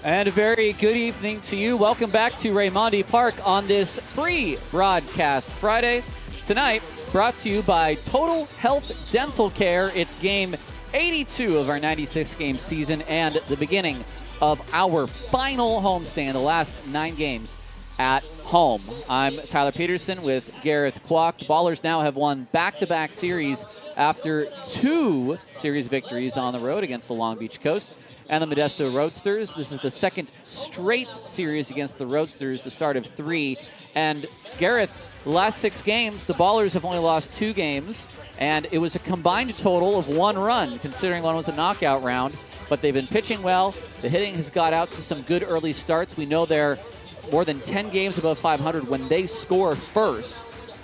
And a very good evening to you. Welcome back to Raimondi Park on this free broadcast Friday. Tonight, brought to you by Total Health Dental Care. It's game 82 of our 96-game season and the beginning of our final homestand, the last 9 games at home. I'm Tyler Peterson with Gareth Kwok. The Ballers now have won back-to-back series after 2 series victories on the road against the Long Beach Coast and the Modesto Roadsters. This is the second straight series against the Roadsters, the start of 3. And Gareth, the last 6 games, the Ballers have only lost 2 games, and it was a combined total of 1 run, considering one was a knockout round. But they've been pitching well. The hitting has got out to some good early starts. We know they're more than 10 games above 500 when they score first.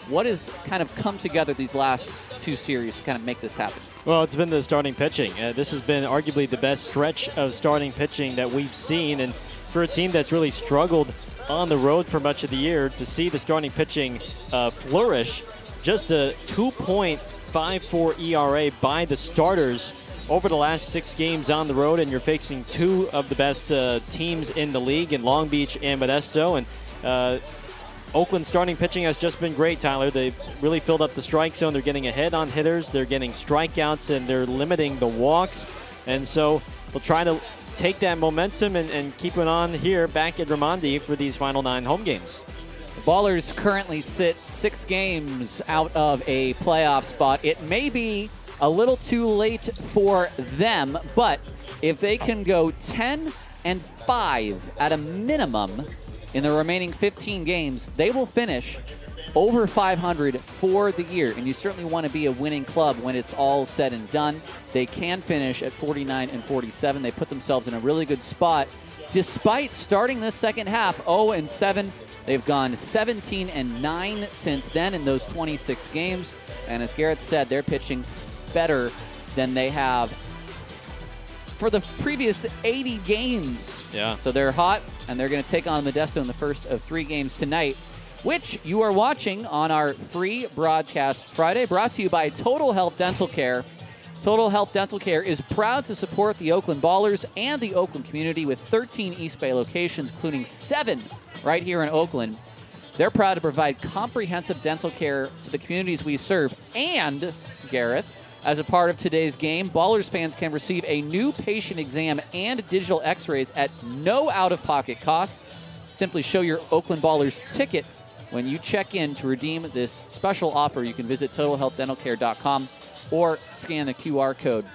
What has kind of come together these last 2 series to kind of make this happen? Well, it's been the starting pitching. This has been arguably the best stretch of starting pitching that we've seen. And for a team that's really struggled on the road for much of the year, to see the starting pitching flourish, just a 2.54 ERA by the starters over the last 6 games on the road, and you're facing 2 of the best teams in the league in Long Beach and Modesto. And Oakland starting pitching has just been great, Tyler. They've really filled up the strike zone. They're getting ahead on hitters. They're getting strikeouts, and they're limiting the walks. And so we'll try to take that momentum and keep it on here back at Raimondi for these final 9 home games. The Ballers currently sit 6 games out of a playoff spot. It may be a little too late for them, but if they can go 10-5 at a minimum in the remaining 15 games, they will finish over 500 for the year. And you certainly want to be a winning club when it's all said and done. They can finish at 49-47. They put themselves in a really good spot. Despite starting this second half 0-7, they've gone 17-9 since then in those 26 games. And as Gareth said, they're pitching better than they have for the previous 80 games. Yeah. So they're hot, and they're going to take on Modesto in the first of 3 games tonight, which you are watching on our free broadcast Friday, brought to you by Total Health Dental Care. Total Health Dental Care is proud to support the Oakland Ballers and the Oakland community with 13 East Bay locations, including 7 right here in Oakland. They're proud to provide comprehensive dental care to the communities we serve. And, Gareth, as a part of today's game, Ballers fans can receive a new patient exam and digital x-rays at no out-of-pocket cost. Simply show your Oakland Ballers ticket when you check in to redeem this special offer. You can visit TotalHealthDentalCare.com or scan the QR code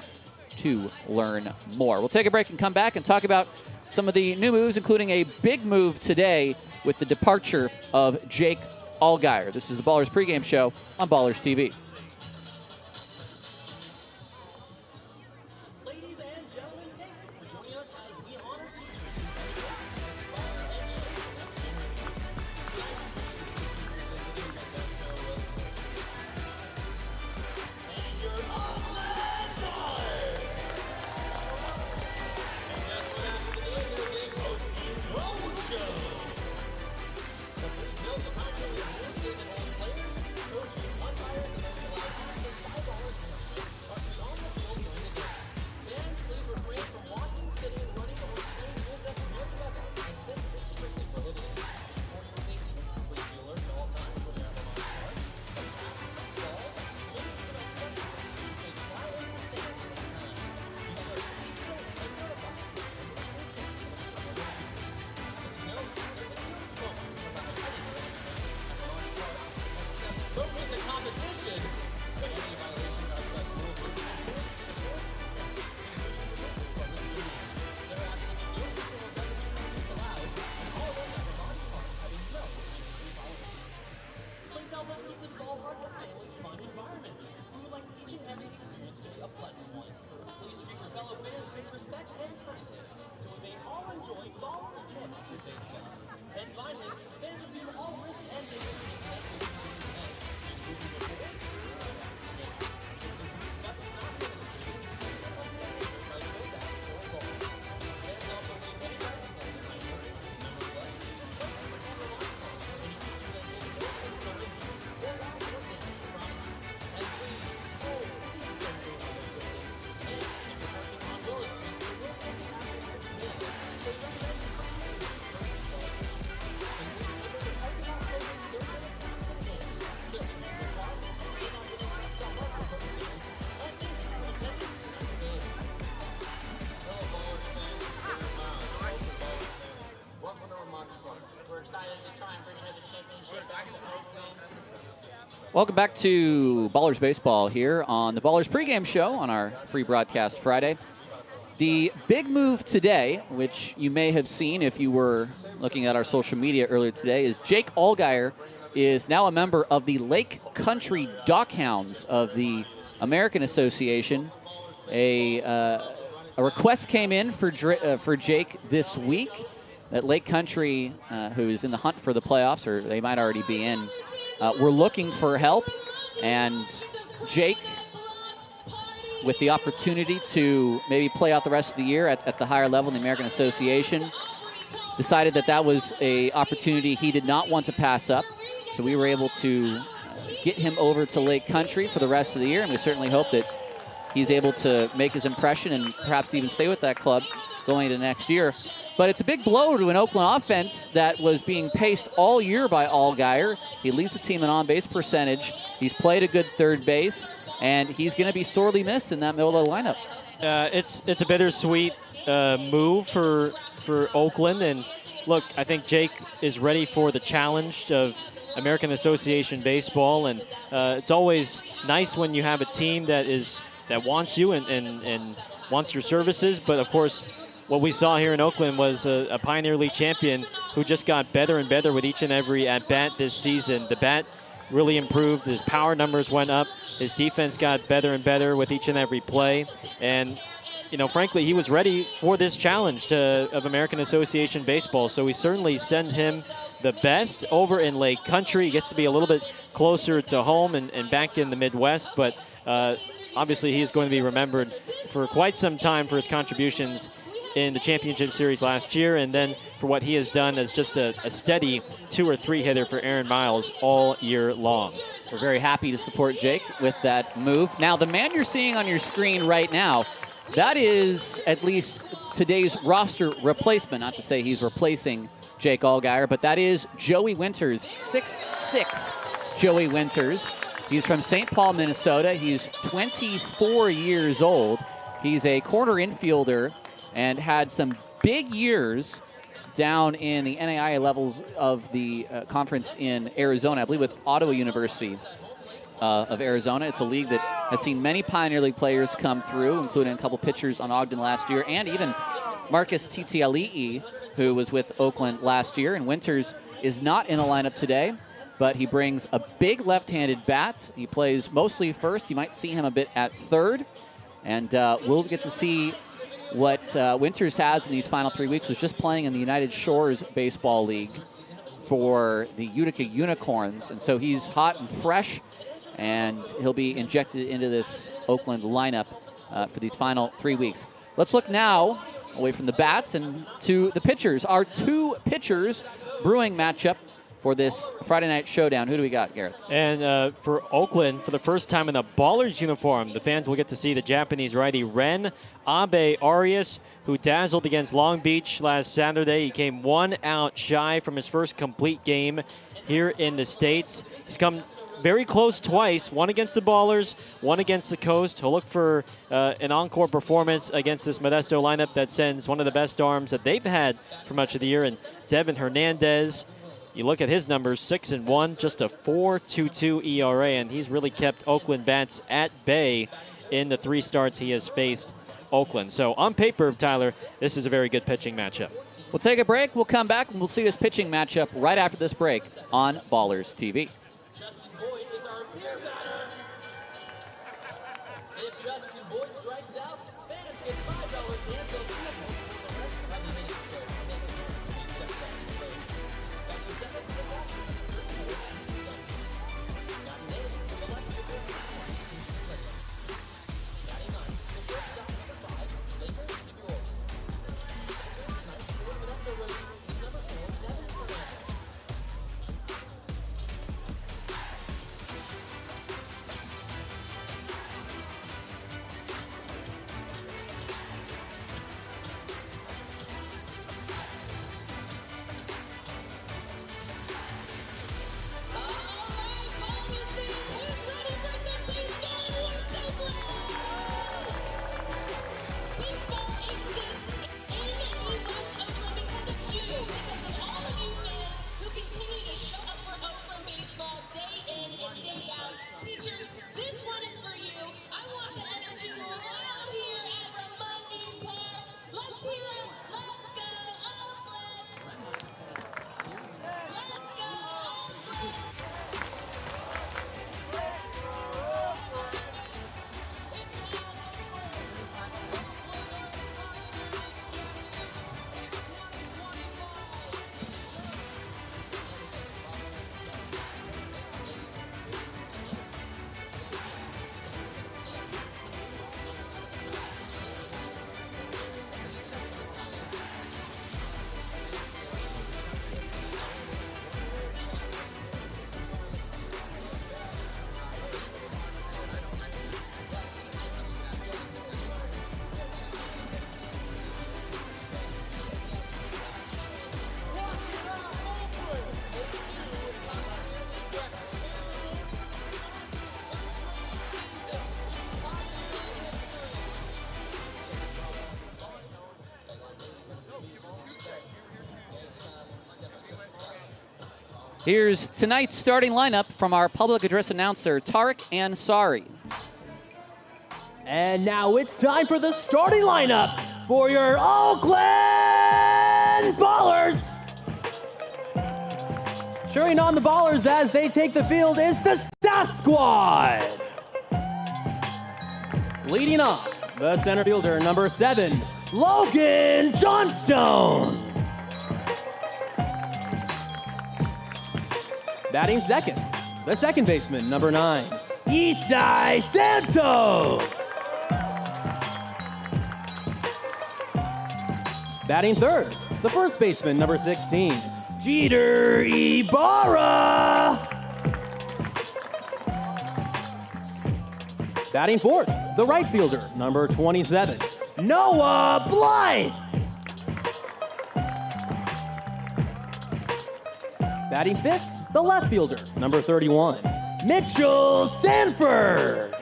to learn more. We'll take a break and come back and talk about some of the new moves, including a big move today with the departure of Jake Allgaier. This is the Ballers pregame show on Ballers TV. Welcome back to Ballers Baseball here on the Ballers pregame show on our free broadcast Friday. The big move today, which you may have seen if you were looking at our social media earlier today, is Jake Allgaier is now a member of the Lake Country Dockhounds of the American Association. A request came in for Jake this week that Lake Country, who is in the hunt for the playoffs, or they might already be in, we're looking for help, and Jake, with the opportunity to maybe play out the rest of the year at the higher level in the American Association, decided that was a opportunity he did not want to pass up. So we were able to get him over to Lake Country for the rest of the year, and we certainly hope that he's able to make his impression and perhaps even stay with that club going into next year. But it's a big blow to an Oakland offense that was being paced all year by Allgaier. He leads the team in on-base percentage. He's played a good third base, and he's going to be sorely missed in that middle of the lineup. It's a bittersweet move for Oakland. And look, I think Jake is ready for the challenge of American Association baseball, and it's always nice when you have a team that wants you and wants your services. But of course, what we saw here in Oakland was a Pioneer League champion who just got better and better with each and every at-bat this season. The bat really improved. His power numbers went up. His defense got better and better with each and every play. And, frankly, he was ready for this challenge of American Association baseball. So we certainly send him the best over in Lake Country. He gets to be a little bit closer to home and back in the Midwest. But obviously he is going to be remembered for quite some time for his contributions in the championship series last year, and then for what he has done as just a steady 2 or 3 hitter for Aaron Miles all year long. We're very happy to support Jake with that move. Now, the man you're seeing on your screen right now, that is at least today's roster replacement. Not to say he's replacing Jake Allgaier, but that is Joey Winters, 6'6" Joey Winters. He's from St. Paul, Minnesota. He's 24 years old. He's a corner infielder and had some big years down in the NAIA levels of the conference in Arizona, I believe with Ottawa University of Arizona. It's a league that has seen many Pioneer League players come through, including a couple pitchers on Ogden last year, and even Marcus Titialii, who was with Oakland last year. And Winters is not in the lineup today, but he brings a big left-handed bat. He plays mostly first. You might see him a bit at third, and we'll get to see what Winters has in these final 3 weeks. Was just playing in the United Shores Baseball League for the Utica Unicorns. And so he's hot and fresh, and he'll be injected into this Oakland lineup for these final 3 weeks. Let's look now away from the bats and to the pitchers. Our 2 pitchers brewing matchup for this Friday night showdown. Who do we got, Gareth? And for Oakland, for the first time in a Ballers uniform, the fans will get to see the Japanese righty Ren Abe Arias, who dazzled against Long Beach last Saturday. He came 1 out shy from his first complete game here in the States. He's come very close twice, one against the Ballers, one against the Coast. He'll look for an encore performance against this Modesto lineup that sends one of the best arms that they've had for much of the year, and Devin Hernandez. You look at his numbers, 6-1, just a 4.22 ERA, and he's really kept Oakland bats at bay in the 3 starts he has faced Oakland. So on paper, Tyler, this is a very good pitching matchup. We'll take a break. We'll come back, and we'll see this pitching matchup right after this break on Ballers TV. Here's tonight's starting lineup from our public address announcer, Tariq Ansari. And now it's time for the starting lineup for your Oakland Ballers. Cheering on the Ballers as they take the field is the South Squad. Leading off, the center fielder, number 7, Logan Johnstone. Batting second, the second baseman, number 9, Isai Santos. Batting third, the first baseman, number 16, Jeter Ibarra. Batting fourth, the right fielder, number 27, Noah Blythe. Batting fifth, the left fielder, number 31, Mitchell Sanford.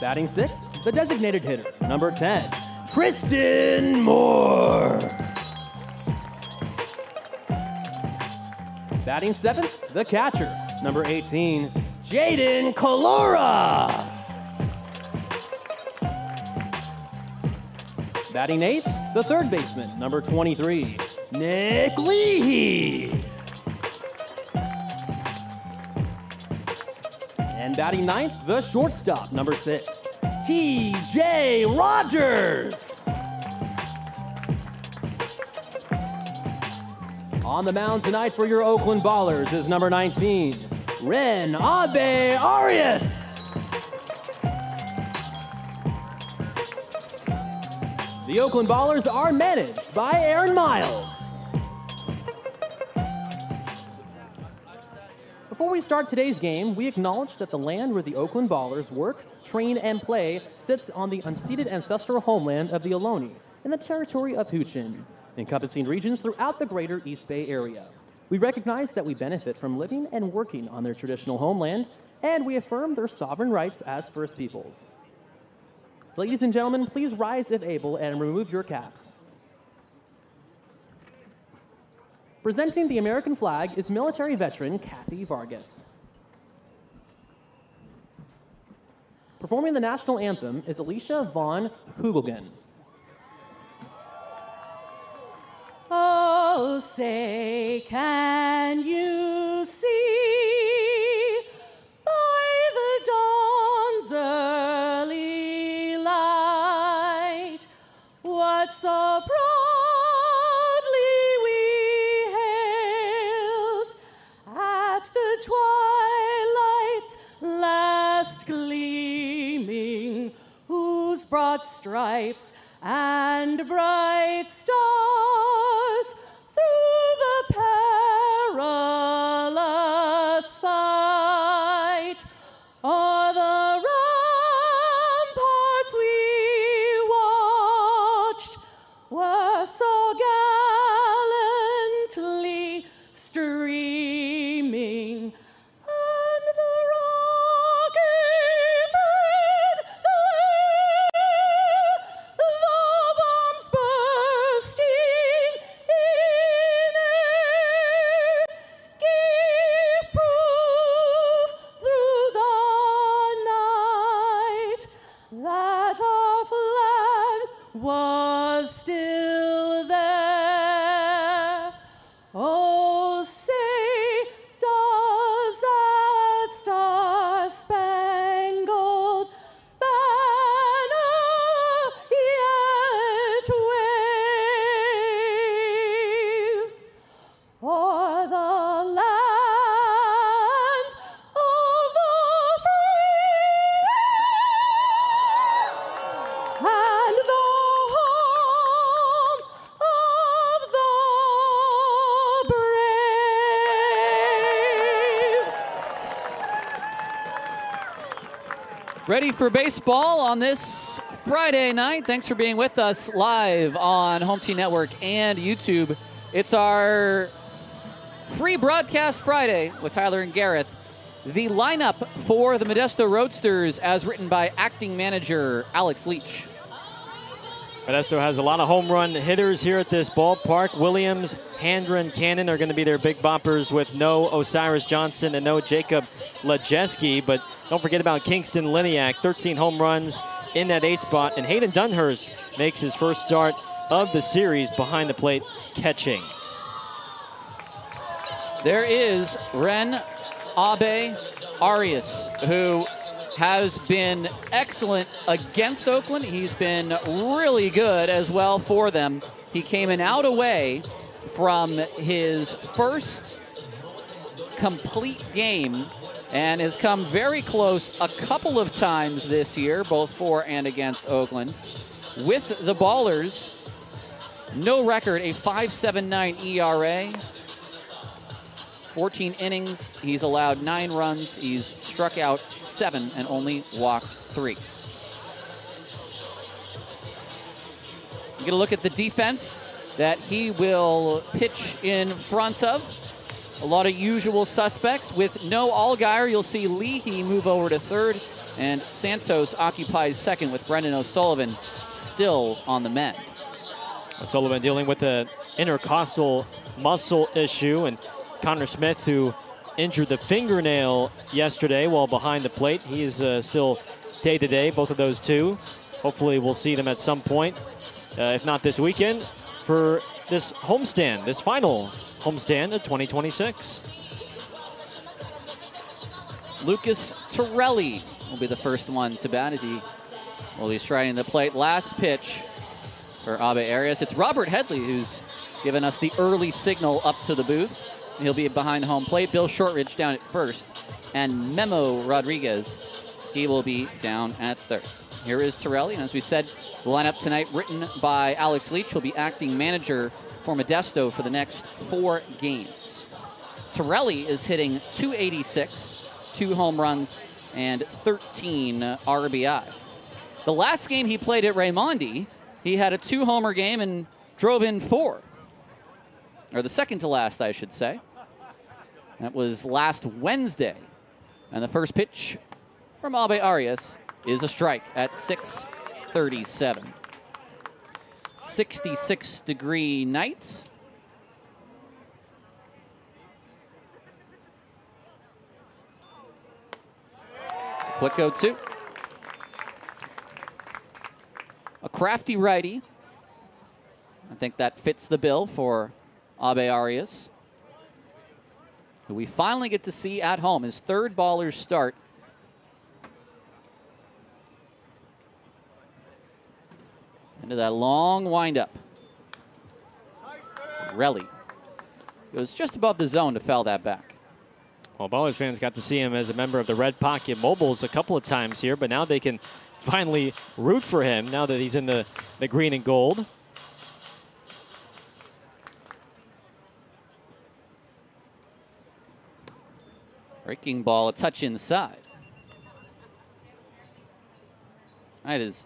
Batting sixth, the designated hitter, number 10, Tristan Moore. Batting seventh, the catcher, number 18, Jaden Kalora. Batting eighth, the third baseman, number 23, Nick Leahy. And batting ninth, the shortstop, number 6, T.J. Rogers. On the mound tonight for your Oakland Ballers is number 19, Ren Abe Arias. The Oakland Ballers are managed by Aaron Miles. Before we start today's game, we acknowledge that the land where the Oakland Ballers work, train, and play sits on the unceded ancestral homeland of the Ohlone in the territory of Huichin, encompassing regions throughout the greater East Bay area. We recognize that we benefit from living and working on their traditional homeland, and we affirm their sovereign rights as First Peoples. Ladies and gentlemen, please rise if able and remove your caps. Presenting the American flag is military veteran Kathy Vargas. Performing the national anthem is Alicia Vaughn Hugelgen. Oh, say, can you see by the dawn's early light what so proudly we hailed at the twilight's last gleaming, whose broad stripes and bright stars through the perilous fight o'er the ramparts we watched were so gallantly streaming, and the rockets red the bombs bursting in air gave proof through the night that our flag was still there. Oh, say, does that star-spangled banner yet wave o'er the land of the free and the home of the brave. Ready for baseball on this Friday night. Thanks for being with us live on Home Team Network and YouTube. It's our free broadcast Friday with Tyler and Gareth. The lineup for the Modesto Roadsters as written by acting manager Alex Leach. Modesto has a lot of home run hitters here at this ballpark. Williams, Handren, Cannon are going to be their big boppers with no Osiris Johnson and no Jacob Lejeski. But don't forget about Kingston Liniak, 13 home runs in that 8th spot. And Hayden Dunhurst makes his first start of the series behind the plate catching. There is Ren Abe Arias, who has been excellent against Oakland. He's been really good as well for them. He came an out away from his first complete game and has come very close a couple of times this year, both for and against Oakland. With the Ballers, no record, a 5.79 ERA. 14 innings, he's allowed 9 runs, he's struck out 7 and only walked 3. You get a look at the defense that he will pitch in front of. A lot of usual suspects. With no Allgaier, you'll see Leahy move over to third, and Santos occupies second with Brendan O'Sullivan still on the mend. O'Sullivan dealing with an intercostal muscle issue, and Connor Smith, who injured the fingernail yesterday while behind the plate. He is still day-to-day, both of those two. Hopefully we'll see them at some point, if not this weekend, for this homestand, this final homestand of 2026. Lucas Torelli will be the first one to bat as he will be striding the plate. Last pitch for Abe Arias. It's Robert Headley who's given us the early signal up to the booth. He'll be behind home plate. Bill Shortridge down at first. And Memo Rodriguez, he will be down at third. Here is Torelli. And as we said, the lineup tonight written by Alex Leach. He'll be acting manager for Modesto for the next 4 games. Torelli is hitting .286, 2 home runs, and 13 RBI. The last game he played at Raimondi, he had a 2-homer game and drove in 4. Or the second to last, I should say. That was last Wednesday. And the first pitch from Abe Arias is a strike at 6:37. 66-degree night. It's a quick 0-2. A crafty righty. I think that fits the bill for Abe Arias, who we finally get to see at home. His 3rd Ballers start. Into that long windup. Relly goes just above the zone to foul that back. Well, Ballers fans got to see him as a member of the Red Pocket Mobiles a couple of times here, but now they can finally root for him now that he's in the green and gold. Breaking ball, a touch inside. That is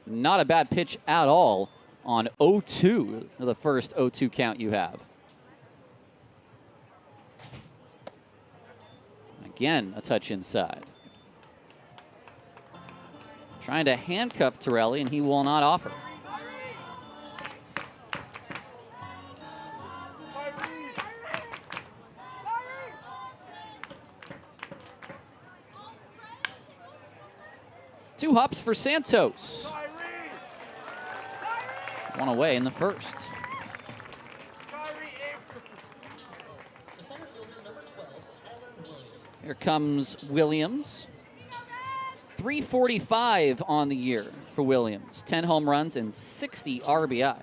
not a bad pitch at all on 0-2, the first 0-2 count you have. Again, a touch inside. Trying to handcuff Torelli, and he will not offer. Two hops for Santos. One away in the first. Here comes Williams. 345 on the year for Williams. 10 home runs and 60 RBI.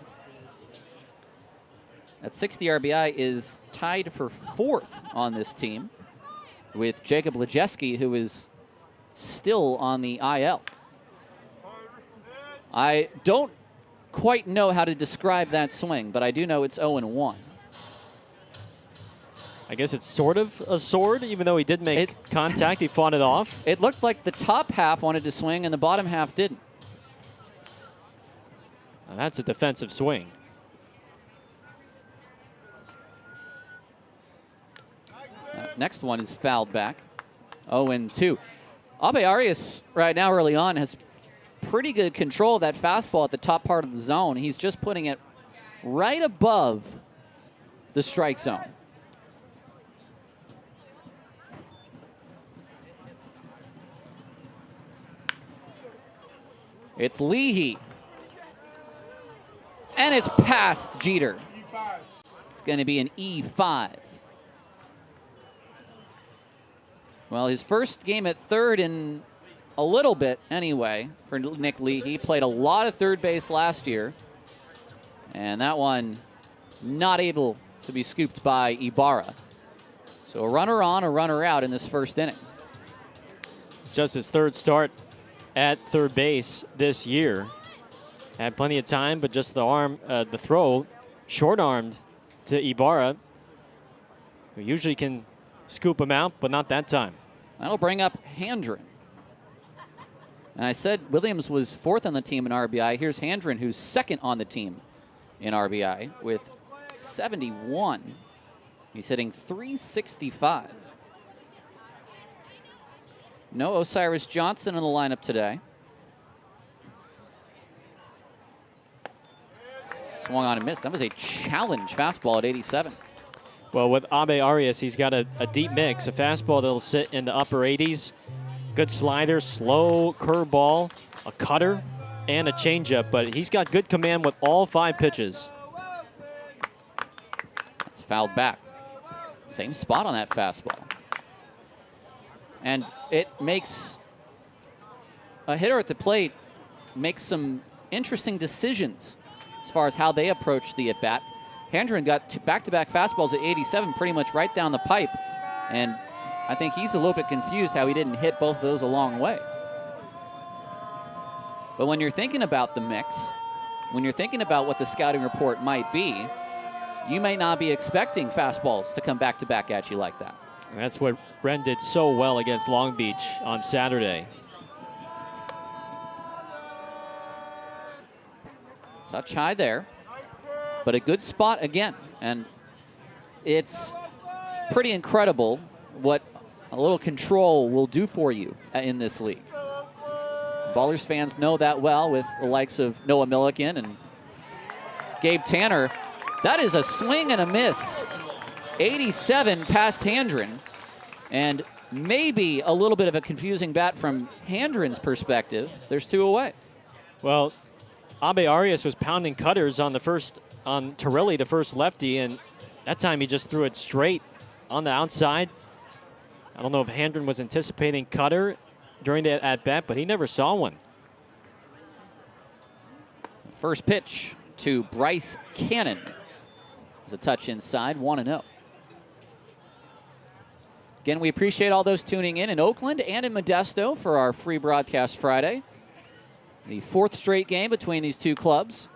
That 60 RBI is tied for 4th on this team with Jacob Lejeski, who is still on the IL. I don't quite know how to describe that swing, but I do know it's 0-1. I guess it's sort of a sword, even though he did make contact. He fought it off. It looked like the top half wanted to swing and the bottom half didn't. Now that's a defensive swing. Next one is fouled back. 0-2. Abe Arias right now early on has pretty good control of that fastball at the top part of the zone. He's just putting it right above the strike zone. It's Leahy. And it's past Jeter. It's going to be an E5. Well, his first game at third in a little bit anyway for Nick Leahy. He played a lot of third base last year. And that one not able to be scooped by Ibarra. So a runner on, a runner out in this first inning. It's just his third start at third base this year. Had plenty of time, but just the throw, short-armed to Ibarra, who usually can scoop him out, but not that time. That'll bring up Handren. And I said Williams was fourth on the team in RBI. Here's Handren, who's second on the team in RBI with 71. He's hitting .365. No Osiris Johnson in the lineup today. Swung on and missed. That was a challenge fastball at 87. Well, with Abe Arias, he's got a deep mix. A fastball that'll sit in the upper 80s. Good slider, slow curveball, a cutter, and a changeup. But he's got good command with all 5 pitches. That's fouled back. Same spot on that fastball. And it makes a hitter at the plate make some interesting decisions as far as how they approach the at-bat. Handren got back-to-back fastballs at 87, pretty much right down the pipe. And I think he's a little bit confused how he didn't hit both of those a long way. But when you're thinking about the mix, when you're thinking about what the scouting report might be, you may not be expecting fastballs to come back-to-back at you like that. And that's what Wren did so well against Long Beach on Saturday. Touch high there, but a good spot again. And it's pretty incredible what a little control will do for you in this league. Ballers fans know that well with the likes of Noah Milliken and Gabe Tanner. That is a swing and a miss. 87 past Handren, and maybe a little bit of a confusing bat from Handren's perspective. There's 2 away. Well, Abe Arias was pounding cutters on Torelli, the first lefty, and that time he just threw it straight on the outside. I don't know if Handren was anticipating cutter during that at-bat, but he never saw one. First pitch to Bryce Cannon. It's a touch inside, 1-0. Again, we appreciate all those tuning in Oakland and in Modesto for our free broadcast Friday. The 4th straight game between these two clubs.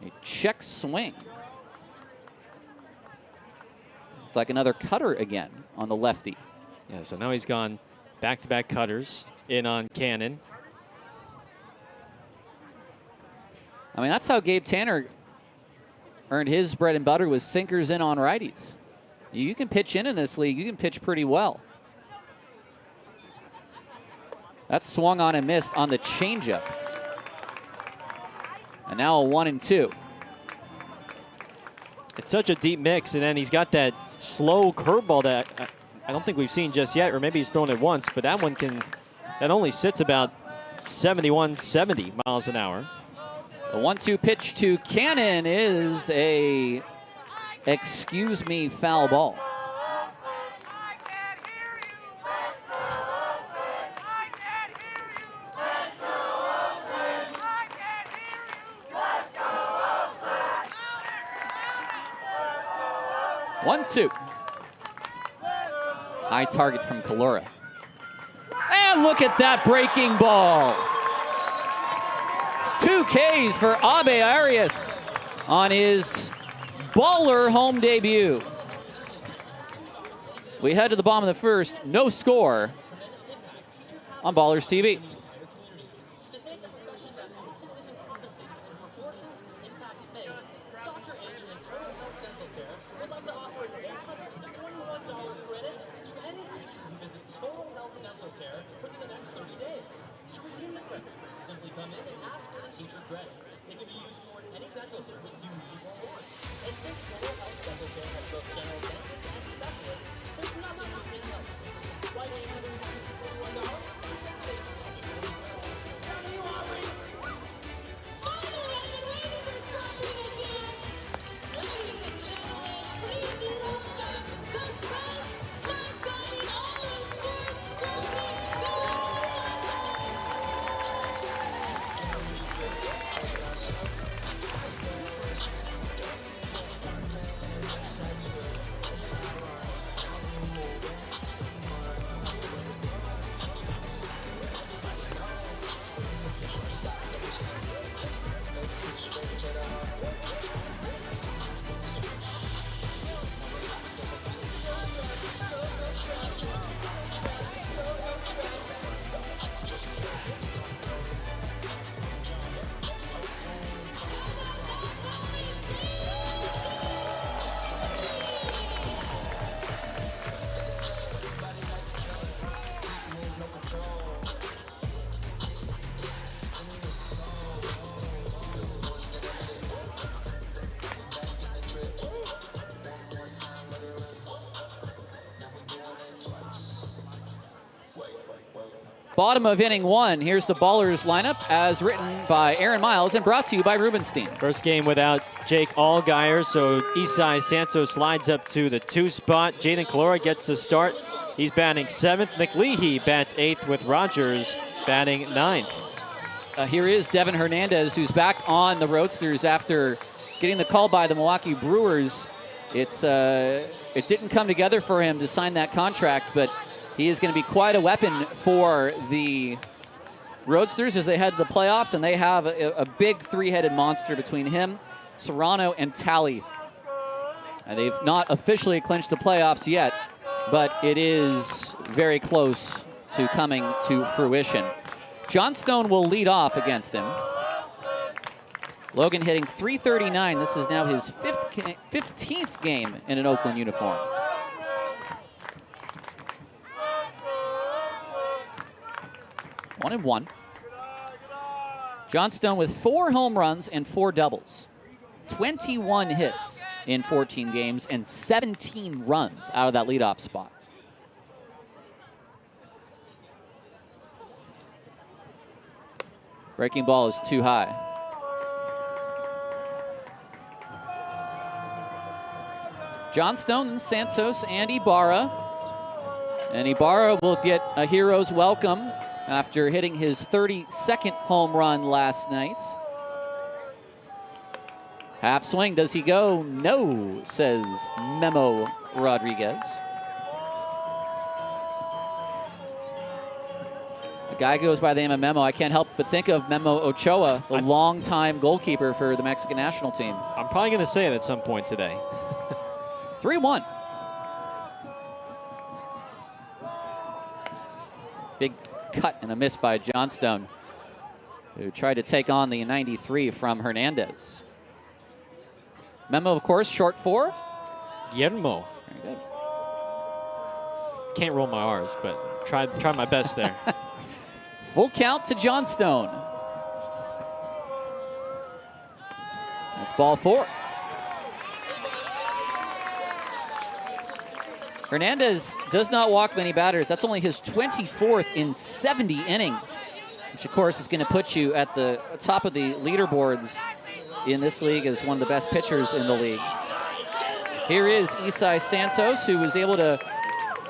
A check swing. Looks like another cutter again on the lefty. Yeah, so now he's gone back-to-back cutters in on Cannon. I mean, that's how Gabe Tanner earned his bread and butter, with sinkers in on righties. You can pitch in this league. You can pitch pretty well. That's swung on and missed on the changeup. And now a 1-2. It's such a deep mix, and then he's got that slow curveball that I don't think we've seen just yet, or maybe he's thrown it once, but that only sits about 71, 70 miles an hour. The 1-2 pitch to Cannon is a, excuse me, foul ball. One-two. High target from Kalura. And look at that breaking ball. 2 Ks for Abe Arias on his baller home debut. We head to the bottom of the first. No score on Ballers TV. Bottom of inning 1. Here's the Ballers lineup as written by Aaron Miles and brought to you by Rubenstein. First game without Jake Allgaier, so Isai Santos slides up to the 2 spot. Jaden Calora gets the start. He's batting 7th. McLeahy bats 8th with Rogers batting 9th. Here is Devin Hernandez, who's back on the Roadsters after getting the call by the Milwaukee Brewers. It didn't come together for him to sign that contract, but he is going to be quite a weapon for the Roadsters as they head to the playoffs, and they have a big 3-headed monster between him, Serrano, and Talley. And they've not officially clinched the playoffs yet, but it is very close to coming to fruition. Johnstone will lead off against him. Logan hitting .339. This is now his 15th game in an Oakland uniform. One and one. Johnstone with 4 home runs and 4 doubles. 21 hits in 14 games and 17 runs out of that leadoff spot. Breaking ball is too high. Johnstone, Santos, and Ibarra. And Ibarra will get a hero's welcome after hitting his 32nd home run last night. Half swing, does he go? No, says Memo Rodriguez. A guy goes by the name of Memo. I can't help but think of Memo Ochoa, the longtime goalkeeper for the Mexican national team. I'm probably going to say it at some point today. 3-1. Big cut and a miss by Johnstone, who tried to take on the 93 from Hernandez. Memo, of course, short for Guillermo. Very good. Can't roll my R's, but try my best there. Full count to Johnstone. That's ball 4. Hernandez does not walk many batters. That's only his 24th in 70 innings, which, of course, is going to put you at the top of the leaderboards in this league as one of the best pitchers in the league. Here is Isai Santos, who was able to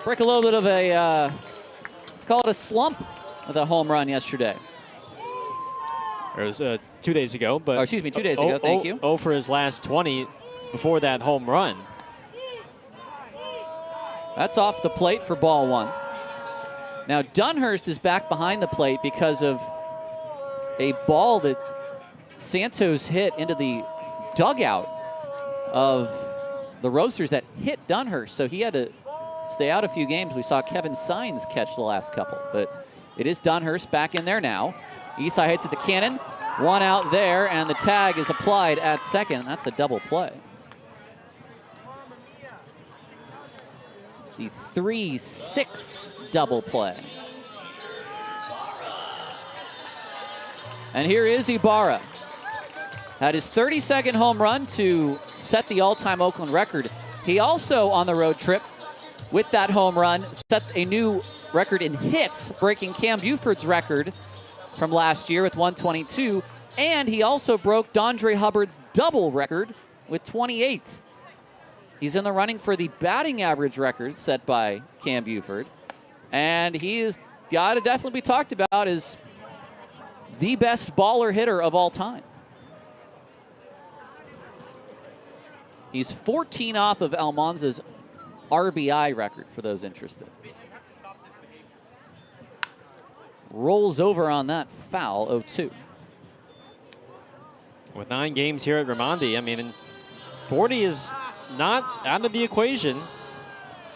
break a little bit of a, let's call it a slump with a home run yesterday. It was 2 days ago, but 2 days ago, thank you. 0 for his last 20 before that home run. That's off the plate for ball 1. Now, Dunhurst is back behind the plate because of a ball that Santos hit into the dugout of the Roadsters that hit Dunhurst. So he had to stay out a few games. We saw Kevin Sines catch the last couple. But it is Dunhurst back in there now. Isai hits at the cannon. 1 out there, and the tag is applied at second. That's a double play. The 3-6 double play. And here is Ibarra. Had his 32nd home run to set the all-time Oakland record. He also, on the road trip, with that home run, set a new record in hits, breaking Cam Buford's record from last year with 122. And he also broke Dondre Hubbard's double record with 28. He's in the running for the batting average record set by Cam Buford. And he is got to definitely be talked about as the best baller hitter of all time. He's 14 off of Almanza's RBI record, for those interested. Rolls over on that foul, 0-2. With 9 games here at Raimondi, I mean, 40 is not out of the equation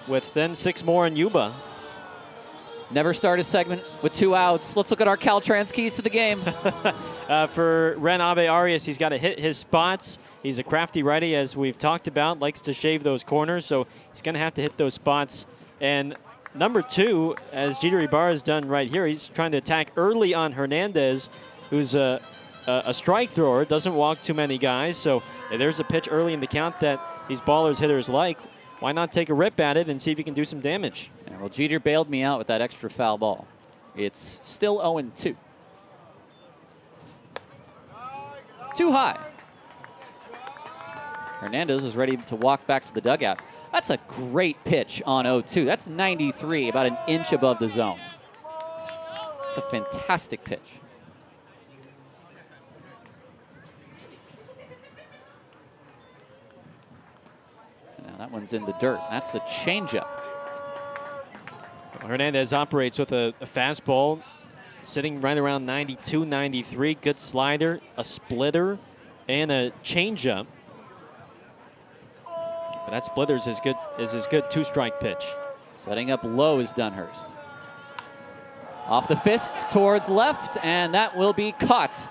with then 6 more in Yuba. Never start a segment with 2 outs. Let's look at our Caltrans keys to the game. For Ren Abe Arias, he's got to hit his spots. He's a crafty righty, as we've talked about, likes to shave those corners, so he's going to have to hit those spots. And number 2, as Jeter Ibarra's done right here, he's trying to attack early on Hernandez, who's a strike thrower, doesn't walk too many guys. So if there's a pitch early in the count that these ballers hitters like, why not take a rip at it and see if you can do some damage? Yeah, well, Jeter bailed me out with that extra foul ball. It's still 0-2. Too high. Hernandez is ready to walk back to the dugout. That's a great pitch on 0-2. That's 93, about an inch above the zone. It's a fantastic pitch. Now that one's in the dirt. That's the changeup. Hernandez operates with a fastball sitting right around 92, 93. Good slider, a splitter, and a changeup. But that splitter is his good 2-strike pitch. Setting up low is Dunhurst. Off the fists towards left, and that will be caught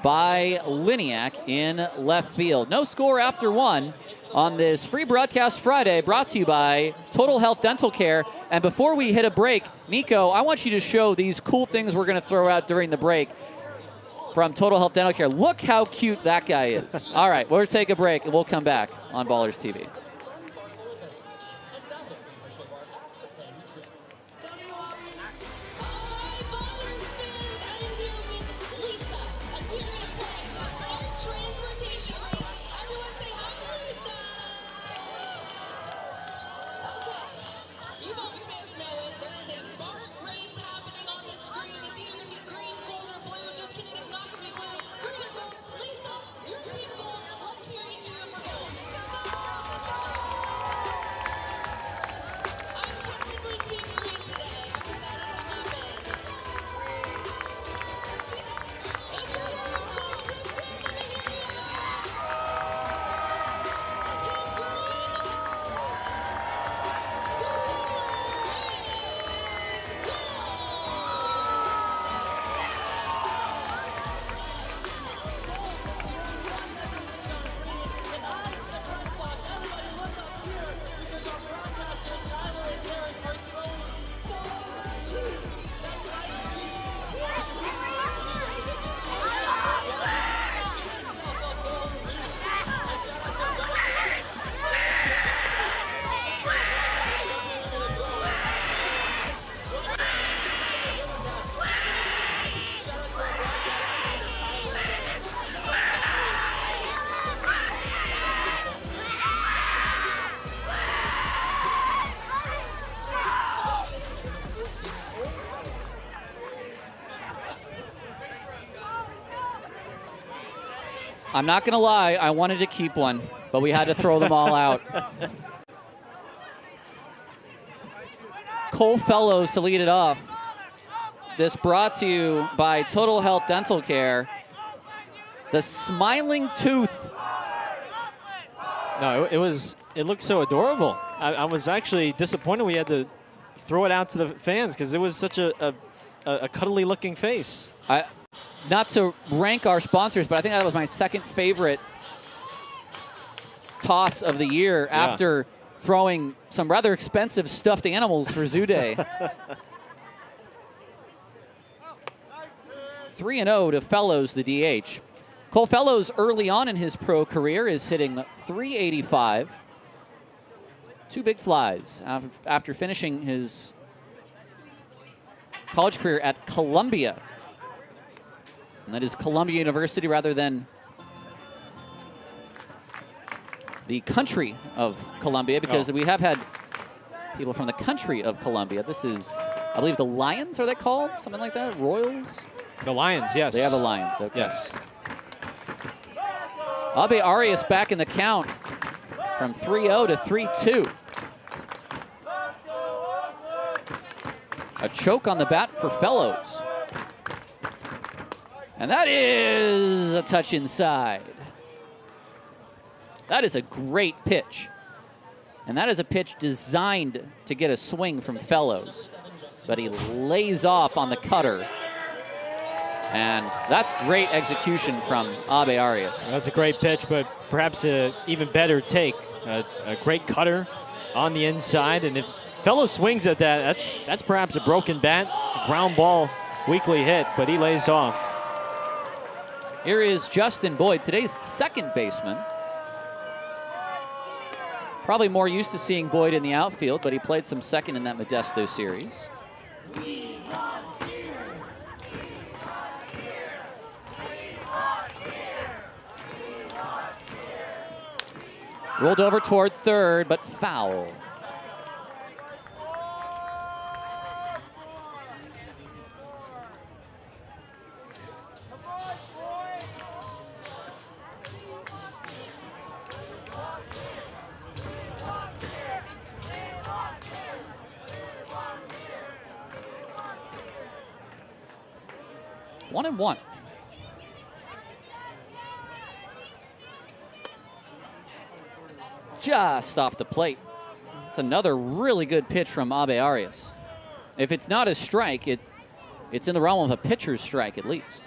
by Liniak in left field. No score after 1 on this free broadcast Friday, brought to you by Total Health Dental Care. And before we hit a break, Nico, I want you to show these cool things we're going to throw out during the break from Total Health Dental Care. Look how cute that guy is. All right, we'll take a break, and we'll come back on Ballers TV. I'm not going to lie, I wanted to keep one, but we had to throw them all out. Cole Fellows to lead it off. This brought to you by Total Health Dental Care. The smiling tooth. No, it looked so adorable. I was actually disappointed we had to throw it out to the fans because it was such a cuddly looking face. Not to rank our sponsors, but I think that was my second favorite toss of the year after throwing some rather expensive stuffed animals for Zoo Day. 3-0 to Fellows, the DH. Cole Fellows, early on in his pro career, is hitting .385. 2 big flies after finishing his college career at Columbia. And that is Columbia University rather than the country of Columbia, because we have had people from the country of Columbia. This is, I believe, the Lions, are they called? Something like that? Royals? The Lions, yes. They are the Lions, okay. Yes. Abe Arias back in the count from 3-0 to 3-2. A choke on the bat for Fellows. And that is a touch inside. That is a great pitch. And that is a pitch designed to get a swing from Fellows. But he lays off on the cutter. And that's great execution from Abe Arias. That's a great pitch, but perhaps an even better take. A great cutter on the inside. And if Fellows swings at that, that's perhaps a broken bat, a ground ball, weakly hit, but he lays off. Here is Justin Boyd, today's second baseman. Probably more used to seeing Boyd in the outfield, but he played some second in that Modesto series. Rolled over toward third, but foul. One and one. Just off the plate. It's another really good pitch from Abe Arias. If it's not a strike, it's in the realm of a pitcher's strike at least.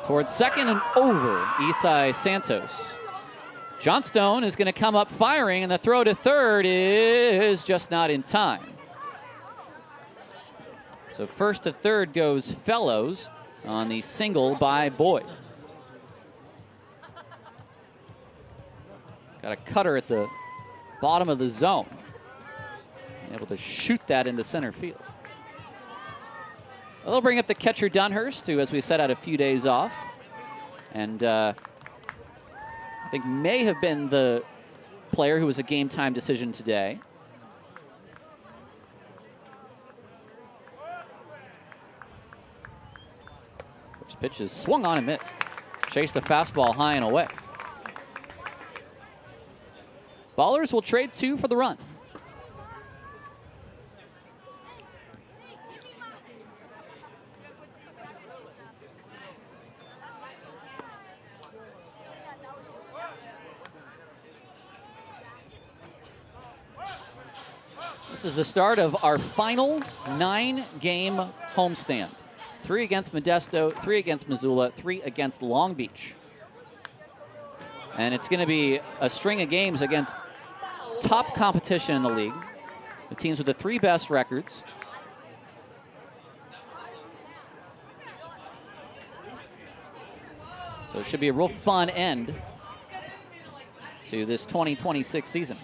Towards second and over, Isai Santos. Johnstone is going to come up firing, and the throw to third is just not in time. So first to third goes Fellows on the single by Boyd. Got a cutter at the bottom of the zone. Able to shoot that into center field. Well, they'll bring up the catcher Dunhurst, who, as we said, had a few days off. And I think may have been the player who was a game time decision today. First pitch is swung on and missed. Chased the fastball high and away. Ballers will trade 2 for the run. This is the start of our final 9-game homestand. 3 against Modesto, 3 against Missoula, 3 against Long Beach. And it's going to be a string of games against top competition in the league. The teams with the 3 best records. So it should be a real fun end to this 2026 season.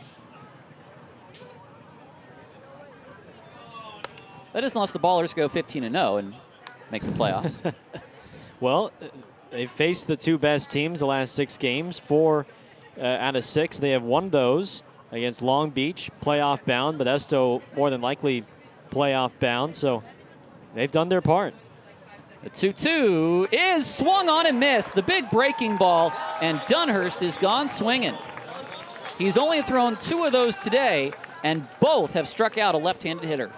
That is unless the Ballers go 15-0 and make the playoffs. Well, they faced the 2 best teams the last 6 games. 4 out of 6. They have won those against Long Beach, playoff bound. Modesto more than likely playoff bound. So they've done their part. The 2-2 is swung on and missed. The big breaking ball, and Dunhurst is gone swinging. He's only thrown 2 of those today, and both have struck out a left-handed hitter.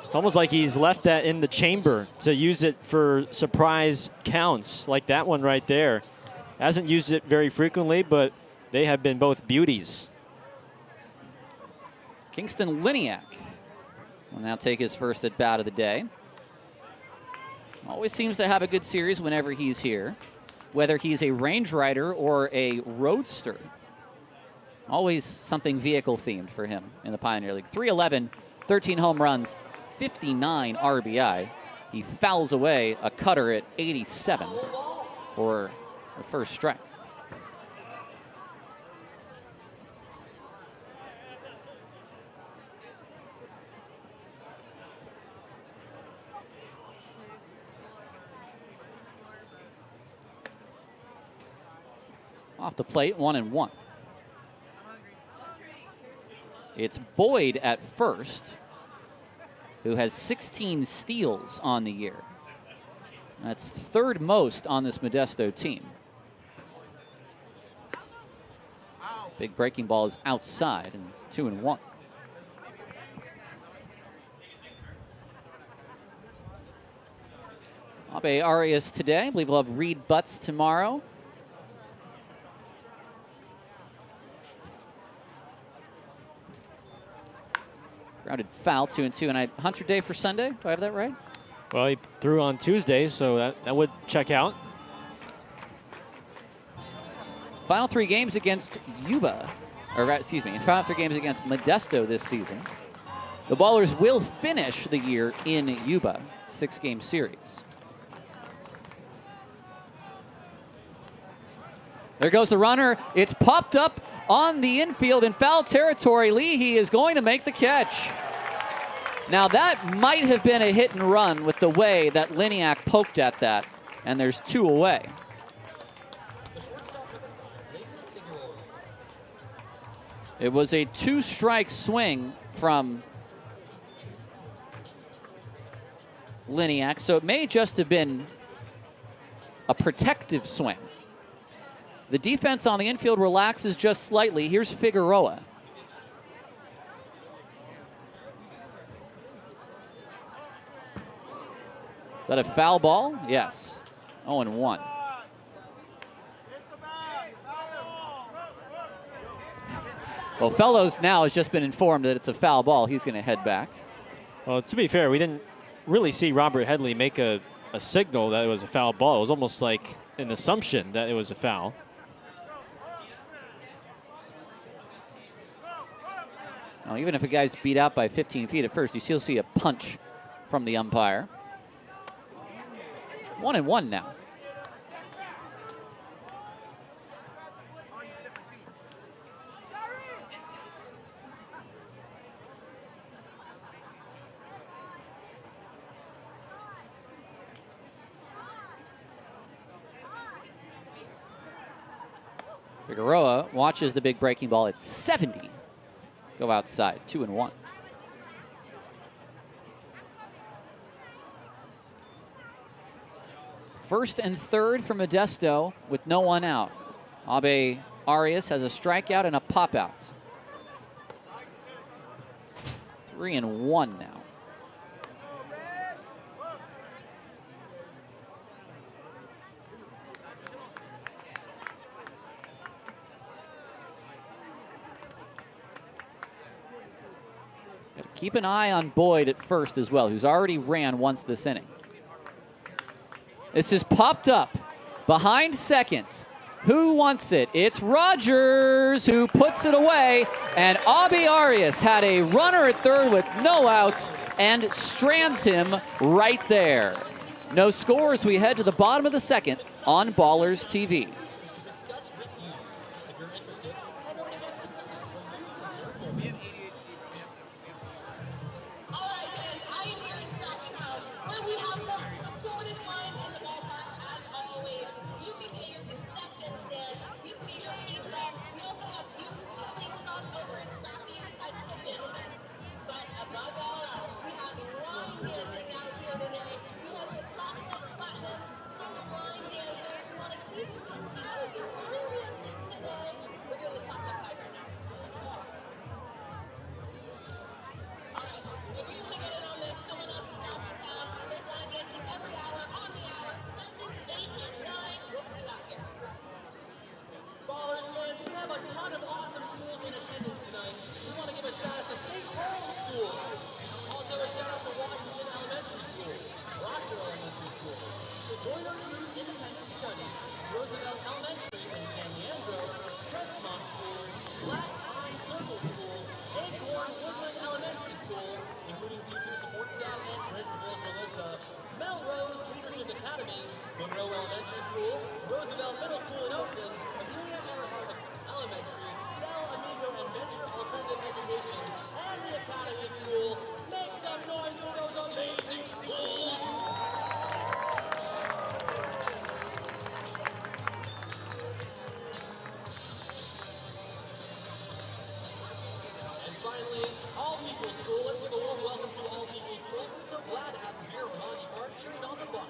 It's almost like he's left that in the chamber to use it for surprise counts, like that one right there. Hasn't used it very frequently, but they have been both beauties. Kingston Liniak will now take his first at bat of the day. Always seems to have a good series whenever he's here. whether he's a range rider or a roadster. Always something vehicle themed for him in the Pioneer League. 311, 13 home runs, 59 RBI. He fouls away a cutter at 87 for the first strike. Off the plate, 1-1. It's Boyd at first, who has 16 steals on the year. That's third most on this Modesto team. Big breaking ball is outside, and 2-1. Abe Arias today. I believe we'll have Reed Butts tomorrow. Grounded foul, 2-2, and Hunter Day for Sunday. Do I have that right? Well, he threw on Tuesday, so that would check out. Final 3 games against Yuba, final 3 games against Modesto this season. The Ballers will finish the year in Yuba, 6-game series. There goes the runner. It's popped up on the infield in foul territory. Leahy is going to make the catch. Now that might have been a hit and run with the way that Liniak poked at that, and there's 2 away. It was a 2-strike swing from Liniak, so it may just have been a protective swing. The defense on the infield relaxes just slightly. Here's Figueroa. Is that a foul ball? Yes. 0-1. Well, Fellows now has just been informed that it's a foul ball. He's going to head back. Well, to be fair, we didn't really see Robert Headley make a signal that it was a foul ball. It was almost like an assumption that it was a foul. Well, even if a guy's beat out by 15 feet at first, you still see a punch from the umpire. 1-1 now. Figueroa watches the big breaking ball at 70. Go outside, 2-1. First and third for Modesto with no one out. Abe Arias has a strikeout and a pop-out. 3-1 now. Keep an eye on Boyd at first as well, who's already ran once this inning. This is popped up behind second. Who wants it? It's Rogers who puts it away, and Abe Arias had a runner at third with no outs and strands him right there. No score as we head to the bottom of the second on Ballers TV. Join our true independent study. Monroe Elementary School, Roosevelt Middle School in Oakland, Amelia Earhart Elementary, Del Amigo and Venture Alternative Education, and the Academy School. Make some noise for those amazing schools! And finally, All People School. Let's give a warm welcome to All People School. We're so glad to have you here from Monty Park cheering on the Bucks.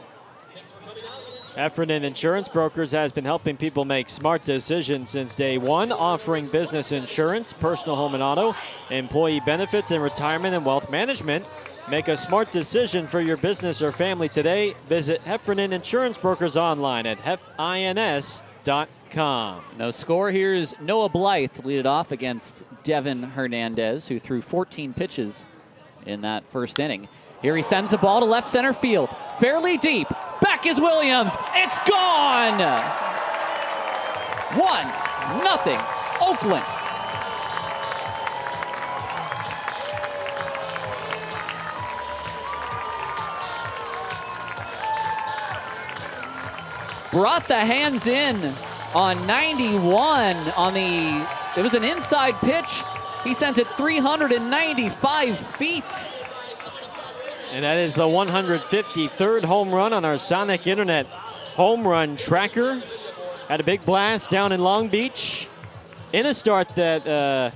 Thanks for coming out. Heffernan Insurance Brokers has been helping people make smart decisions since day one, offering business insurance, personal home and auto, employee benefits, and retirement and wealth management. Make a smart decision for your business or family today. Visit Heffernan Insurance Brokers online at hefins.com. No score. Here's Noah Blythe to lead it off against Devin Hernandez, who threw 14 pitches in that first inning. Here he sends the ball to left center field. Fairly deep. Back is Williams. It's gone! 1-0 Oakland. Brought the hands in on 91 on the, it was an inside pitch. He sends it 395 feet. And that is the 153rd home run on our Sonic Internet home run tracker. Had a big blast down in Long Beach in a start that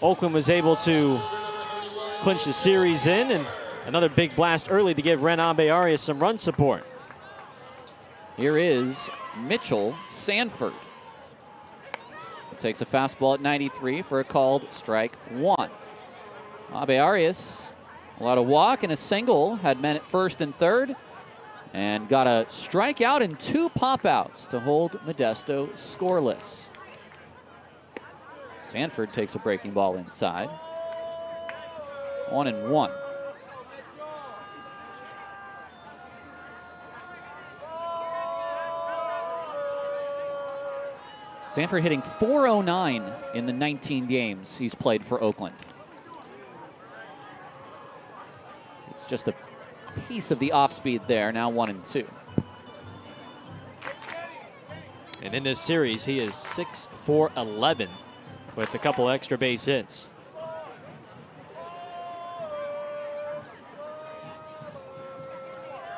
Oakland was able to clinch the series in, and another big blast early to give Ren Abe-Arias some run support. Here is Mitchell Sanford. He takes a fastball at 93 for a called strike one. Abe-Arias, a lot of walk and a single, had men at first and third, and got a strikeout and 2 pop-outs to hold Modesto scoreless. Sanford takes a breaking ball inside. 1-1. Sanford hitting .409 in the 19 games he's played for Oakland. It's just a piece of the off-speed there, now 1-2. And in this series, he is 6 for 11 with a couple extra base hits.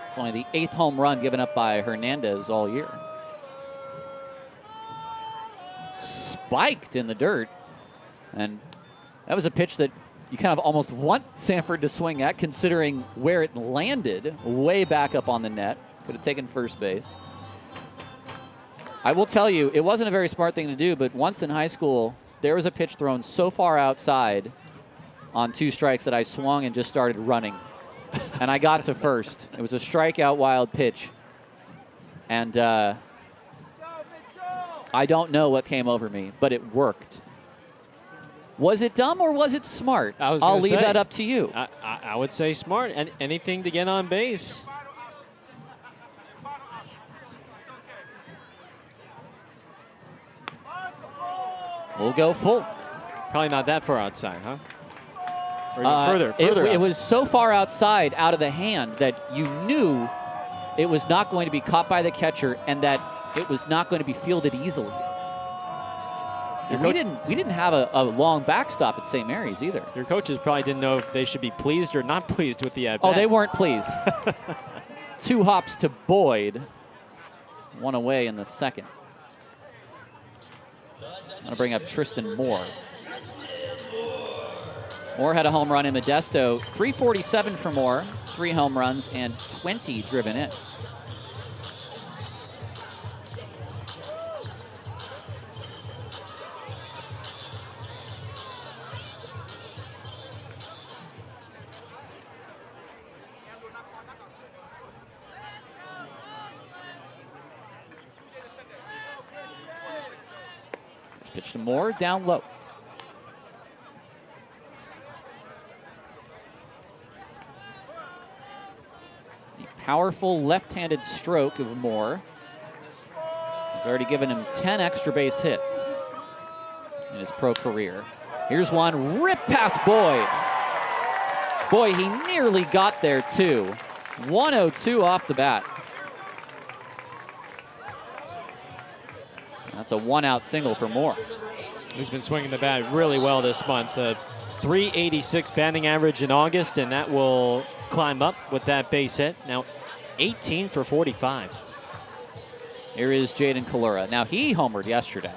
It's only the 8th home run given up by Hernandez all year. Spiked in the dirt, and that was a pitch that you kind of almost want Sanford to swing at, considering where it landed, way back up on the net. Could have taken first base. I will tell you, it wasn't a very smart thing to do, but once in high school, there was a pitch thrown so far outside on 2 strikes that I swung and just started running. And I got to first. It was a strikeout wild pitch. And I don't know what came over me, but it worked. Was it dumb or was it smart? I'll leave that up to you. I would say smart. And anything to get on base. We'll go full. Probably not that far outside, huh? Or further it was so far outside, out of the hand, that you knew it was not going to be caught by the catcher and that it was not going to be fielded easily. And we didn't have a long backstop at St. Mary's either. Your coaches probably didn't know if they should be pleased or not pleased with the at-bat. Oh, they weren't pleased. 2 hops to Boyd. 1 away in the second. I'm going to bring up Tristan Moore. Moore had a home run in Modesto. 347 for Moore. 3 home runs and 20 driven in. Pitch to Moore, down low. The powerful left-handed stroke of Moore has already given him 10 extra base hits in his pro career. Here's one, rip past Boyd. Boy, he nearly got there too. 102 off the bat. That's a 1-out single for Moore. He's been swinging the bat really well this month. 386 batting average in August, and that will climb up with that base hit. Now 18 for 45. Here is Jaden Kalura. Now, he homered yesterday.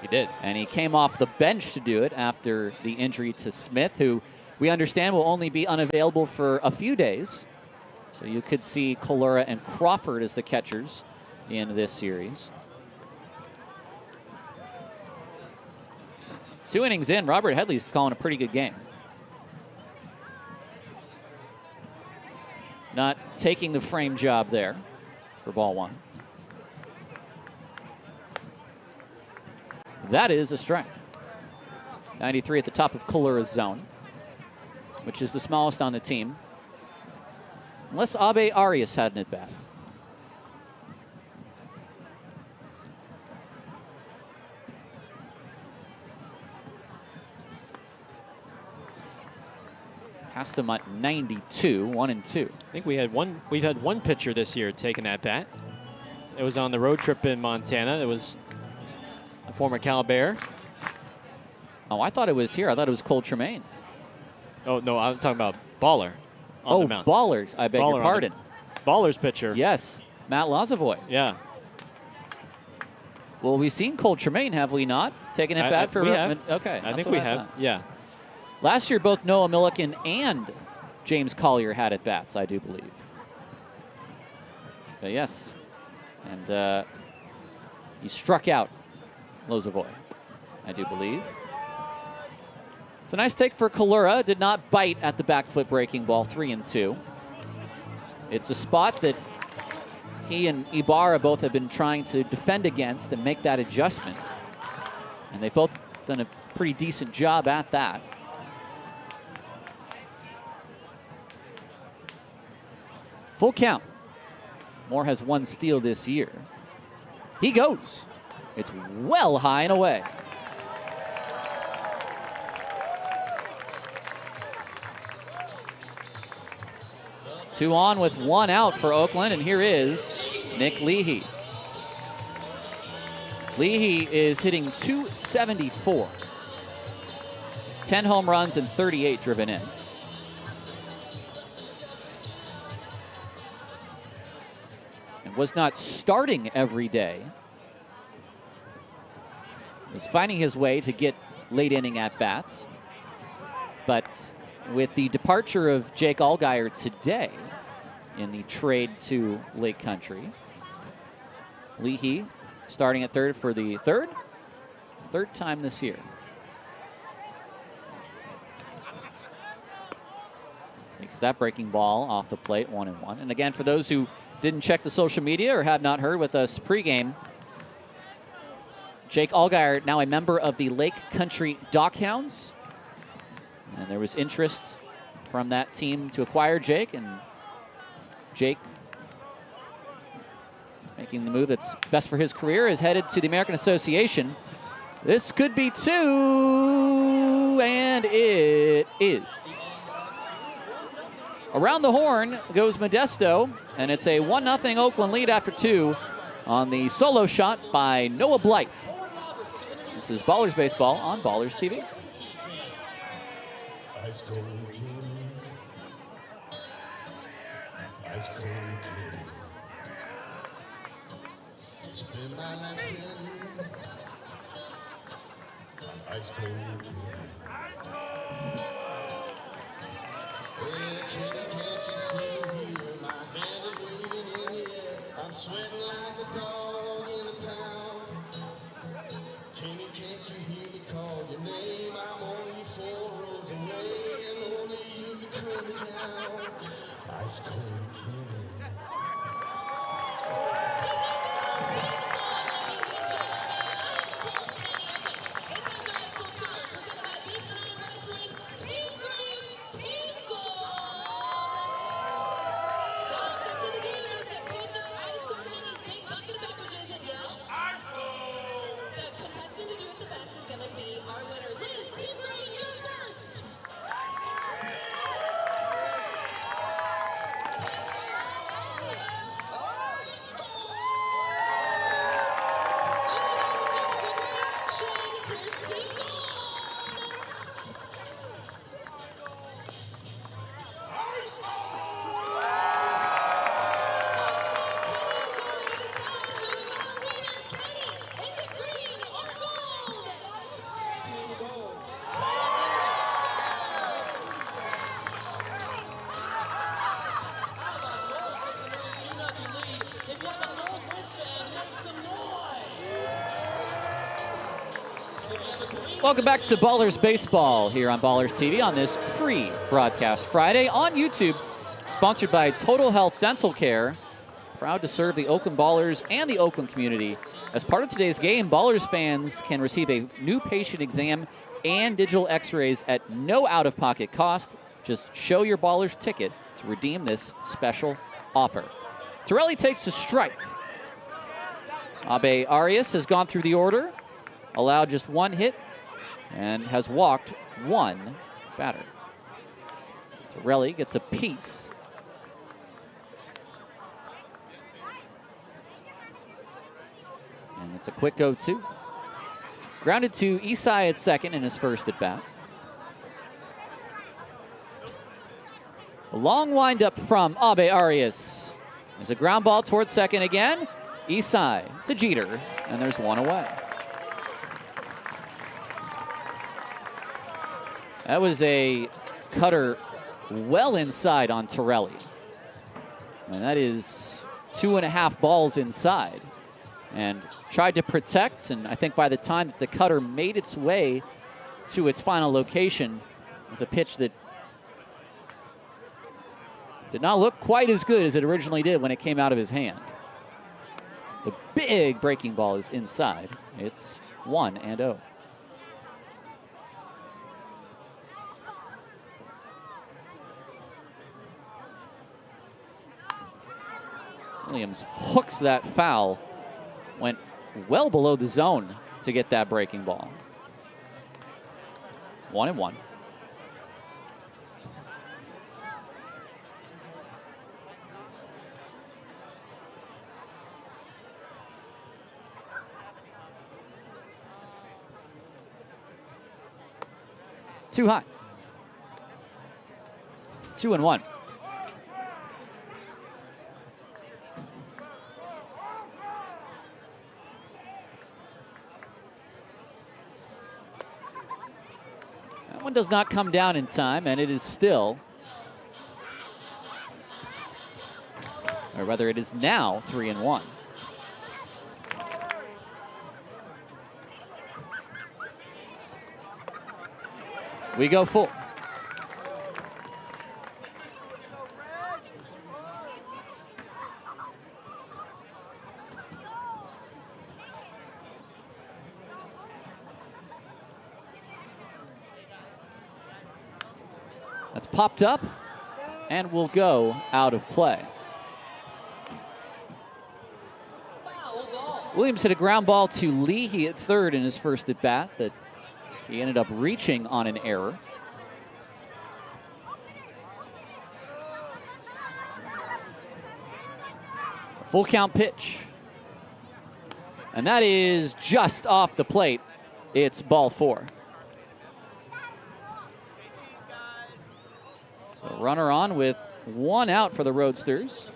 He did. And he came off the bench to do it after the injury to Smith, who we understand will only be unavailable for a few days. So you could see Kalura and Crawford as the catchers in this series. 2 innings in, Robert Headley's calling a pretty good game. Not taking the frame job there for ball 1. That is a strike. 93 at the top of Kalura's zone, which is the smallest on the team. Unless Abe Arias had an at-bat. Passed him at 92, 1-2. I think we've had one pitcher this year take an at-bat. It was on the road trip in Montana. It was a former Cal Bear. Oh, I thought it was here. I thought it was Cole Tremaine. Oh, no, I'm talking about Baller on the mound. Ballers. I beg your pardon. Baller's pitcher. Yes, Matt Lazavoy. Yeah. Well, we've seen Cole Tremaine, have we not? Taking it back for... We have. Okay. I think we have. thought. Yeah. Last year, both Noah Milliken and James Collier had at-bats, I do believe. But yes. And he struck out Lazavoy, I do believe. It's a nice take for Kalura. Did not bite at the back foot breaking ball, 3-2. It's a spot that he and Ibarra both have been trying to defend against and make that adjustment. And they've both done a pretty decent job at that. Full count. Moore has 1 steal this year. He goes. It's well high and away. Two on with 1 out for Oakland, and here is Nick Leahy. Leahy is hitting .274. 10 home runs and 38 driven in. And was not starting every day. Was finding his way to get late inning at-bats. But with the departure of Jake Allgaier today in the trade to Lake Country, Leahy starting at third for the third time this year. Takes that breaking ball off the plate, 1-1. And again, for those who didn't check the social media or have not heard with us pregame, Jake Allgaier, now a member of the Lake Country Dockhounds. And there was interest from that team to acquire Jake, and Jake, making the move that's best for his career, is headed to the American Association. This could be 2, and it is. Around the horn goes Modesto, and it's a 1-0 Oakland lead after 2 on the solo shot by Noah Blythe. This is Ballers Baseball on Ballers TV. Ice cold kid. Ice cold kid. Spend my life telling you. I'm ice cold kid. Well, can't you see here? My hand is waving in the air. I'm sweating like a dog in a pound. Can't you hear me call your name? I'm only 4 rows away, and only you can cool me down. Ice cold kid. Welcome back to Ballers Baseball here on Ballers TV on this free broadcast Friday on YouTube. Sponsored by Total Health Dental Care. Proud to serve the Oakland Ballers and the Oakland community. As part of today's game, Ballers fans can receive a new patient exam and digital x-rays at no out-of-pocket cost. Just show your Ballers ticket to redeem this special offer. Torelli takes a strike. Abe Arias has gone through the order, allowed just one hit, and has walked one batter. Torelli gets a piece. And it's a quick 0-2. Grounded to Isai at second in his first at bat. A long windup from Abe Arias. There's a ground ball towards second again. Isai to Jeter, and there's one away. That was a cutter well inside on Torelli. And that is 2.5 balls inside. And tried to protect, and I think by the time that the cutter made its way to its final location, it was a pitch that did not look quite as good as it originally did when it came out of his hand. The big breaking ball is inside. It's 1-0. Williams hooks that foul. Went well below the zone to get that breaking ball. 1-1. Too high. 2-1. That one does not come down in time, and it is still, or rather it is now 3-1. We go full. That's popped up and will go out of play. Williams hit a ground ball to Leahy at third in his first at bat that he ended up reaching on an error. Full count pitch. And that is just off the plate. It's ball 4. So runner on with one out for the Roadsters.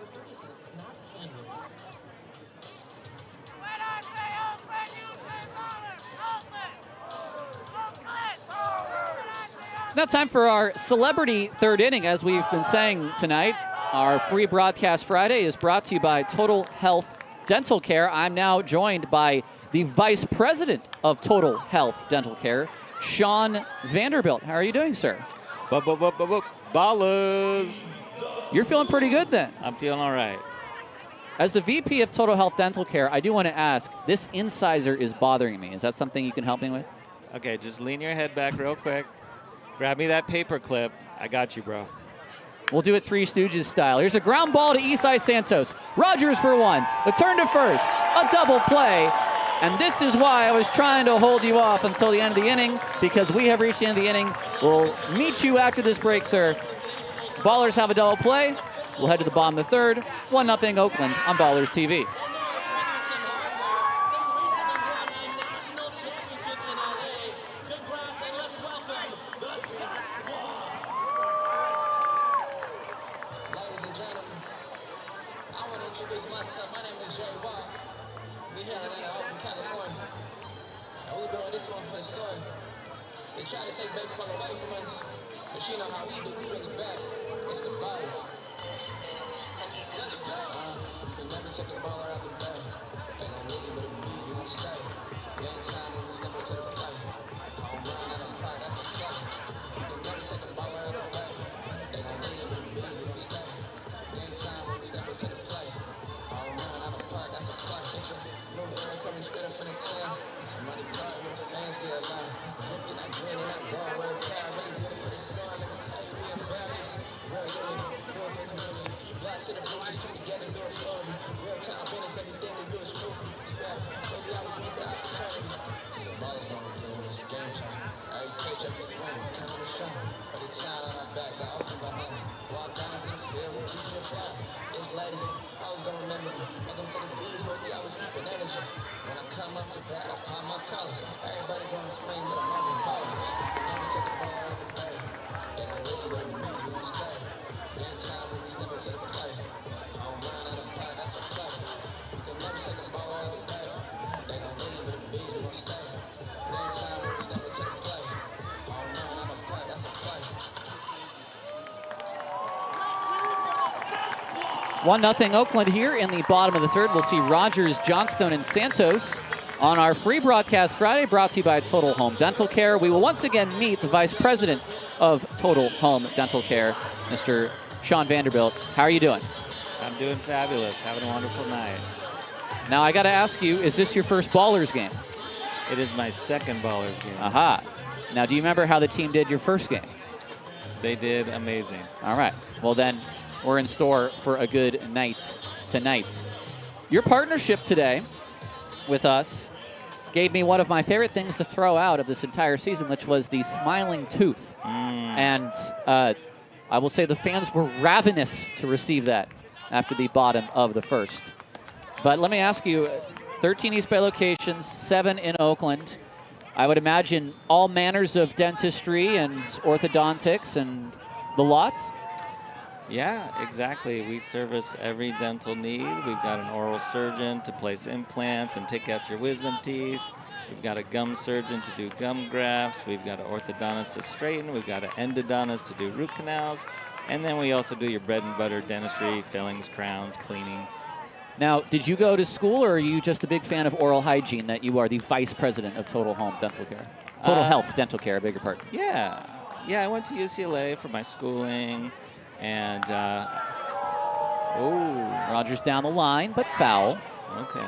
It's now time for our celebrity third inning, as we've been saying tonight. Our free broadcast Friday is brought to you by Total Health Dental Care. I'm now joined by the Vice President of Total Health Dental Care, Sean Vanderbilt. How are you doing, sir? Ballers. You're feeling pretty good then. I'm feeling all right. As the VP of Total Health Dental Care, I do want to ask, this incisor is bothering me. Is that something you can help me with? Okay, just lean your head back real quick. Grab me that paper clip. I got you, bro. We'll do it Three Stooges style. Here's a ground ball to Isai Santos. Rogers for one. The turn to first. A double play. And this is why I was trying to hold you off until the end of the inning, because we have reached the end of the inning. We'll meet you after this break, sir. Ballers have a double play. We'll head to the bottom of the third. 1-0 Oakland on Ballers TV. They try to take baseball away from us, but you know how we do, we bring it back. It's the buzz. Let's go. They never took the ball out the bag. They gon' leave, but if we leave, we gon' stay. Game time, we was never to the play. winning, count the shot. But it's shot on our back, I open my hand. Walk down to the field, we're keeping it flat. It's ladies, I was gonna remember me. Welcome to the bees, but we always keeping energy. When I come up to bat, I pop my collar. Everybody gonna scream, but I'm only ballin'. Never take the ball every day. They gon' leave, but it means we gon' stay. Then time when we step up to the plate. I don't mind out of play, that's a play. They never take the ball every day. They gon' leave, but it means we gon' stay. Then time when we step up to the plate. I don't mind out of play, that's a play. 1-0 Oakland here in the bottom of the third. We'll see Rogers, Johnstone, and Santos on our free broadcast Friday, brought to you by Total Home Dental Care. We will once again meet the Vice President of Total Home Dental Care, Mr. Sean Vanderbilt. How are you doing? I'm doing fabulous. Having a wonderful night. Now, I got to ask you, is this your first Ballers game? It is my second Ballers game. Aha. Now, do you remember how the team did your first game? They did amazing. All right. Well, then, we're in store for a good night tonight. Your partnership today with us gave me one of my favorite things to throw out of this entire season, which was the smiling tooth. And I will say the fans were ravenous to receive that after the bottom of the first. But let me ask you, 13 East Bay locations, 7 in Oakland. I would imagine all manners of dentistry and orthodontics and the lot. Yeah, exactly. We service every dental need. We've got an oral surgeon to place implants and take out your wisdom teeth. We've got a gum surgeon to do gum grafts. We've got an orthodontist to straighten. We've got an endodontist to do root canals. And then we also do your bread and butter dentistry, fillings, crowns, cleanings. Now, did you go to school, or are you just a big fan of oral hygiene that you are the vice president of Total Home Dental Care? Total Health Dental Care, I beg your pardon. Yeah. I went to UCLA for my schooling. And, Rogers down the line, but foul. Okay.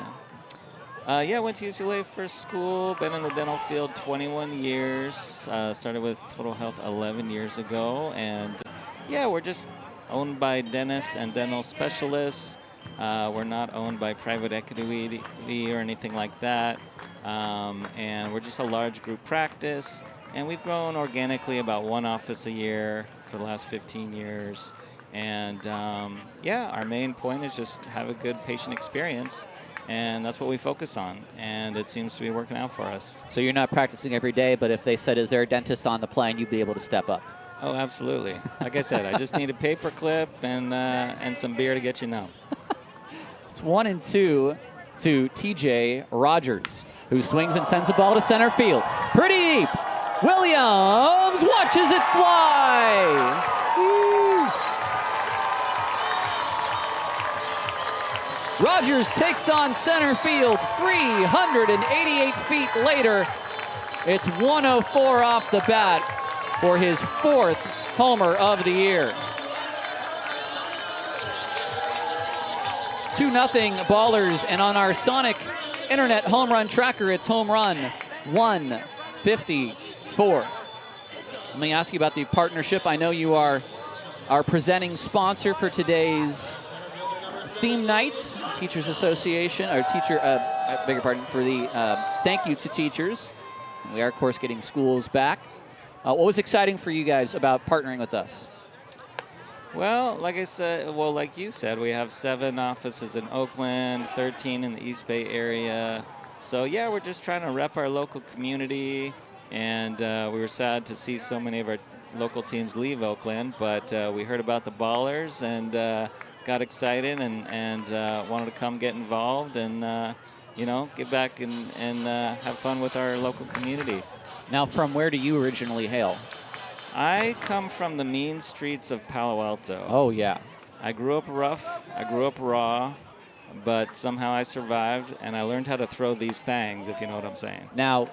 I went to UCLA for school, been in the dental field 21 years, started with Total Health 11 years ago, and we're just owned by dentists and dental specialists. We're not owned by private equity or anything like that, and we're just a large group practice, and we've grown organically about one office a year for the last 15 years. And our main point is just have a good patient experience, and that's what we focus on, and it seems to be working out for us. So you're not practicing every day, but if they said, is there a dentist on the plane, you'd be able to step up. Oh, absolutely. Like I said, I just need a paper clip and some beer to get you numb. It's 1-2 to TJ Rogers, who swings and sends the ball to center field. Pretty deep. Williams watches it fly. Woo. Rogers takes on center field 388 feet later. It's 104 off the bat for his 4th homer of the year. 2-0 Ballers, and on our Sonic Internet home run tracker, it's home run 154. Let me ask you about the partnership. I know you are our presenting sponsor for today's theme night, Teachers Association, or teacher, I beg your pardon, for the thank you to teachers. We are, of course, getting schools back. What was exciting for you guys about partnering with us? Well, like you said, we have 7 offices in Oakland, 13 in the East Bay area. So, we're just trying to rep our local community, and we were sad to see so many of our local teams leave Oakland, but we heard about the Ballers and got excited and wanted to come get involved and, get back and have fun with our local community. Now, from where do you originally hail? I come from the mean streets of Palo Alto. Oh, yeah. I grew up rough, I grew up raw, but somehow I survived, and I learned how to throw these things, if you know what I'm saying. Now,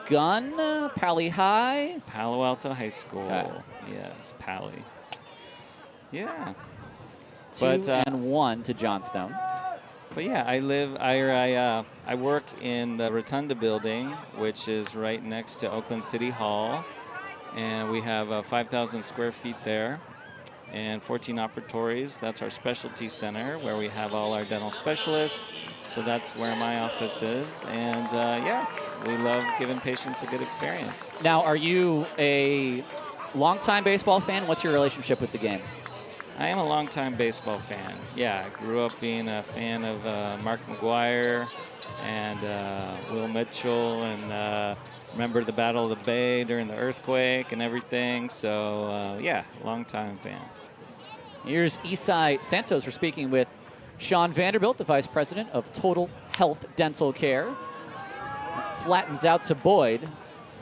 Pali High? Palo Alto High School. Okay. Yes, Pali. Yeah. 2-1 to Johnstone. But I work in the Rotunda building, which is right next to Oakland City Hall, and we have 5,000 square feet there. and 14 operatories. That's our specialty center where we have all our dental specialists. So that's where my office is. And yeah, we love giving patients a good experience. Now, are you a longtime baseball fan? What's your relationship with the game? I am a longtime baseball fan. Yeah, I grew up being a fan of Mark McGuire and Will Mitchell, and remember the Battle of the Bay during the earthquake and everything. So yeah, longtime fan. Here's Isai Santos. We're speaking with Sean Vanderbilt, the Vice President of Total Health Dental Care. Flattens out to Boyd.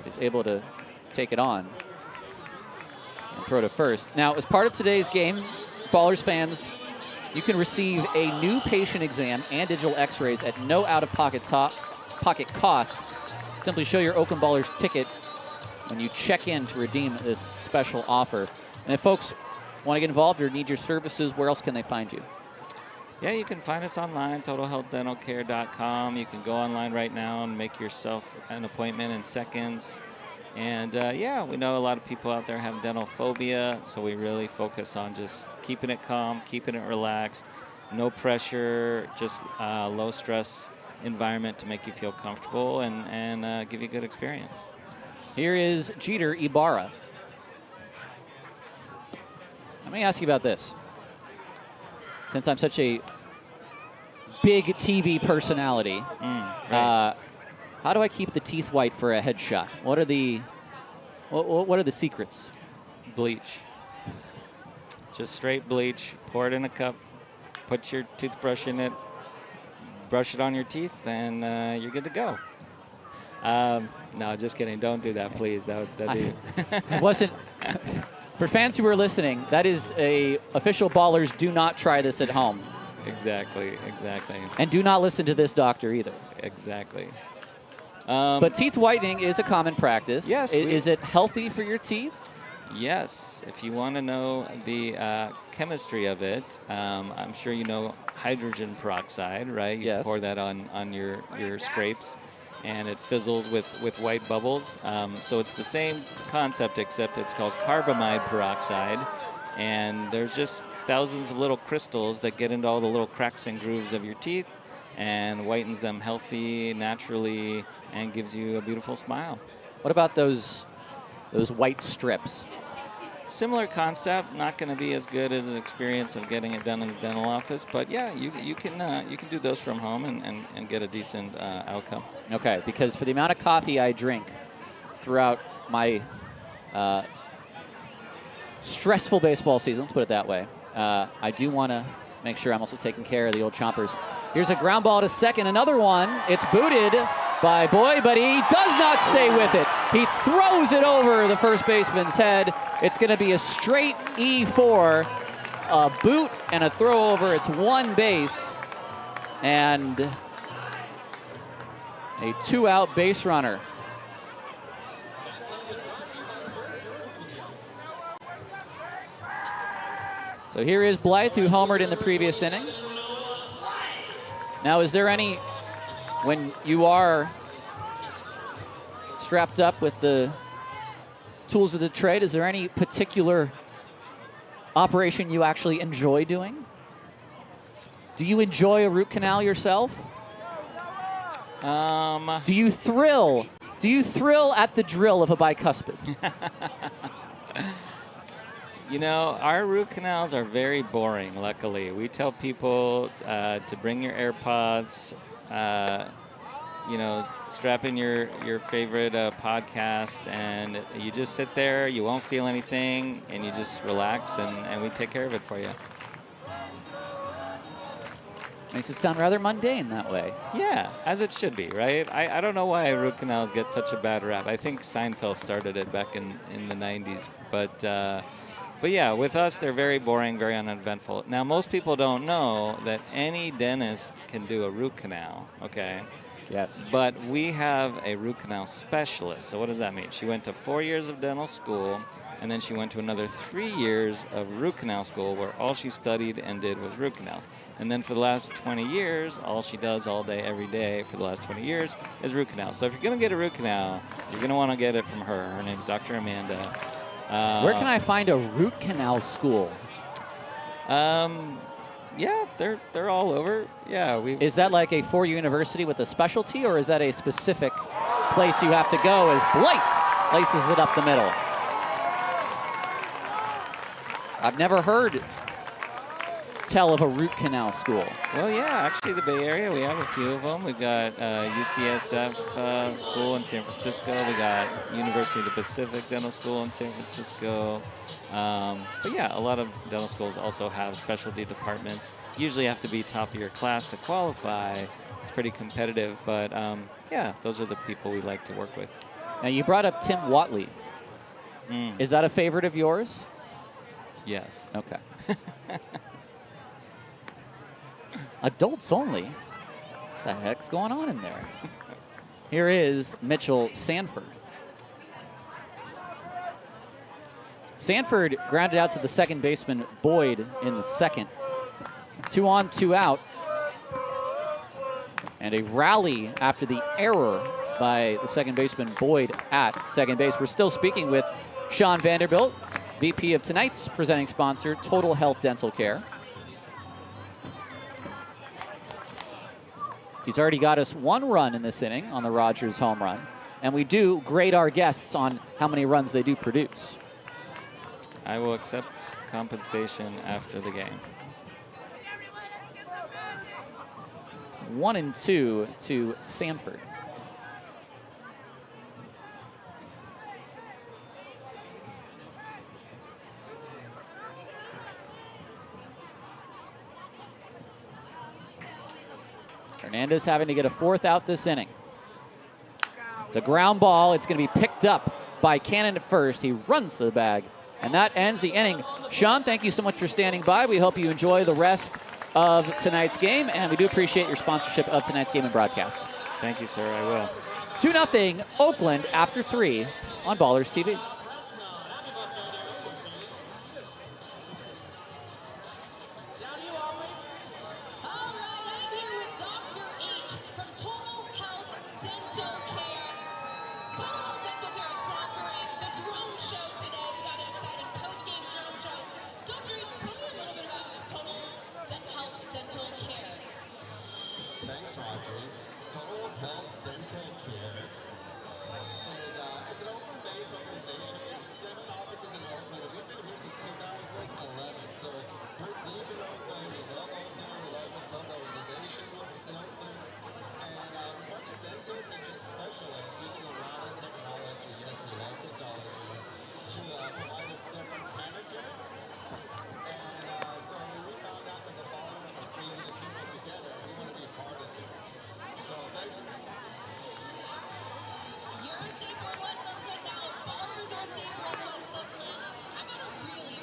He's able to take it on and throw to first. Now, as part of today's game, Ballers fans, you can receive a new patient exam and digital x-rays at no out-of-pocket pocket cost. Simply show your Oakland Ballers ticket when you check in to redeem this special offer. And if folks want to get involved or need your services, where else can they find you? Yeah, you can find us online, totalhealthdentalcare.com. You can go online right now and make yourself an appointment in seconds. And yeah, we know a lot of people out there have dental phobia, so we really focus on just keeping it calm, keeping it relaxed, no pressure, just low stress environment to make you feel comfortable and give you a good experience. Here is Jeter Ibarra. Let me ask you about this. Since I'm such a big TV personality, Right. how do I keep the teeth white for a headshot? What are the secrets? Bleach. Just straight bleach. Pour it in a cup. Put your toothbrush in it. Brush it on your teeth, and you're good to go. No, just kidding. Don't do that, please. That'd be It wasn't. For fans who are listening, that is a official Ballers. Do not try this at home, exactly. and do not listen to this doctor either. Exactly. But teeth whitening is a common practice. Yes, Is it healthy for your teeth? Yes. If you want to know the chemistry of it, I'm sure you know hydrogen peroxide, right? You Yes. pour that on your scrapes, and it fizzles with white bubbles. So it's the same concept, except it's called carbamide peroxide. And there's just thousands of little crystals that get into all the little cracks and grooves of your teeth and whitens them healthy, naturally, and gives you a beautiful smile. What about those white strips? Similar concept, not going to be as good as an experience of getting it done in the dental office, but yeah, you can do those from home and get a decent outcome. Okay, because for the amount of coffee I drink throughout my stressful baseball season, let's put it that way, I do want to make sure I'm also taking care of the old chompers. Here's a ground ball to second, another one. It's booted by Boyd, but he does not stay with it. He throws it over the first baseman's head. It's going to be a straight E4, a boot and a throw over. It's one base and a two-out base runner. So here is Blythe, who homered in the previous inning. Now, is there any, when you are strapped up with the tools of the trade, is there any particular operation you actually enjoy doing? Do you enjoy a root canal yourself? Do you thrill at the drill of a bicuspid? You know, our root canals are very boring, luckily. We tell people to bring your AirPods, strap in your favorite podcast, and you just sit there, you won't feel anything, and you just relax, and we take care of it for you. Makes it sound rather mundane that way. Yeah, as it should be, right? I don't know why root canals get such a bad rap. I think Seinfeld started it back in the 90s, But yeah, with us, they're very boring, very uneventful. Now, most people don't know that any dentist can do a root canal, okay? Yes. But we have a root canal specialist. So what does that mean? She went to 4 years of dental school, and then she went to another 3 years of root canal school where all she studied and did was root canals. And then for the last 20 years, all she does all day, every day for the last 20 years is root canals. So if you're going to get a root canal, you're going to want to get it from her. Her name's Dr. Amanda. Where can I find a root canal school? Yeah, they're all over. Yeah, Is that like a four university with a specialty, or is that a specific place you have to go as Blight laces it up the middle? I've never heard tell of a root canal school. Well, yeah, actually the Bay Area, we have a few of them. We've got UCSF school in San Francisco. We got University of the Pacific Dental School in San Francisco. But yeah, a lot of dental schools also have specialty departments. Usually have to be top of your class to qualify. It's pretty competitive, but yeah, those are the people we like to work with. Now, you brought up Tim Watley. Is that a favorite of yours? Yes. Okay. Adults only? The heck's going on in there? Here is Mitchell Sanford. Sanford grounded out to the second baseman, Boyd, in the second. 2 on, 2 out. And a rally after the error by the second baseman, Boyd, at second base. We're still speaking with Sean Vanderbilt, VP of tonight's presenting sponsor, Total Health Dental Care. He's already got us 1 run in this inning on the Rogers home run. And we do grade our guests on how many runs they do produce. I will accept compensation after the game. 1 and 2 to Sanford. Hernandez having to get a 4th out this inning. It's a ground ball. It's going to be picked up by Cannon at first. He runs to the bag, and that ends the inning. Sean, thank you so much for standing by. We hope you enjoy the rest of tonight's game, and we do appreciate your sponsorship of tonight's game and broadcast. Thank you, sir. I will. 2-0 Oakland after 3 on Ballers TV. Thanks, Audrey. Total Health Dental Care is it's an Oakland-based organization. We have 7 offices in Oakland, and we've been here since 2011. So we're deep in Oakland. We love Oakland. We love the organization in Oakland. And a bunch of dentists and specialists using a lot of technology. Yes, we love technology to provide a different kind of care. And so when we found out that the Ballers were bringing the people together, we want to be a part of it. So thank you. You're a state for West Oakland now. Ballers are state for West Oakland. I got a really,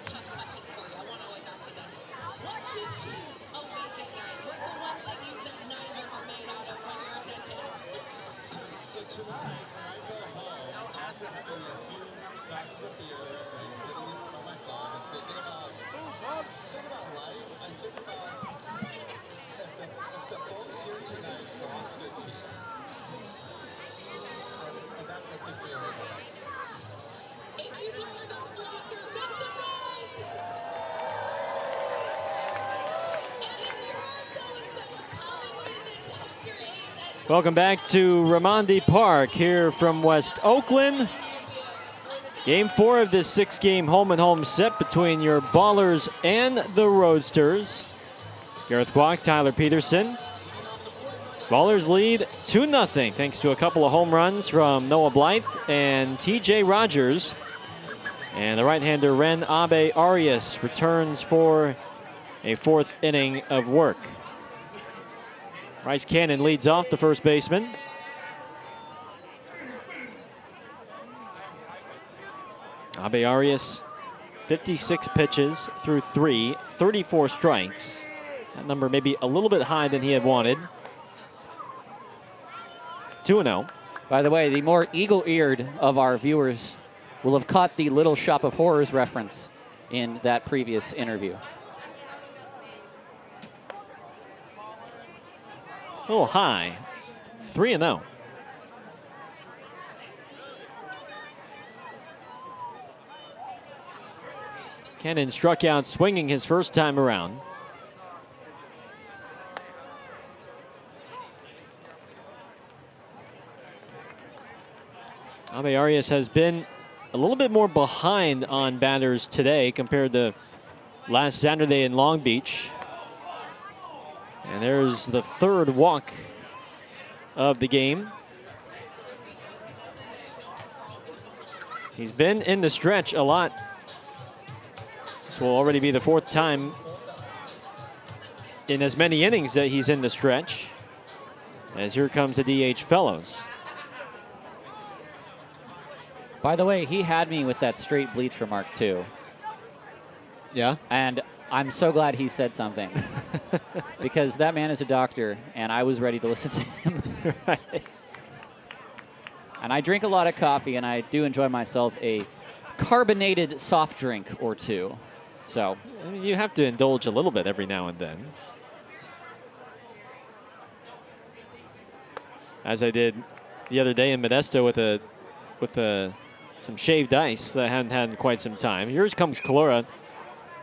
tough question for you. I want to always ask the dentist. What keeps you awake at night? What's the one thing that nightmares are made out of when you're a dentist? So tonight, when I go home, after having a few glasses of beer and sitting by myself and thinking about life, I think about if the folks here tonight lost their teeth. And that's what keeps me awake at night. If you Ballers are Roadsters, make some noise! And if you're also in some common reason, Dr. H. Welcome back to Raimondi Park here from West Oakland. Game 4 of this 6-game home-and-home set between your Ballers and the Roadsters. Gareth Block, Tyler Peterson. Ballers lead 2-0 thanks to a couple of home runs from Noah Blythe and TJ Rogers. And the right-hander Ren Abe Arias returns for a 4th inning of work. Bryce Cannon leads off, the first baseman. Abe Arias, 56 pitches through 3, 34 strikes. That number may be a little bit high than he had wanted. 2-0. By the way, the more eagle-eared of our viewers will have caught the Little Shop of Horrors reference in that previous interview. A little high. 3-0. Cannon struck out swinging his first time around. Abe Arias has been a little bit more behind on batters today compared to last Saturday in Long Beach. And there's the third walk of the game. He's been in the stretch a lot. This will already be the fourth time in as many innings that he's in the stretch. As here comes the DH Fellows. By the way, he had me with that straight bleach remark too. Yeah? And I'm so glad he said something. Because that man is a doctor, and I was ready to listen to him. Right. And I drink a lot of coffee, and I do enjoy myself a carbonated soft drink or two. So I mean, you have to indulge a little bit every now and then. As I did the other day in Modesto with some shaved ice that I hadn't had in quite some time. Here comes Calora.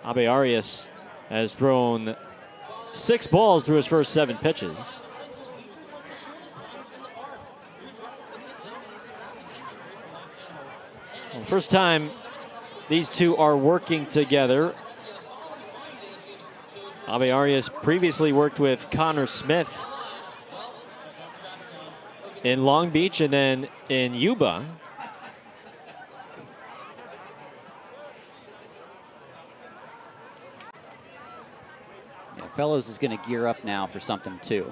Abe Arias has thrown 6 balls through his first 7 pitches. Well, first time these two are working together. Abe Arias previously worked with Connor Smith in Long Beach and then in Yuba. yeah, Fellows is going to gear up now for something too.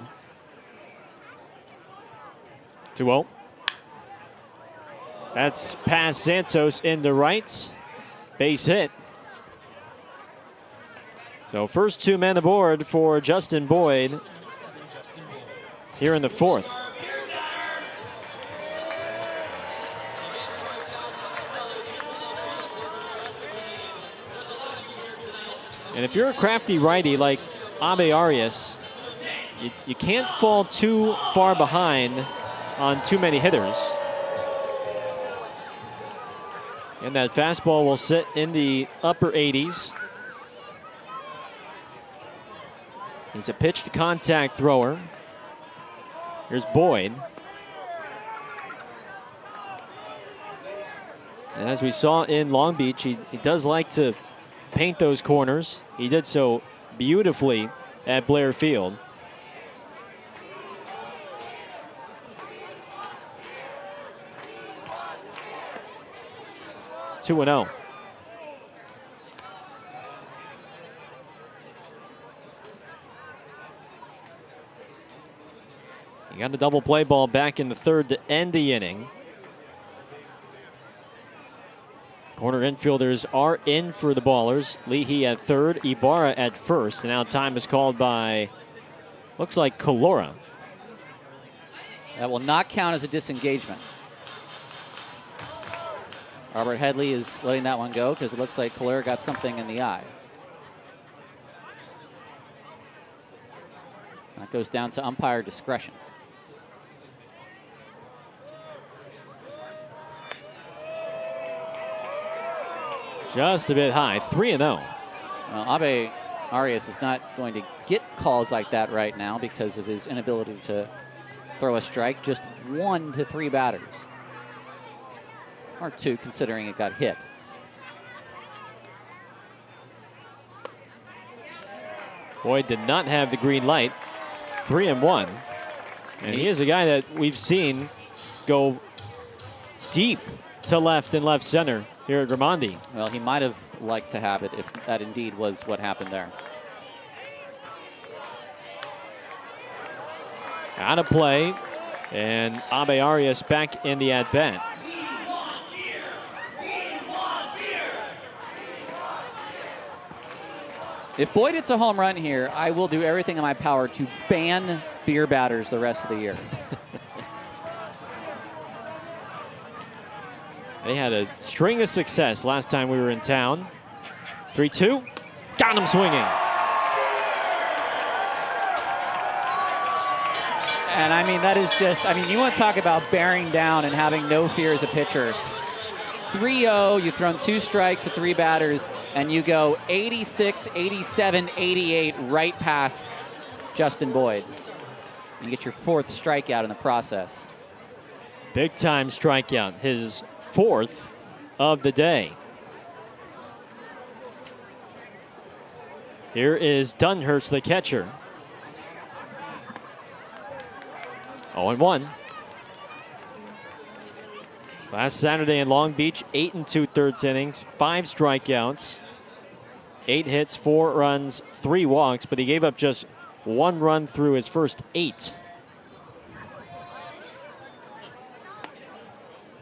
2-0. That's past Santos into right. Base hit. So first 2 men aboard for Justin Boyd here in the 4th. And if you're a crafty righty like Abe Arias, you can't fall too far behind on too many hitters. And that fastball will sit in the upper 80s. He's a pitch to contact thrower. Here's Boyd. And as we saw in Long Beach, he does like to paint those corners. He did so beautifully at Blair Field. Two and 0. He got a double play ball back in the 3rd to end the inning. Corner infielders are in for the Ballers. Leahy at 3rd, Ibarra at 1st. And now time is called by, looks like Calora. That will not count as a disengagement. Robert Headley is letting that one go because it looks like Calera got something in the eye. That goes down to umpire discretion. Just a bit high, 3-0. Well, Abe Arias is not going to get calls like that right now because of his inability to throw a strike. Just 1 to 3 batters. Or 2, considering it got hit. Boyd did not have the green light. 3-1. And he is a guy that we've seen go deep to left and left center here at Raimondi. Well, he might have liked to have it if that indeed was what happened there. Out of play. And Abe Arias back in the at-bat. If Boyd hits a home run here, I will do everything in my power to ban beer batters the rest of the year. They had a string of success last time we were in town. 3-2. Got him swinging. And I mean, that is just, I mean, you want to talk about bearing down and having no fear as a pitcher. 3-0. You've thrown 2 strikes to 3 batters, and you go 86, 87, 88 right past Justin Boyd. You get your 4th strikeout in the process. Big time strikeout, his 4th of the day. Here is Dunhurst, the catcher. 0-1. Last Saturday in Long Beach, 8 2/3 innings, 5 strikeouts, 8 hits, 4 runs, 3 walks, but he gave up just 1 run through his first 8.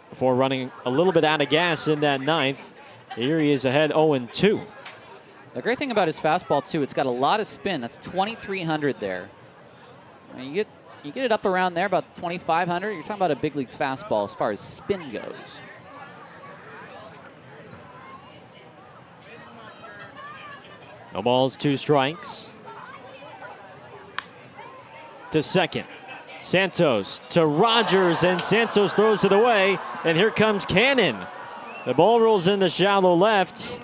Before running a little bit out of gas in that 9th, here he is ahead 0-2. The great thing about his fastball, too, it's got a lot of spin. That's 2,300 there. I mean, you get it up around there, about 2,500. You're talking about a big league fastball as far as spin goes. No balls, 2 strikes. To second. Santos to Rogers, and Santos throws it away, and here comes Cannon. The ball rolls in the shallow left,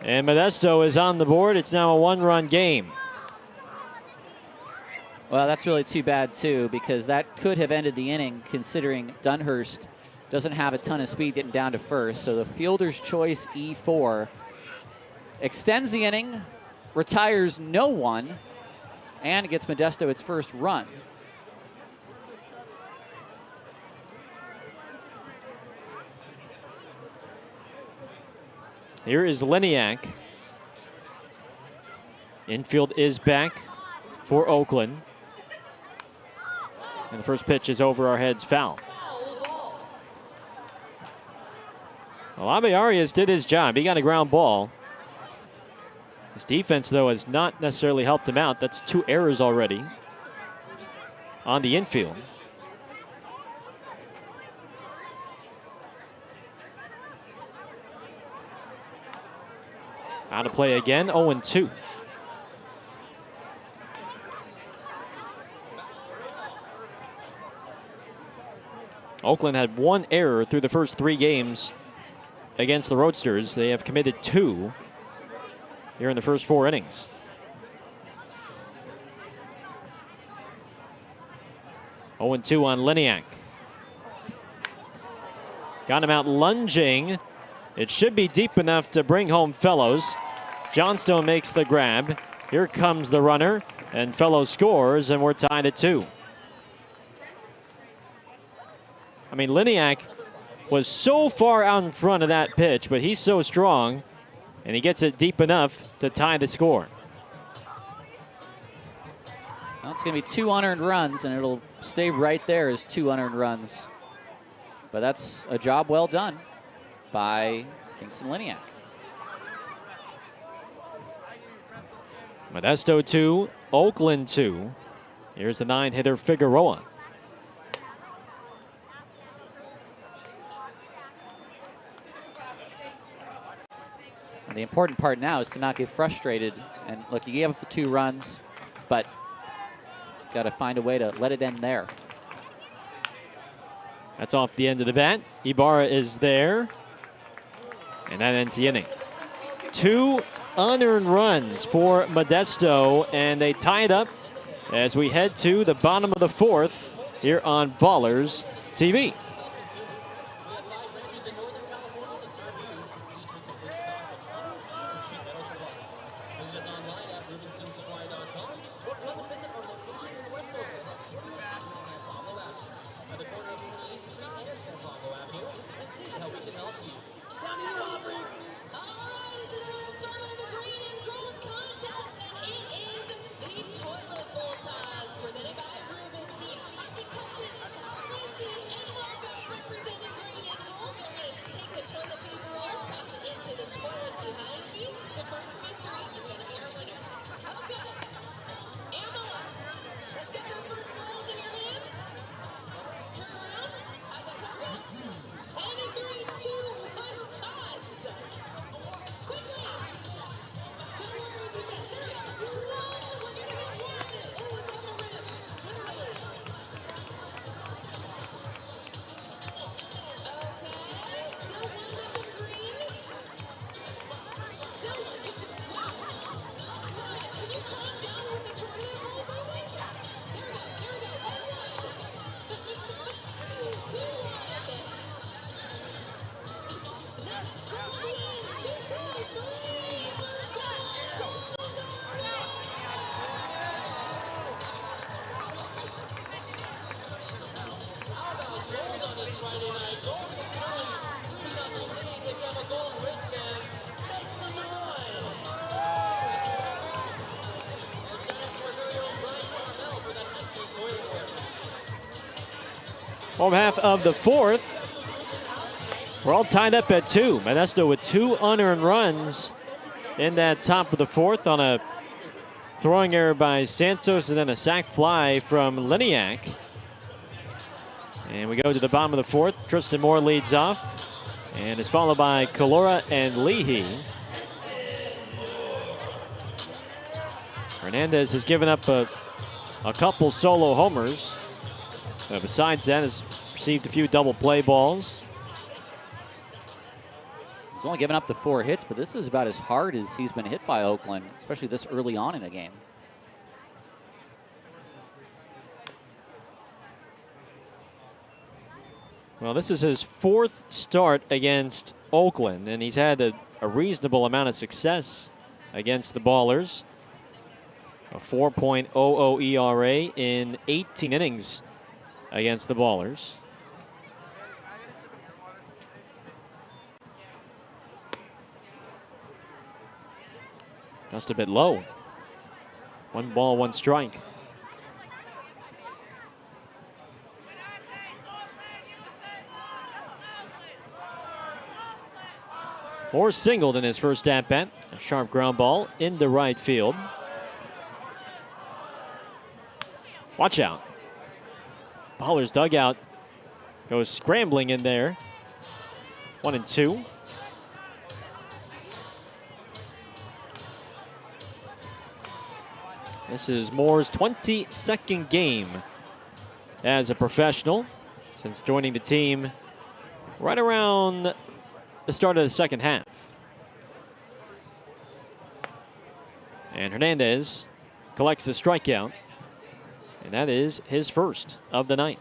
and Modesto is on the board. It's now a 1-run game. Well, that's really too bad, too, because that could have ended the inning, considering Dunhurst doesn't have a ton of speed getting down to first. So the fielder's choice, E4, extends the inning, retires no one, and gets Modesto its first run. Here is Leniak. Infield is back for Oakland. And the first pitch is over our heads, foul. Well, Abe Arias did his job. He got a ground ball. His defense, though, has not necessarily helped him out. That's 2 errors already on the infield. Out of play again, 0-2. Oakland had 1 error through the first 3 games against the Roadsters. They have committed 2 here in the first 4 innings. Oh, 2 on Leniak. Got him out lunging. It should be deep enough to bring home Fellows. Johnstone makes the grab. Here comes the runner, and Fellows scores, and we're tied at 2. I mean, Leniak was so far out in front of that pitch, but he's so strong, and he gets it deep enough to tie the score. Well, it's going to be 2 unearned runs, and it'll stay right there as 2 unearned runs. But that's a job well done by Kingston Leniak. Modesto 2, Oakland 2. Here's the 9-hitter Figueroa. And the important part now is to not get frustrated. And look, you gave up the 2 runs, but you've got to find a way to let it end there. That's off the end of the bat. Ibarra is there. And that ends the inning. 2 unearned runs for Modesto, and they tie it up as we head to the bottom of the 4th here on Ballers TV. Presented by Ruben C. Contested, Lindsay and Marco. Home half of the fourth. We're all tied up at 2. Modesto with 2 unearned runs in that top of the fourth on a throwing error by Santos and then a sac fly from Liniak. And we go to the bottom of the fourth. Tristan Moore leads off and is followed by Kalora and Leahy. Hernandez has given up a couple solo homers. Besides that, has received a few double play balls. He's only given up the 4 hits, but this is about as hard as he's been hit by Oakland, especially this early on in a game. Well, this is his 4th start against Oakland, and he's had a reasonable amount of success against the Ballers. A 4.00 ERA in 18 innings against the Ballers. Just a bit low. 1 ball, 1 strike. Moore singled in his first at-bat. A sharp ground ball into right field. Watch out. Baller's dugout goes scrambling in there. 1-2. This is Moore's 22nd game as a professional since joining the team right around the start of the second half. And Hernandez collects the strikeout, and that is his first of the night.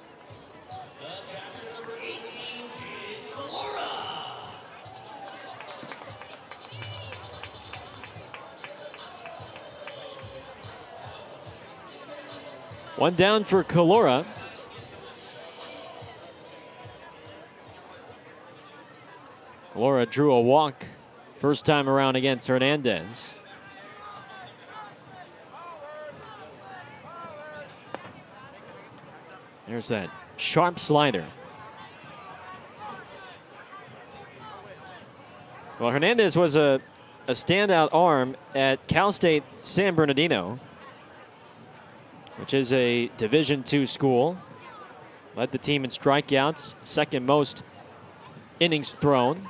One down for Kalora. Kalora drew a walk first time around against Hernandez. There's that sharp slider. Well, Hernandez was a standout arm at Cal State San Bernardino, which is a Division II school. Led the team in strikeouts, second most innings thrown.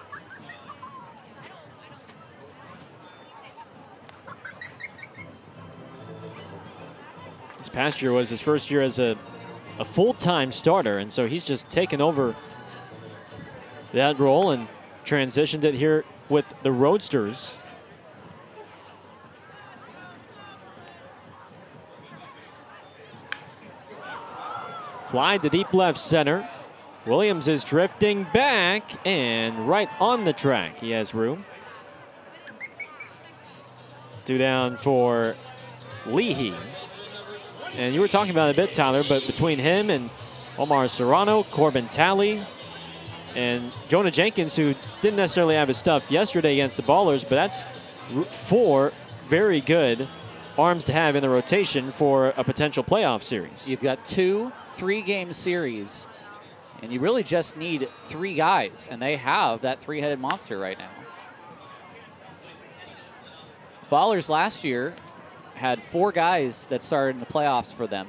This past year was his first year as a full-time starter, and so he's just taken over that role and transitioned it here with the Roadsters. Fly to deep left center. Williams is drifting back and right on the track. He has room. 2 down for Leahy. And you were talking about it a bit, Tyler, but between him and Omar Serrano, Corbin Talley, and Jonah Jenkins, who didn't necessarily have his stuff yesterday against the Ballers, but that's 4 very good arms to have in the rotation for a potential playoff series. You've got 2 3-game series, and you really just need 3 guys, and they have that 3-headed monster right now. Ballers last year had 4 guys that started in the playoffs for them.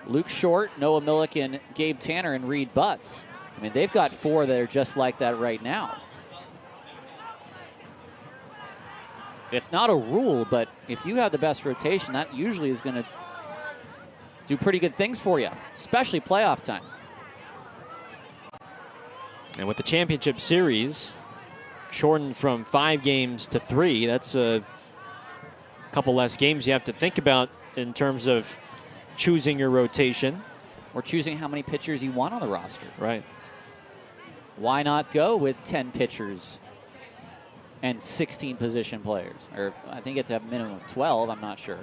Luke Short, Noah Milliken, Gabe Tanner, and Reed Butts. I mean, they've got 4 that are just like that right now. It's not a rule, but if you have the best rotation, that usually is going to do pretty good things for you, especially playoff time. And with the championship series shortened from 5 games to 3, that's a couple less games you have to think about in terms of choosing your rotation. Or choosing how many pitchers you want on the roster. Right. Why not go with 10 pitchers and 16 position players? Or I think it's a minimum of 12, I'm not sure.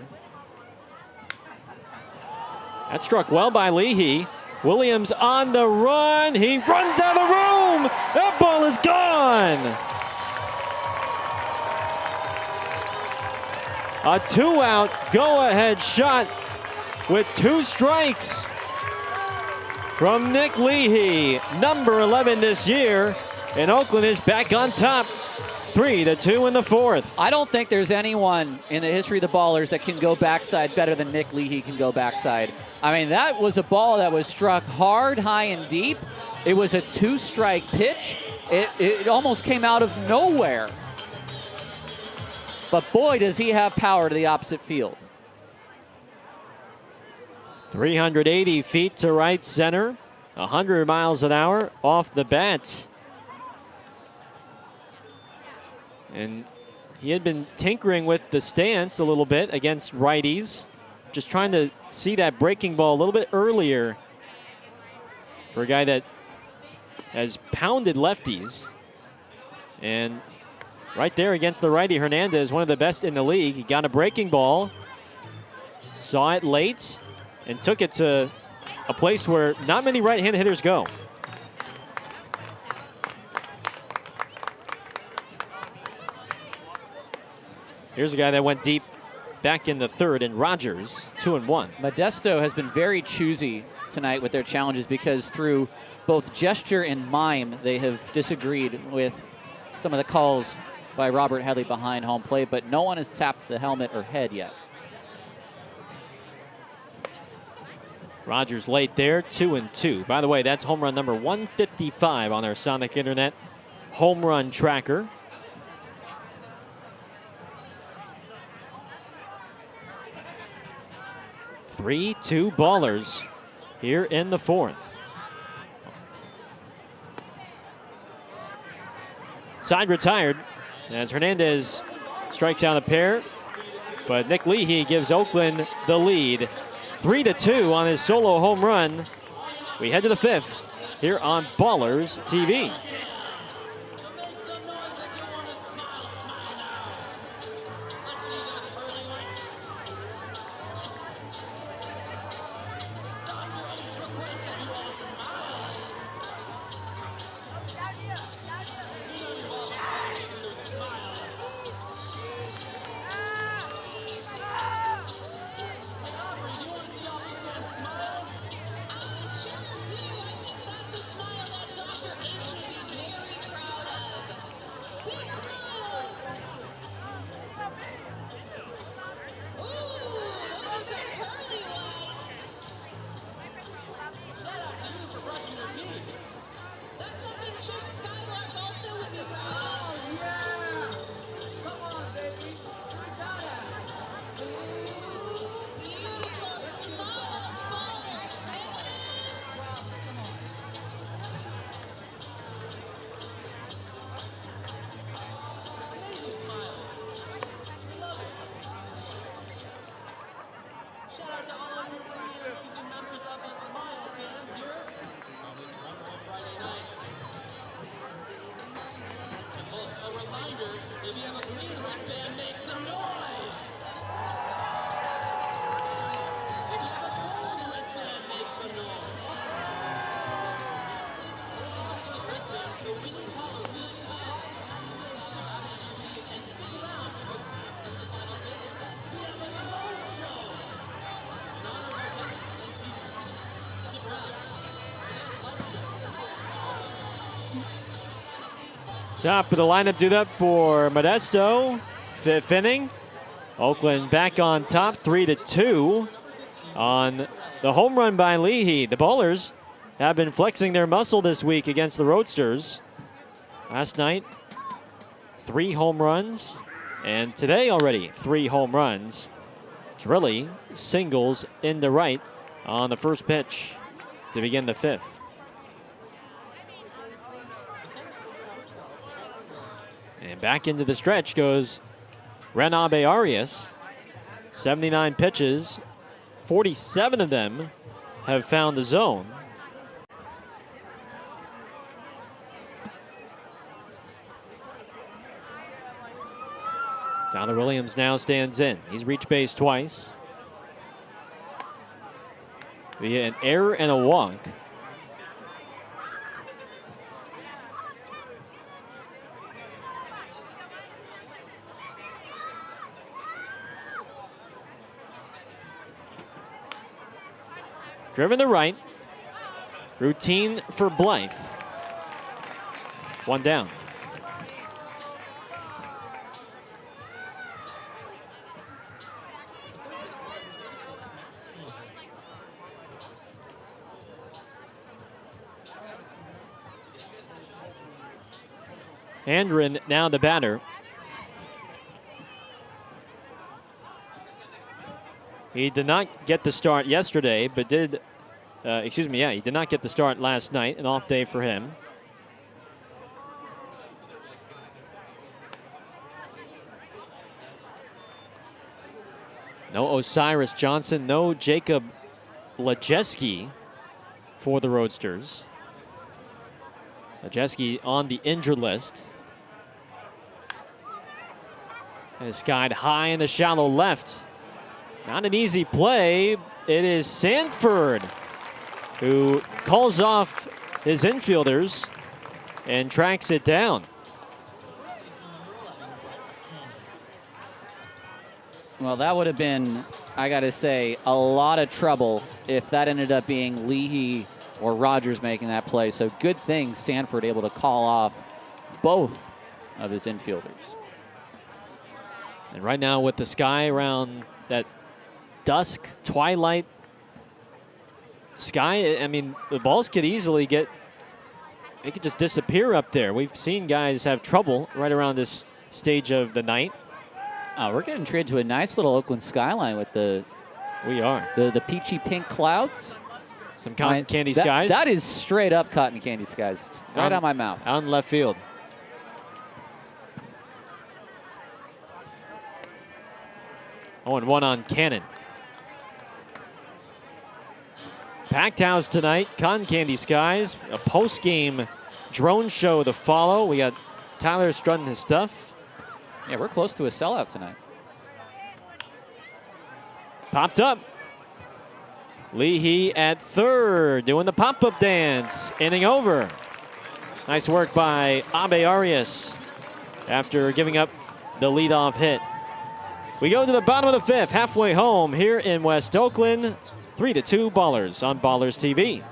That struck well by Leahy. Williams on the run. He runs out of the room. That ball is gone. A 2-out go-ahead shot with 2 strikes. from Nick Leahy, number 11 this year. And Oakland is back on top, 3-2 in the fourth. I don't think there's anyone in the history of the Ballers that can go backside better than Nick Leahy can go backside. I mean, that was a ball that was struck hard, high, and deep. It was a 2-strike pitch. It almost came out of nowhere. But boy, does he have power to the opposite field. 380 feet to right center, 100 miles an hour off the bat. And he had been tinkering with the stance a little bit against righties, just trying to see that breaking ball a little bit earlier for a guy that has pounded lefties. And right there against the righty, Hernandez, one of the best in the league. He got a breaking ball, saw it late, and took it to a place where not many right-handed hitters go. Here's a guy that went deep back in the third, and Rogers, 2-1. Modesto has been very choosy tonight with their challenges because through both gesture and mime, they have disagreed with some of the calls by Robert Headley behind home plate, but no one has tapped the helmet or head yet. Rogers late there, 2-2. By the way, that's home run number 155 on our Sonic Internet home run tracker. Three-two Ballers here in the fourth. Side retired as Hernandez strikes out a pair, but Nick Leahy gives Oakland the lead. 3-2 on his solo home run. We head to the fifth here on Ballers TV. Top of the lineup due up for Modesto. Fifth inning. Oakland back on top, 3-2 on the home run by Leahy. The Ballers have been flexing their muscle this week against the Roadsters. Last night, 3 home runs, and today already 3 home runs. It's really singles into right on the first pitch to begin the fifth. And back into the stretch goes Renabe Arias. 79 pitches, 47 of them have found the zone. Tyler Williams now stands in. He's reached base twice via an error and a walk. Driven to right. Routine for Blythe. One down. Andren now the batter. He did not get the start yesterday, but he did not get the start last night. An off day for him. No Osiris Johnson, no Jacob Lejeski for the Roadsters. Lejeski on the injured list. And it's skied high in the shallow left. Not an easy play. It is Sanford who calls off his infielders and tracks it down. Well, that would have been, I got to say, a lot of trouble if that ended up being Leahy or Rogers making that play. So good thing Sanford able to call off both of his infielders. And right now with the sky around that dusk, twilight sky, I mean, the balls could easily they could just disappear up there. We've seen guys have trouble right around this stage of the night. We're getting treated to a nice little Oakland skyline with the peachy pink clouds. Some cotton candy skies. That is straight up cotton candy skies. Right on my mouth. Out in left field. Oh, and one on Cannon. Packed house tonight, cotton candy skies. A post-game drone show to follow. We got Tyler strutting his stuff. Yeah, we're close to a sellout tonight. Popped up. Leahy at third, doing the pop-up dance. Inning over. Nice work by Abe Arias after giving up the leadoff hit. We go to the bottom of the fifth, halfway home here in West Oakland. 3-2 Ballers on Ballers TV.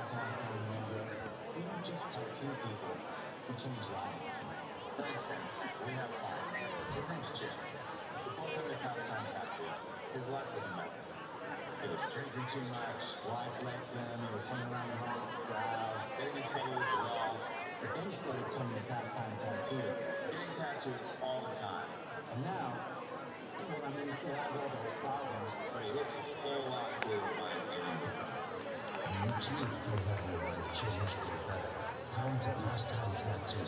Come to Pastime Tattoo,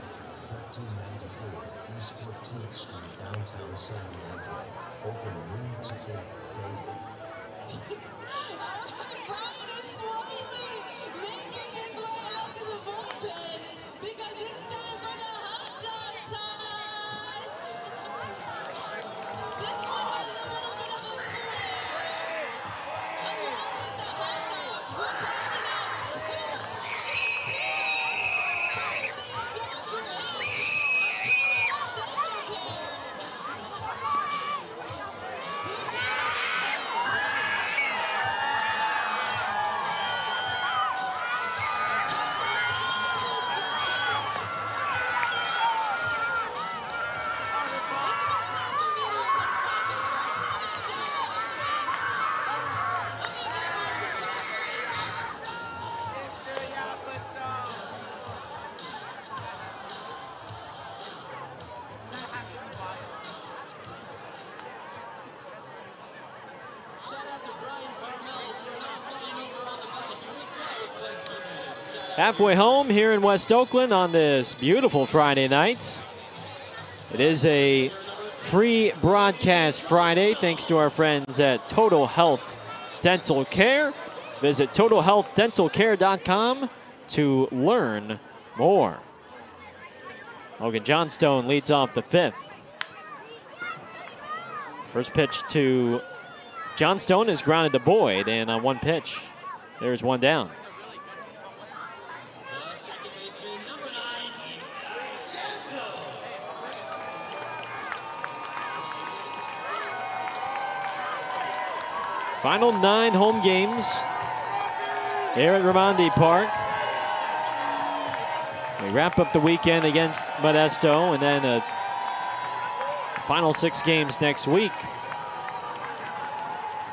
1394 East 14th Street, downtown San Leandro. Open noon to 8 daily. Brian is slightly making his way out to the bullpen because it's time for the hot dog toss. This one has a little bit of a flair. Along with the hot dogs, we're tossing out Halfway home here in West Oakland on this beautiful Friday night. It is a free broadcast Friday thanks to our friends at Total Health Dental Care. Visit TotalHealthDentalCare.com to learn more. Logan Johnstone leads off the fifth. First pitch to Johnstone is grounded to Boyd, and on one pitch, there's one down. Final 9 home games here at Raimondi Park. They wrap up the weekend against Modesto, and then final 6 games next week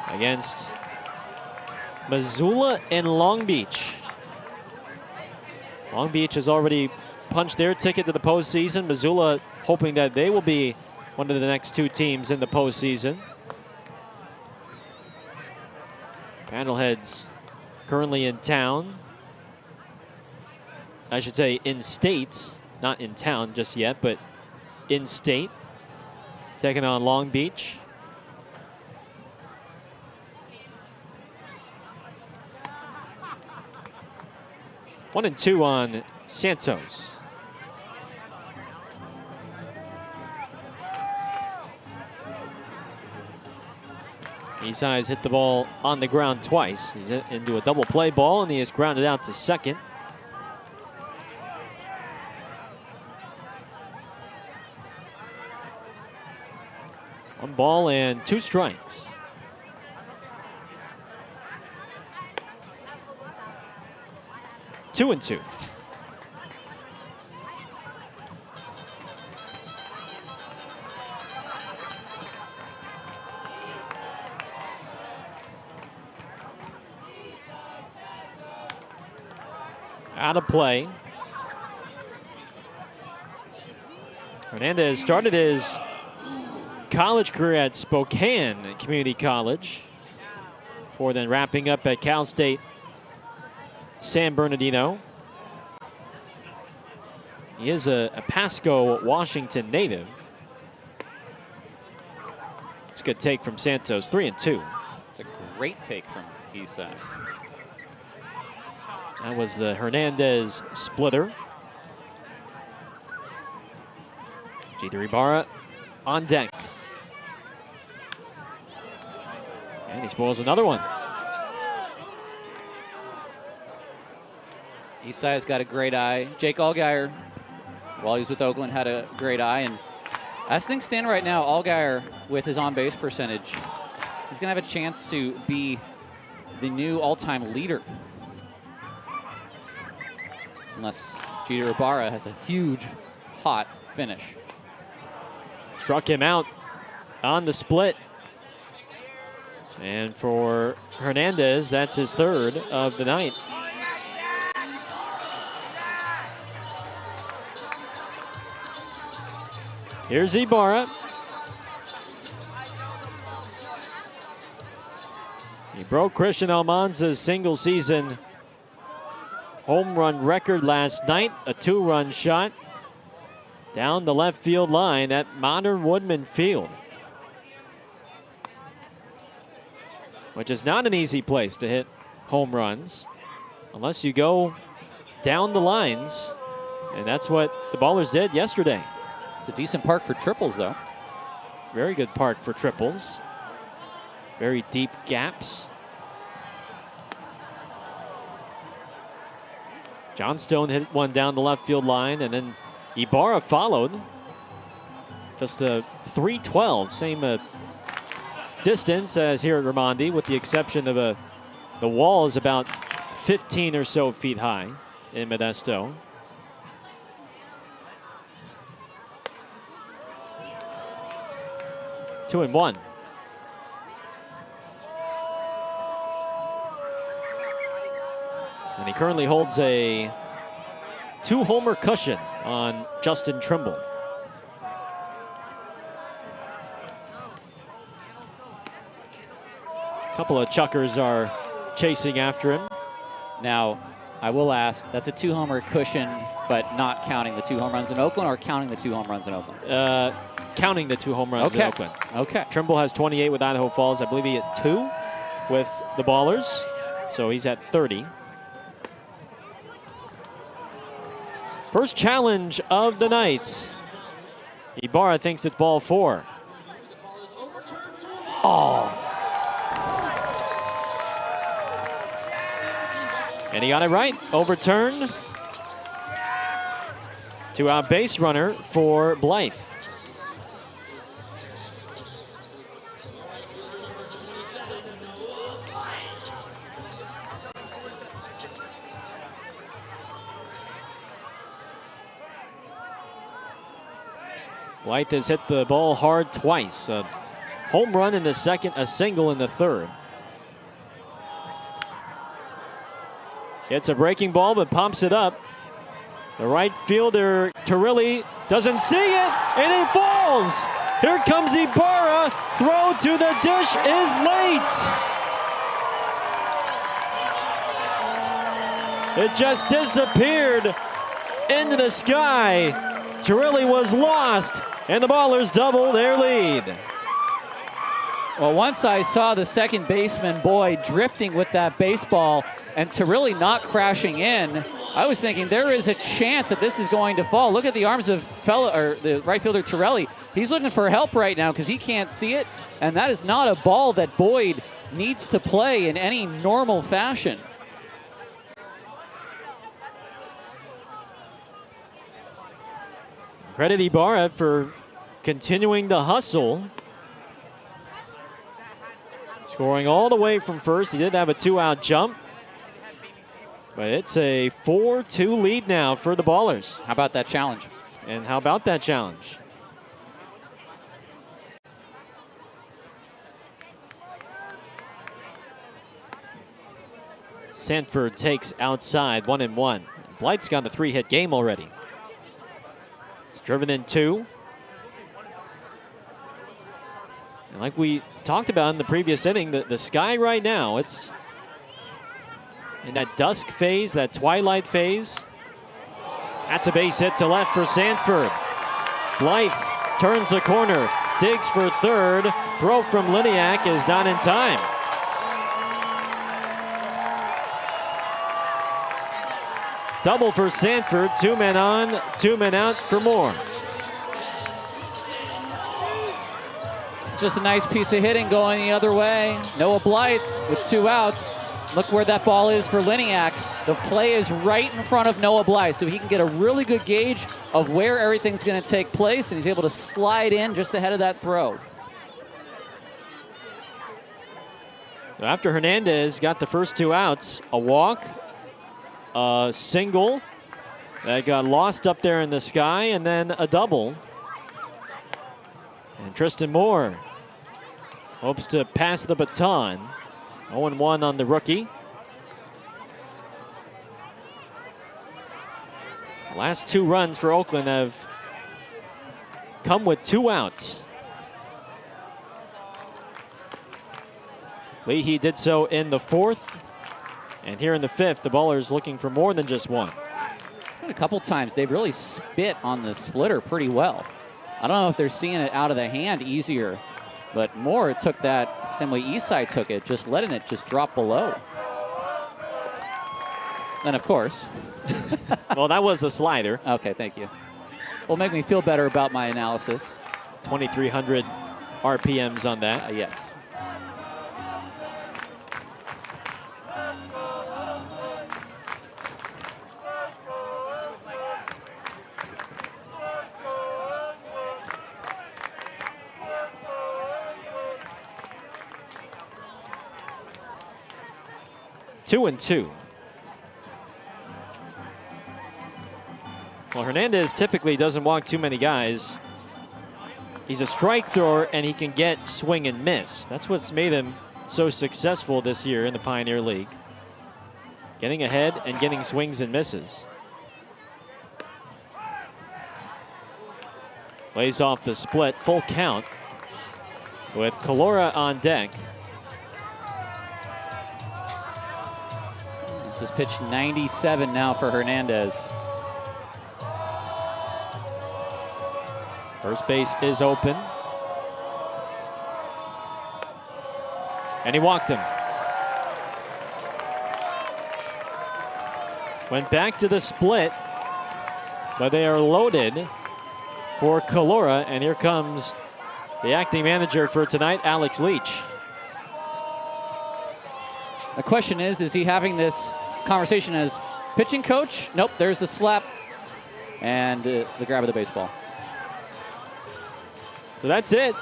against Missoula and Long Beach. Long Beach has already punched their ticket to the postseason. Missoula hoping that they will be one of the next 2 teams in the postseason. Paddleheads currently in town. I should say in state, not in town just yet, but in state. Taking on Long Beach. One and 2 on Santos. Eastside's hit the ball on the ground twice. He's into a double play ball, and he is grounded out to second. One ball and 2 strikes. Two and 2. Out of play. Hernandez started his college career at Spokane Community College before then wrapping up at Cal State San Bernardino. He is a Pasco, Washington native. It's a good take from Santos, 3 and 2. It's a great take from Eastside. That was the Hernandez splitter. Jeter Ibarra on deck. And he spoils another one. Eastside's got a great eye. Jake Allgaier, while he was with Oakland, had a great eye. And as things stand right now, Allgaier, with his on-base percentage, he's going to have a chance to be the new all-time leader. Unless Jeter Ibarra has a huge, hot finish. Struck him out on the split. And for Hernandez, that's his 3rd of the night. Here's Ibarra. He broke Christian Almanza's single-season home run record last night, a 2-run shot down the left field line at Modern Woodman Field, which is not an easy place to hit home runs unless you go down the lines, and that's what the Ballers did yesterday. It's a decent park for triples, though. Very good park for triples. Very deep gaps. Johnstone hit one down the left field line, and then Ibarra followed. Just a 312, same distance as here at Raimondi, with the exception of the wall is about 15 or so feet high in Modesto. Two and 1. And he currently holds a 2-homer cushion on Justin Trimble. A couple of chuckers are chasing after him. Now, I will ask, that's a 2-homer cushion, but not counting the 2 home runs in Oakland, or counting the 2 home runs in Oakland? Counting the 2 home runs in Oakland. Okay. Trimble has 28 with Idaho Falls. I believe he hit 2 with the Ballers, so he's at 30. First challenge of the night. Ibarra thinks it's ball 4. Oh. And he got it right. Overturned. 2-out base runner for Blythe. Blythe has hit the ball hard twice. A home run in the second, a single in the third. Gets a breaking ball, but pops it up. The right fielder, Turilli, doesn't see it, and it falls. Here comes Ibarra. Throw to the dish is late. It just disappeared into the sky. Turilli was lost, and the Ballers double their lead. Well, once I saw the second baseman, Boyd, drifting with that baseball and Turilli not crashing in, I was thinking there is a chance that this is going to fall. Look at the arms of the right fielder Turilli. He's looking for help right now because he can't see it, and that is not a ball that Boyd needs to play in any normal fashion. Credit Ibarra for continuing the hustle. Scoring all the way from first. He did have a 2-out jump. But it's a 4-2 lead now for the Ballers. How about that challenge? And how about that challenge? Sanford takes outside, 1-1. Blythe's got a 3-hit game already. He's driven in 2. And like we talked about in the previous inning, the sky right now, it's in that dusk phase, that twilight phase. That's a base hit to left for Sanford. Blythe turns the corner, digs for third. Throw from Liniak is not in time. Double for Sanford, 2 men on, 2 men out for Moore. It's just a nice piece of hitting going the other way. Noah Blythe with 2 outs. Look where that ball is for Liniak. The play is right in front of Noah Blythe, so he can get a really good gauge of where everything's going to take place, and he's able to slide in just ahead of that throw. After Hernandez got the first 2 outs, a walk, a single that got lost up there in the sky, and then a double. And Tristan Moore hopes to pass the baton. 0-1 on the rookie. The last 2 runs for Oakland have come with 2 outs. Leahy did so in the 4th. And here in the 5th, the Ballers looking for more than just 1. A couple times they've really spit on the splitter pretty well. I don't know if they're seeing it out of the hand easier, but Moore took that same way Eastside took it, just letting it just drop below. Then, of course. Well, that was a slider. Okay, thank you. Will make me feel better about my analysis. 2,300 RPMs on that. Yes. Two and 2. Well, Hernandez typically doesn't walk too many guys. He's a strike thrower, and he can get swing and miss. That's what's made him so successful this year in the Pioneer League. Getting ahead and getting swings and misses. Lays off the split, full count with Calora on deck. This is pitch 97 now for Hernandez. First base is open. And he walked him. Went back to the split, but they are loaded for Calora, and here comes the acting manager for tonight, Alex Leach. The question is he having this conversation as pitching coach? Nope, there's the slap and the grab of the baseball. So that's it.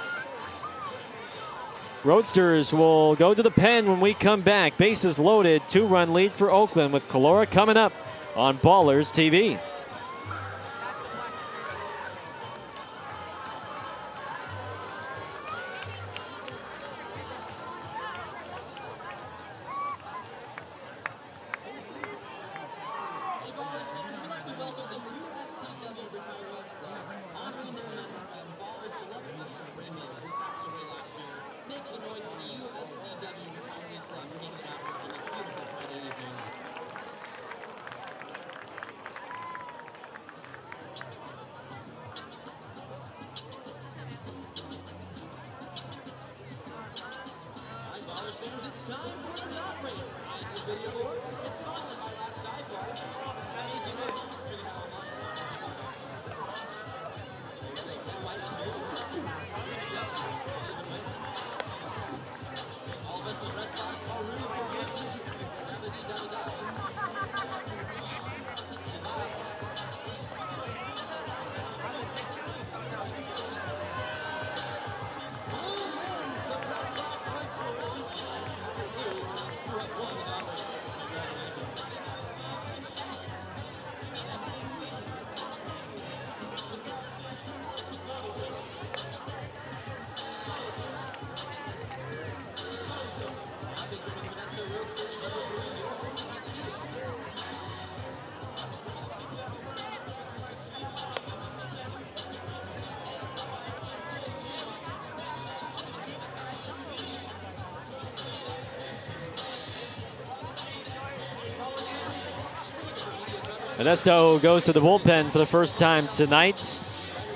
Roadsters will go to the pen when we come back. Bases loaded, 2-run lead for Oakland with Calora coming up on Ballers TV. Ballers fans, we'd like to welcome the UFCW Retirees Club, honoring their member and Ballers' beloved pitcher, Remy, who passed away last year. Make some noise for the UFCW Retirees Club for getting after on this beautiful Friday evening. Alright, Ballers fans, it's time for the yacht race. As the video board, it's sponsored by Last Dive Bar. Have an easy finish. Check it out online. All of us in the press box are rooting for you. Now the details out. Modesto goes to the bullpen for the first time tonight.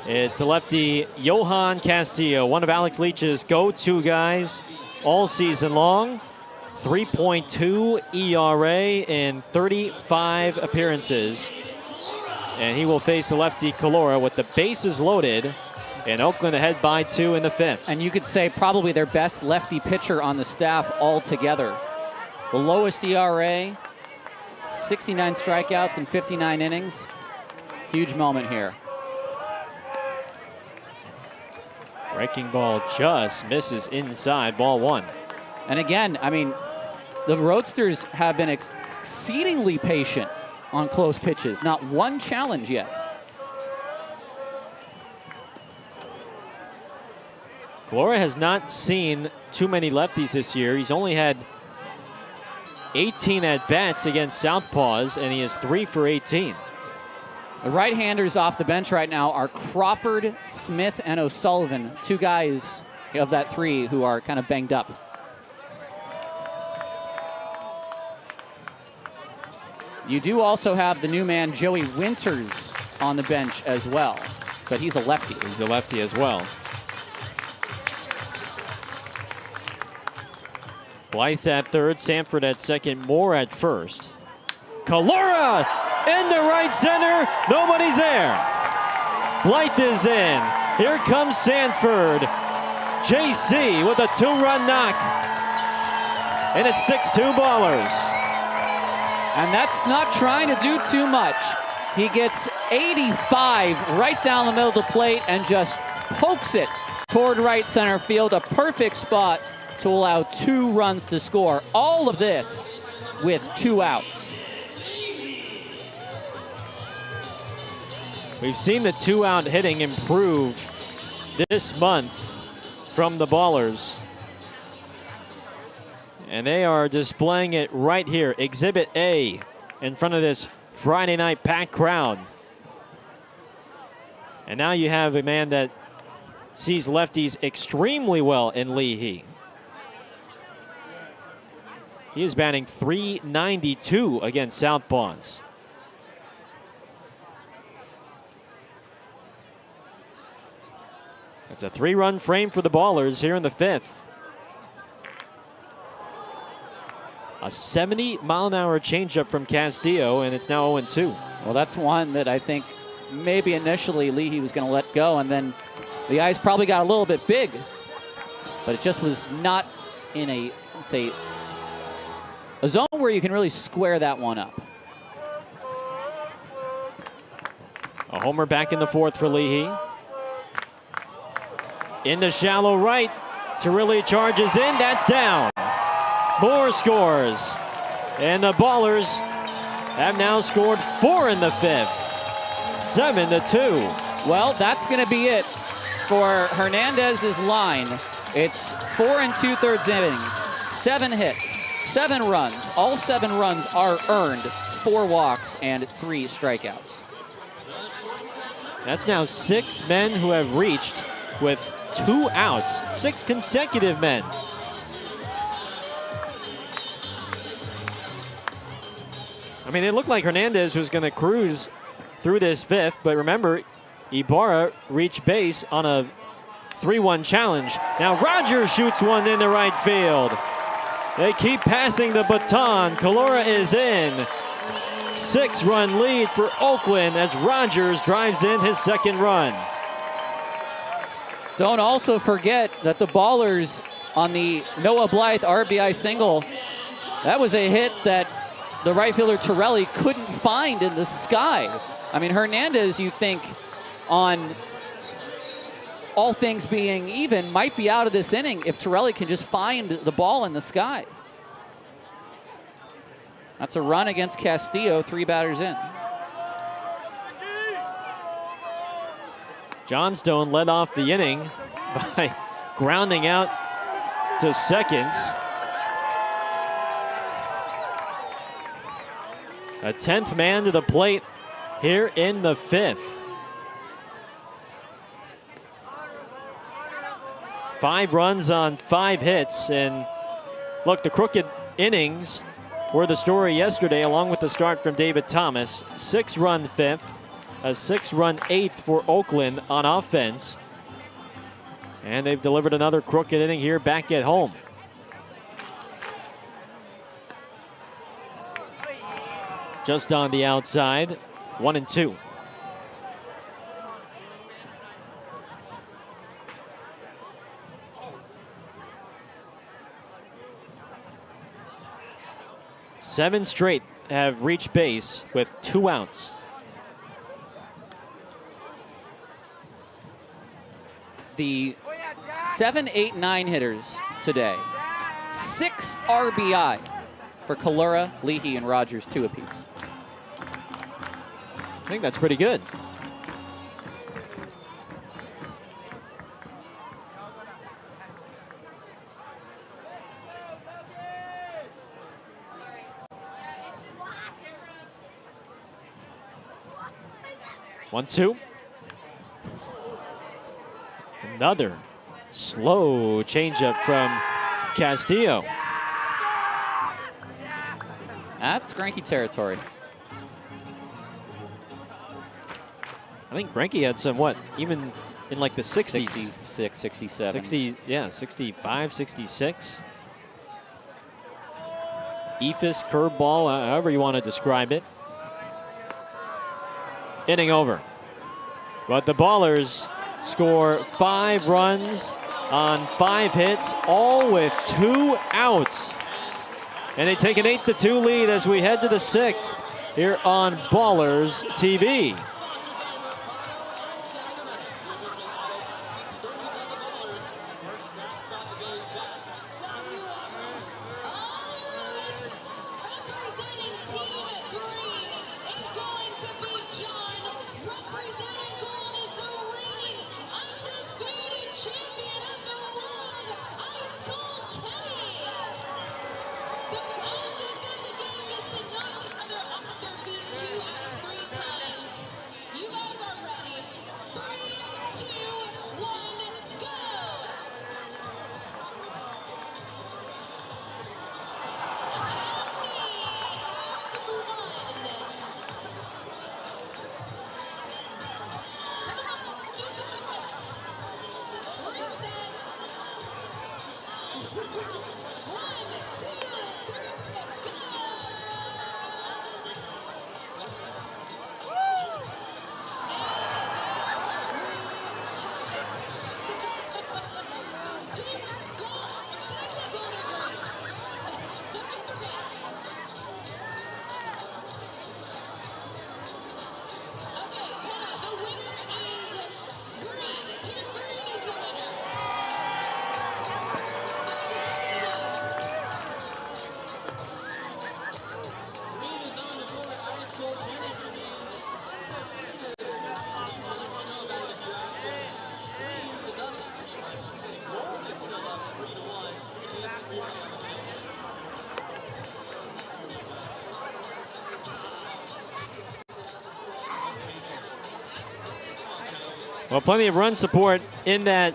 It's the lefty Johan Castillo, one of Alex Leach's go-to guys all season long. 3.2 ERA in 35 appearances. And he will face the lefty Calora with the bases loaded. And Oakland ahead by 2 in the 5th. And you could say probably their best lefty pitcher on the staff altogether. The lowest ERA, 69 strikeouts in 59 innings. Huge moment here. Breaking ball just misses inside, ball 1. And again, I mean, the Roadsters have been exceedingly patient on close pitches. Not one challenge yet. Calora has not seen too many lefties this year. He's only had 18 at-bats against Southpaws, and he is 3 for 18. The right-handers off the bench right now are Crawford, Smith, and O'Sullivan, 2 guys of that 3 who are kind of banged up. You do also have the new man, Joey Winters, on the bench as well, but he's a lefty. He's a lefty as well. Blythe at third, Sanford at second, Moore at first. Calora in the right center, nobody's there. Blythe is in. Here comes Sanford. JC with a 2-run knock. And it's 6-2 Ballers. And that's not trying to do too much. He gets 85 right down the middle of the plate and just pokes it toward right center field. A perfect spot to allow 2 runs to score. All of this with 2 outs. We've seen the 2-out hitting improve this month from the Ballers. And they are displaying it right here, Exhibit A, in front of this Friday night packed crowd. And now you have a man that sees lefties extremely well in Leahy. He is batting .392 against Southpaws. It's a 3-run frame for the Ballers here in the 5th. A 70-mile-an-hour changeup from Castillo, and it's now 0-2. Well, that's one that I think maybe initially Leahy was going to let go, and then the eyes probably got a little bit big, but it just was not in a, say, a zone where you can really square that one up. A homer back in the 4th for Leahy. In the shallow right, Terilli charges in, that's down. Moore scores, and the Ballers have now scored 4 in the 5th. 7-2. Well, that's going to be it for Hernandez's line. It's 4 2/3 innings, 7 hits, 7 runs. All 7 runs are earned. 4 walks, and 3 strikeouts. That's now 6 men who have reached with 2 outs, 6 consecutive men. I mean, it looked like Hernandez was going to cruise through this 5th, but remember, Ibarra reached base on a 3-1 challenge. Now Rogers shoots one in the right field. They keep passing the baton. Calora is in. 6-run lead for Oakland as Rogers drives in his 2nd run. Don't also forget that the Ballers on the Noah Blythe RBI single, that was a hit that the right fielder Torelli couldn't find in the sky. I mean, Hernandez, you think, on all things being even, might be out of this inning if Torelli can just find the ball in the sky. That's a run against Castillo, 3 batters in. Johnstone led off the inning by grounding out to seconds. A 10th man to the plate here in the 5th. 5 runs on 5 hits, and look, the crooked innings were the story yesterday, along with the start from David Thomas. 6-run 5th, a 6-run 8th for Oakland on offense, and they've delivered another crooked inning here back at home. Just on the outside, 1-2. Seven straight have reached base with 2 outs. The 7, 8, 9 hitters today. 6 RBI for Calora, Leahy, and Rogers, 2 apiece. I think that's pretty good. One, 2. Another slow changeup from Castillo. That's Greinke territory. I think Greinke had some, what, even in like the 60s? 66, 67. 60, yeah, 65, 66. Ephus, curveball, however you want to describe it. Inning over. But the Ballers score 5 runs on 5 hits, all with 2 outs. And they take an 8-2 lead as we head to the 6th here on Ballers TV. Well, plenty of run support in that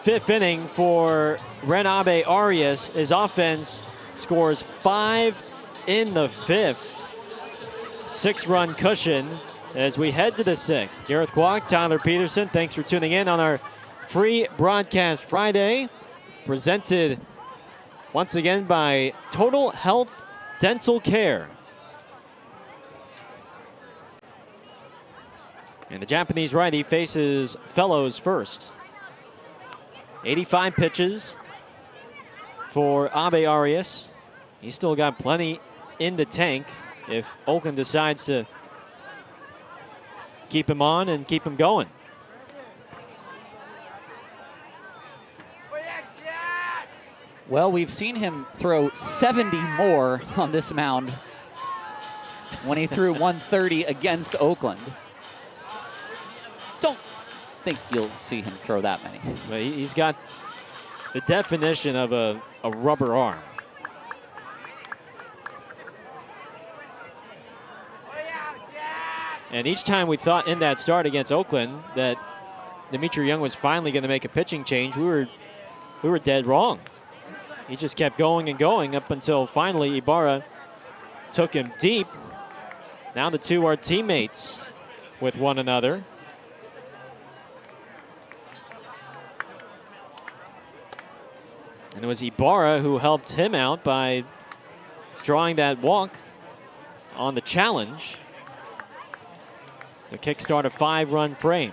5th inning for Renabe Arias. His offense scores 5 in the 5th. 6-run cushion as we head to the 6th. Gareth Kwok, Tyler Peterson, thanks for tuning in on our free broadcast Friday, presented once again by Total Health Dental Care. And the Japanese righty faces Fellows first. 85 pitches for Abe Arias. He's still got plenty in the tank if Oakland decides to keep him on and keep him going. Well, we've seen him throw 70 more on this mound when he threw 130 against Oakland. Don't think you'll see him throw that many. But he's got the definition of a rubber arm. And each time we thought in that start against Oakland that Dimitri Young was finally going to make a pitching change, we were dead wrong. He just kept going and going up until finally Ibarra took him deep. Now the two are teammates with one another. And it was Ibarra who helped him out by drawing that walk on the challenge to kickstart a 5-run frame.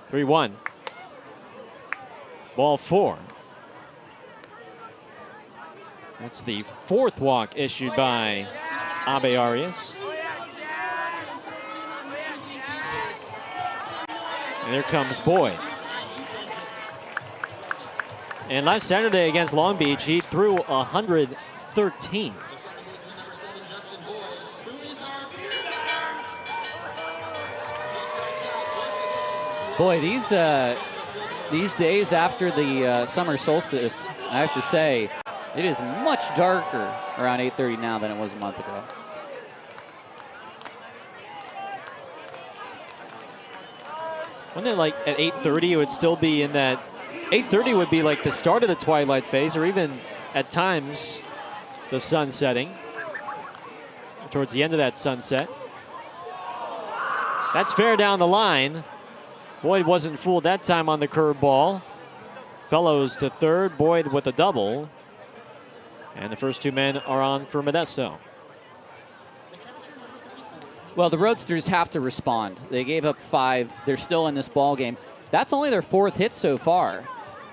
Three 3-1. Ball 4. That's the 4th walk issued by Abe Arias. And there comes Boyd. And last Saturday against Long Beach, he threw 113. Boy, these days after the summer solstice, I have to say, it is much darker around 8:30 now than it was a month ago. Wouldn't it like at 8:30 it would still be in that 8:30 would be like the start of the twilight phase, or even at times the sun setting, towards the end of that sunset. That's fair down the line. Boyd wasn't fooled that time on the curveball. Fellows to third, Boyd with a double. And the first two men are on for Modesto. Well, the Roadsters have to respond. They gave up 5. They're still in this ball game. That's only their 4th hit so far.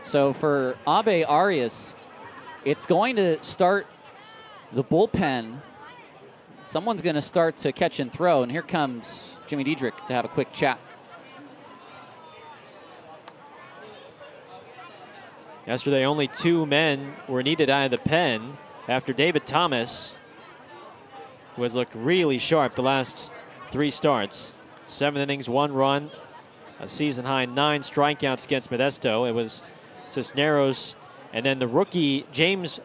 So for Abe Arias, it's going to start the bullpen. Someone's going to start to catch and throw, and here comes Jimmy Diedrich to have a quick chat. Yesterday, only 2 men were needed out of the pen after David Thomas, who has looked really sharp the last 3 starts. 7 innings, 1 run, a season-high 9 strikeouts against Modesto. It was Cisneros and then the rookie James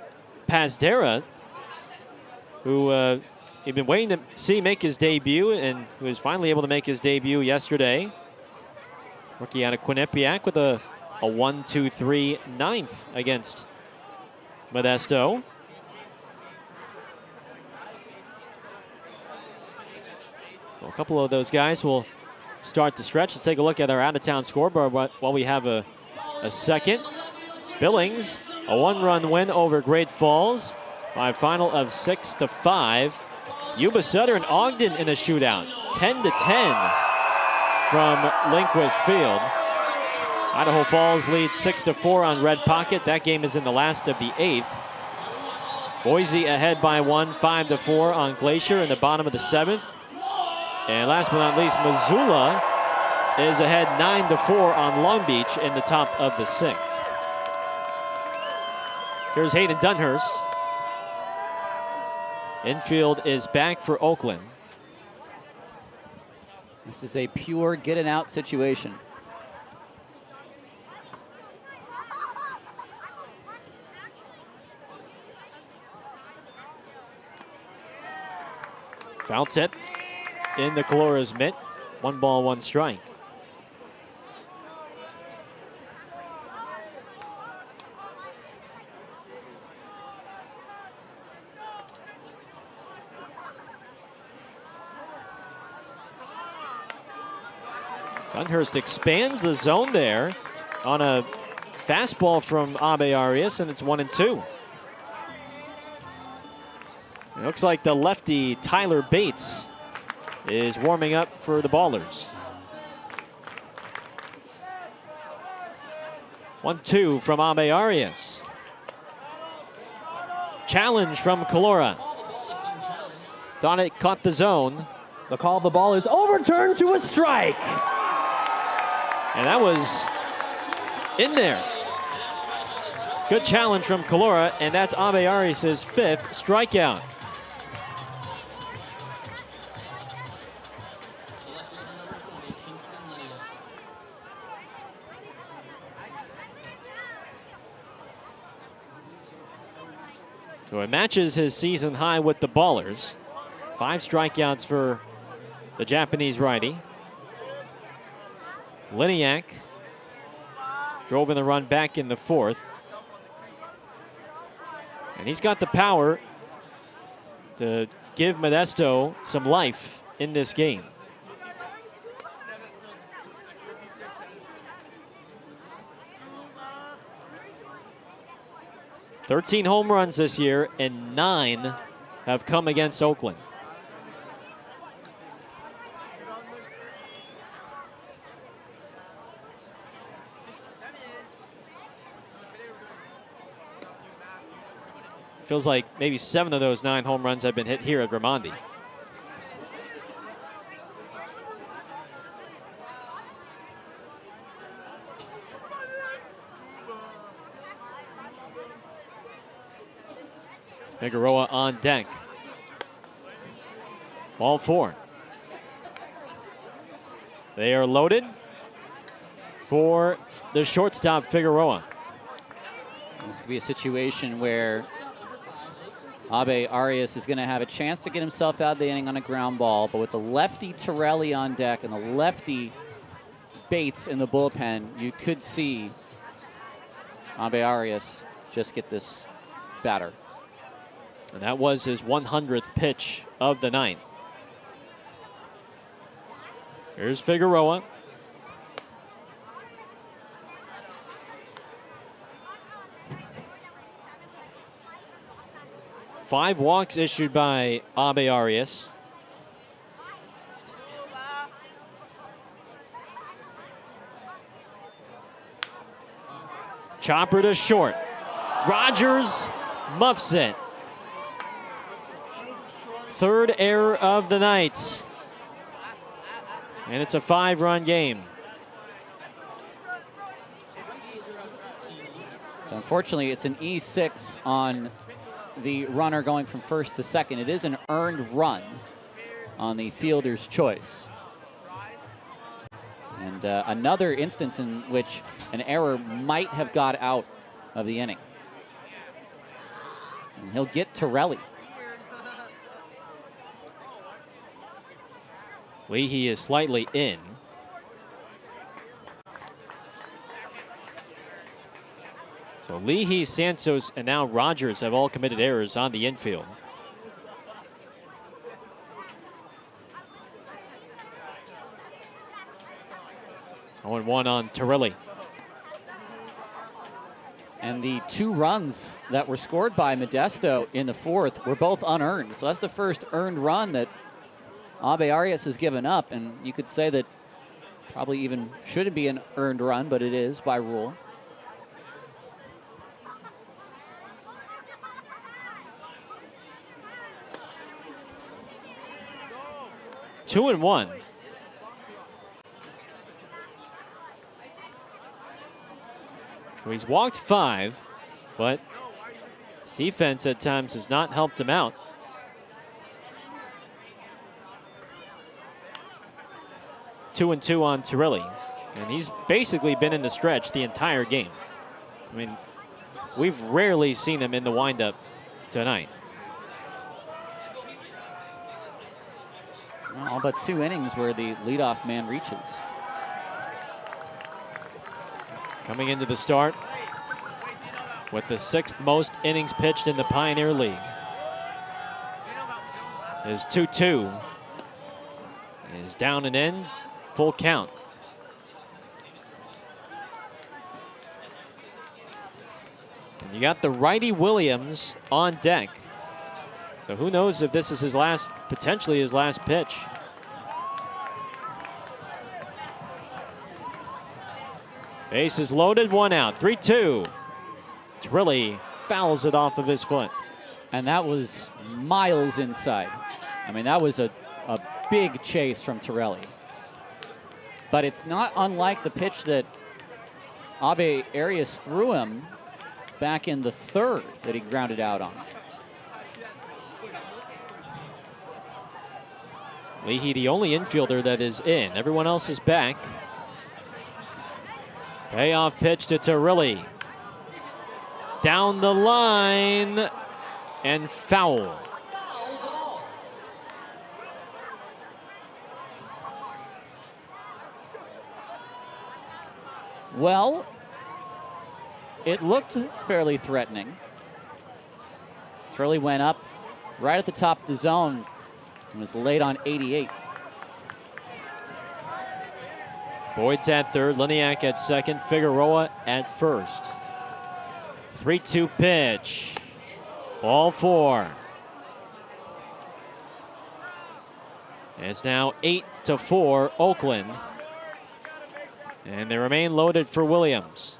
Pazdera, who you've been waiting to see make his debut, and who was finally able to make his debut yesterday. Rookie out of Quinnipiac with a 1-2-3 ninth against Modesto. Well, a couple of those guys will start the stretch. Let's take a look at our out-of-town scoreboard while we have a second. Billings, a 1-run win over Great Falls by a final of 6-5. Yuba Sutter and Ogden in a shootout, 10-10 from Lindquist Field. Idaho Falls leads 6-4 on Red Pocket. That game is in the last of the 8th. Boise ahead by 1, 5-4 on Glacier in the bottom of the 7th. And last but not least, Missoula is ahead 9-4 on Long Beach in the top of the 6th. Here's Hayden Dunhurst. Infield is back for Oakland. This is a pure get and out situation. Foul tip in the Calora's mitt. 1 ball, 1 strike. Dunhurst expands the zone there on a fastball from Abe Arias, and it's 1-2. It looks like the lefty Tyler Bates is warming up for the Ballers. 1-2 from Abe Arias. Challenge from Calora. Thought it caught the zone. The call of the ball is overturned to a strike. And that was in there. Good challenge from Calora, and that's Abe Arias' 5th strikeout. So it matches his season high with the Ballers. 5 strikeouts for the Japanese righty. Liniak drove in the run back in the 4th. And he's got the power to give Modesto some life in this game. "13 home runs this year, and 9 have come against Oakland." Feels like maybe 7 of those 9 home runs have been hit here at Raimondi. Figueroa on deck. Ball 4. They are loaded for the shortstop, Figueroa. This could be a situation where Abe Arias is going to have a chance to get himself out of the inning on a ground ball, but with the lefty Torelli on deck and the lefty Bates in the bullpen, you could see Abe Arias just get this batter. And that was his 100th pitch of the night. Here's Figueroa. Five walks issued by Abe Arias. Chopper to short. Rogers muffs it. 3rd error of the night. And it's a 5-run game. So unfortunately, it's an E6 on the runner going from first to second. It is an earned run on the fielder's choice. And another instance in which an error might have got out of the inning. And he'll get Torelli. Leahy is slightly in. So Leahy, Santos, and now Rogers have all committed errors on the infield. Oh, 1 on Torelli. And the 2 runs that were scored by Modesto in the 4th were both unearned. So that's the first earned run that Abe Arias has given up, and you could say that probably even shouldn't be an earned run, but it is by rule. Two and one. So he's walked 5, but his defense at times has not helped him out. 2-2 on Torelli, and he's basically been in the stretch the entire game. I mean, we've rarely seen him in the windup tonight. All but 2 innings where the leadoff man reaches. Coming into the start with the 6th most innings pitched in the Pioneer League is 2-2. Is down and in, full count. And you got the righty Williams on deck. So who knows if this is his last, potentially his last pitch. Base is loaded, 1 out, 3-2. Trilly fouls it off of his foot. And that was miles inside. I mean, that was a big chase from Torelli. But it's not unlike the pitch that Abe Arias threw him back in the 3rd that he grounded out on. Leahy, the only infielder that is in. Everyone else is back. Payoff pitch to Torelli. Down the line and foul. Well, it looked fairly threatening. Turley went up right at the top of the zone and was late on 88. Boyd's at 3rd, Liniak at 2nd, Figueroa at 1st. 3-2 pitch. Ball 4. It's now 8-4 Oakland. And they remain loaded for Williams.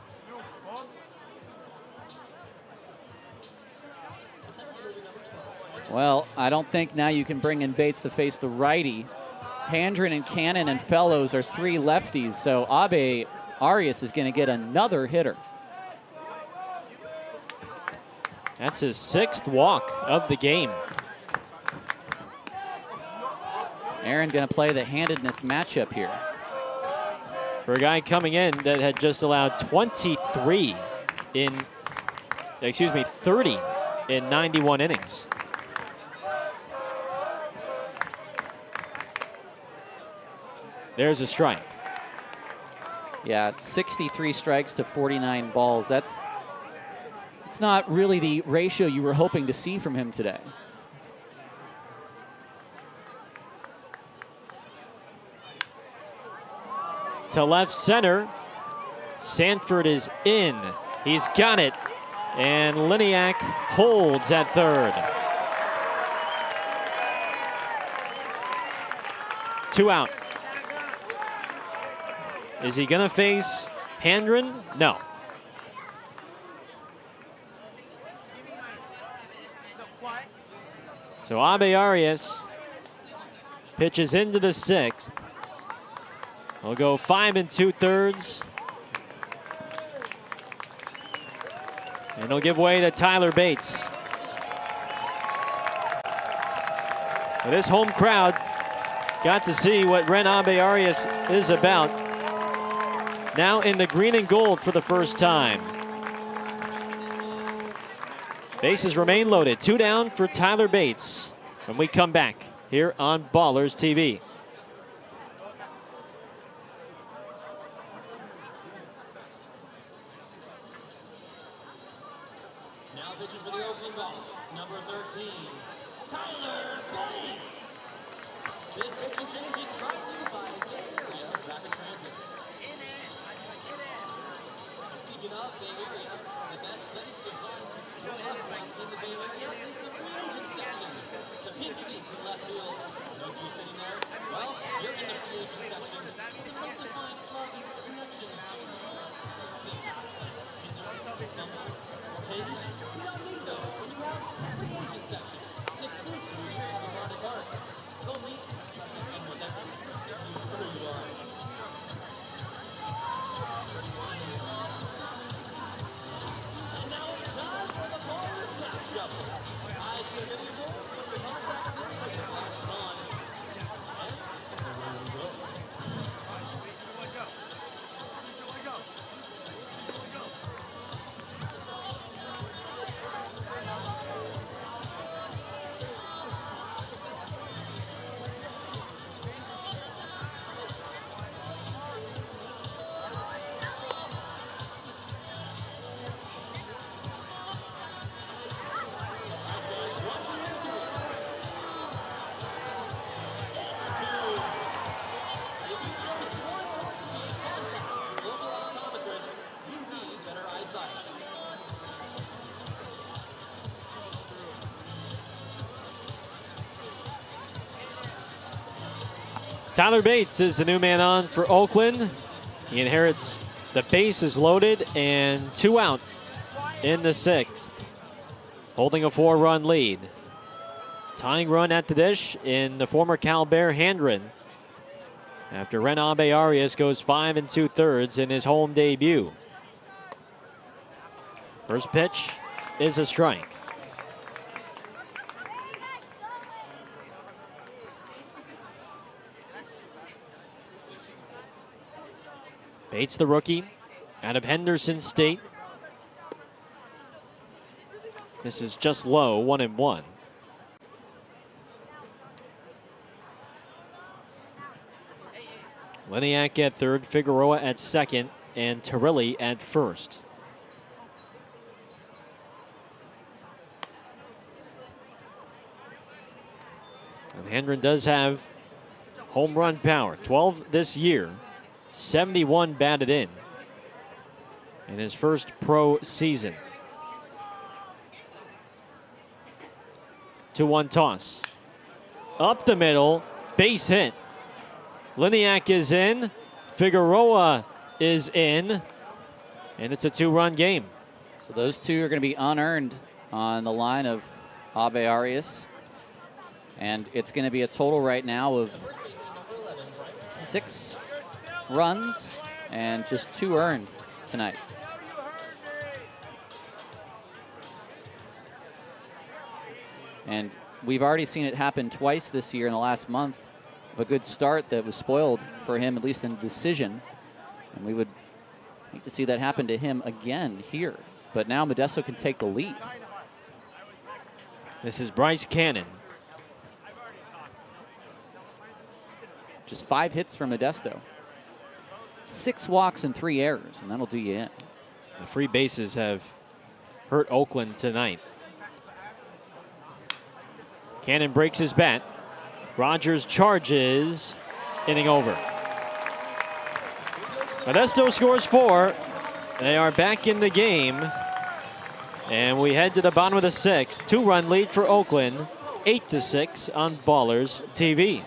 Well, I don't think now you can bring in Bates to face the righty. Handren and Cannon and Fellows are 3 lefties, so Abe Arias is going to get another hitter. That's his 6th walk of the game. Aaron going to play the handedness matchup here. For a guy coming in that had just allowed 30 in 91 innings. There's a strike. Yeah, 63 strikes to 49 balls. It's not really the ratio you were hoping to see from him today. To left center. Sanford is in. He's got it. And Liniak holds at 3rd. 2 out. Is he going to face Handren? No. So Abe Arias pitches into the 6th. He'll go 5 2/3. And he'll give way to Tyler Bates. But this home crowd got to see what Ren Abe Arias is about. Now in the green and gold for the first time. Bases remain loaded. 2 down for Tyler Bates when we come back here on Ballers TV. Now pitching for the Oakland Ballers, number 13, Tyler Bates. This pitching change is brought to you by the Bay Area Rapid Transit. Speaking of Bay Area, the best place to find your loved one in the Bay Area is the free agent section. The pink seats in left field. Those of you sitting there, well, you're in the free agent section. It's a place to find love, connection, page. You don't need those when you have the free agent section. An exclusive free on the Monte Park. Go meet especially someone that gets you who you are. And now it's time for the Ballers matchup. Eyes to the video board, put your contacts in, put your glasses on. And away we go. Tyler Bates is the new man on for Oakland. He inherits the bases loaded and 2 out in the 6th. Holding a 4-run lead. Tying run at the dish in the former Cal Bear Handren. After Renabe Arias goes 5 2/3 in his home debut. First pitch is a strike. Bates, the rookie, out of Henderson State. This is just low, 1-1. Liniak at third, Figueroa at second, and Torilli at first. And Hendren does have home run power, 12 this year, 71 batted in his first pro season. 2-1 toss. Up the middle, base hit. Liniak is in, Figueroa is in, and it's a 2-run game. So those two are going to be unearned on the line of Abe Arias. And it's going to be a total right now of 6 runs and just 2 earned tonight. And we've already seen it happen twice this year in the last month. A good start that was spoiled for him, at least in the decision. And we would hate to see that happen to him again here. But now Modesto can take the lead. This is Bryce Cannon. Just 5 hits for Modesto. 6 walks and 3 errors, and that'll do you in. The free bases have hurt Oakland tonight. Cannon breaks his bat. Rogers charges, inning over. Modesto scores 4. They are back in the game. And we head to the bottom of the 6th. 2-run lead for Oakland, 8-6 on Ballers TV.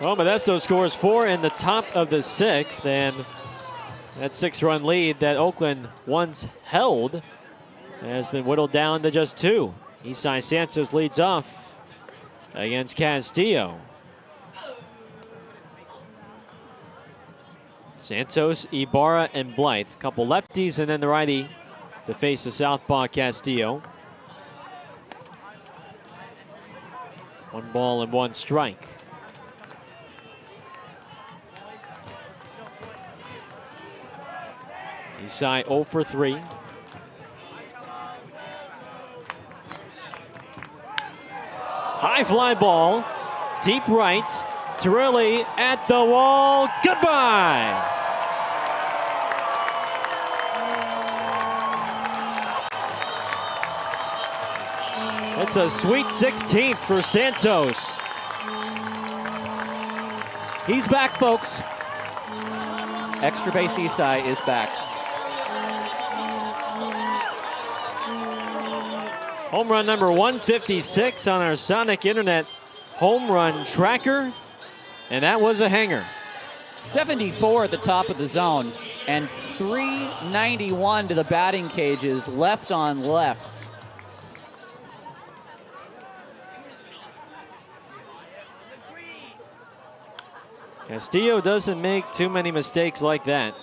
Well, Modesto scores 4 in the top of the 6th, and that 6-run lead that Oakland once held has been whittled down to just 2. Isai Santos leads off against Castillo. Santos, Ibarra, and Blythe. A couple lefties and then the righty to face the southpaw Castillo. 1 ball and 1 strike. Isai 0 for 3. High fly ball, deep right, Torelli at the wall. Goodbye. It's a sweet 16th for Santos. He's back, folks. Extra base Isai is back. Home run number 156 on our Sonic Internet home run tracker, and that was a hanger. 74 at the top of the zone, and 391 to the batting cages, left on left. Castillo doesn't make too many mistakes like that.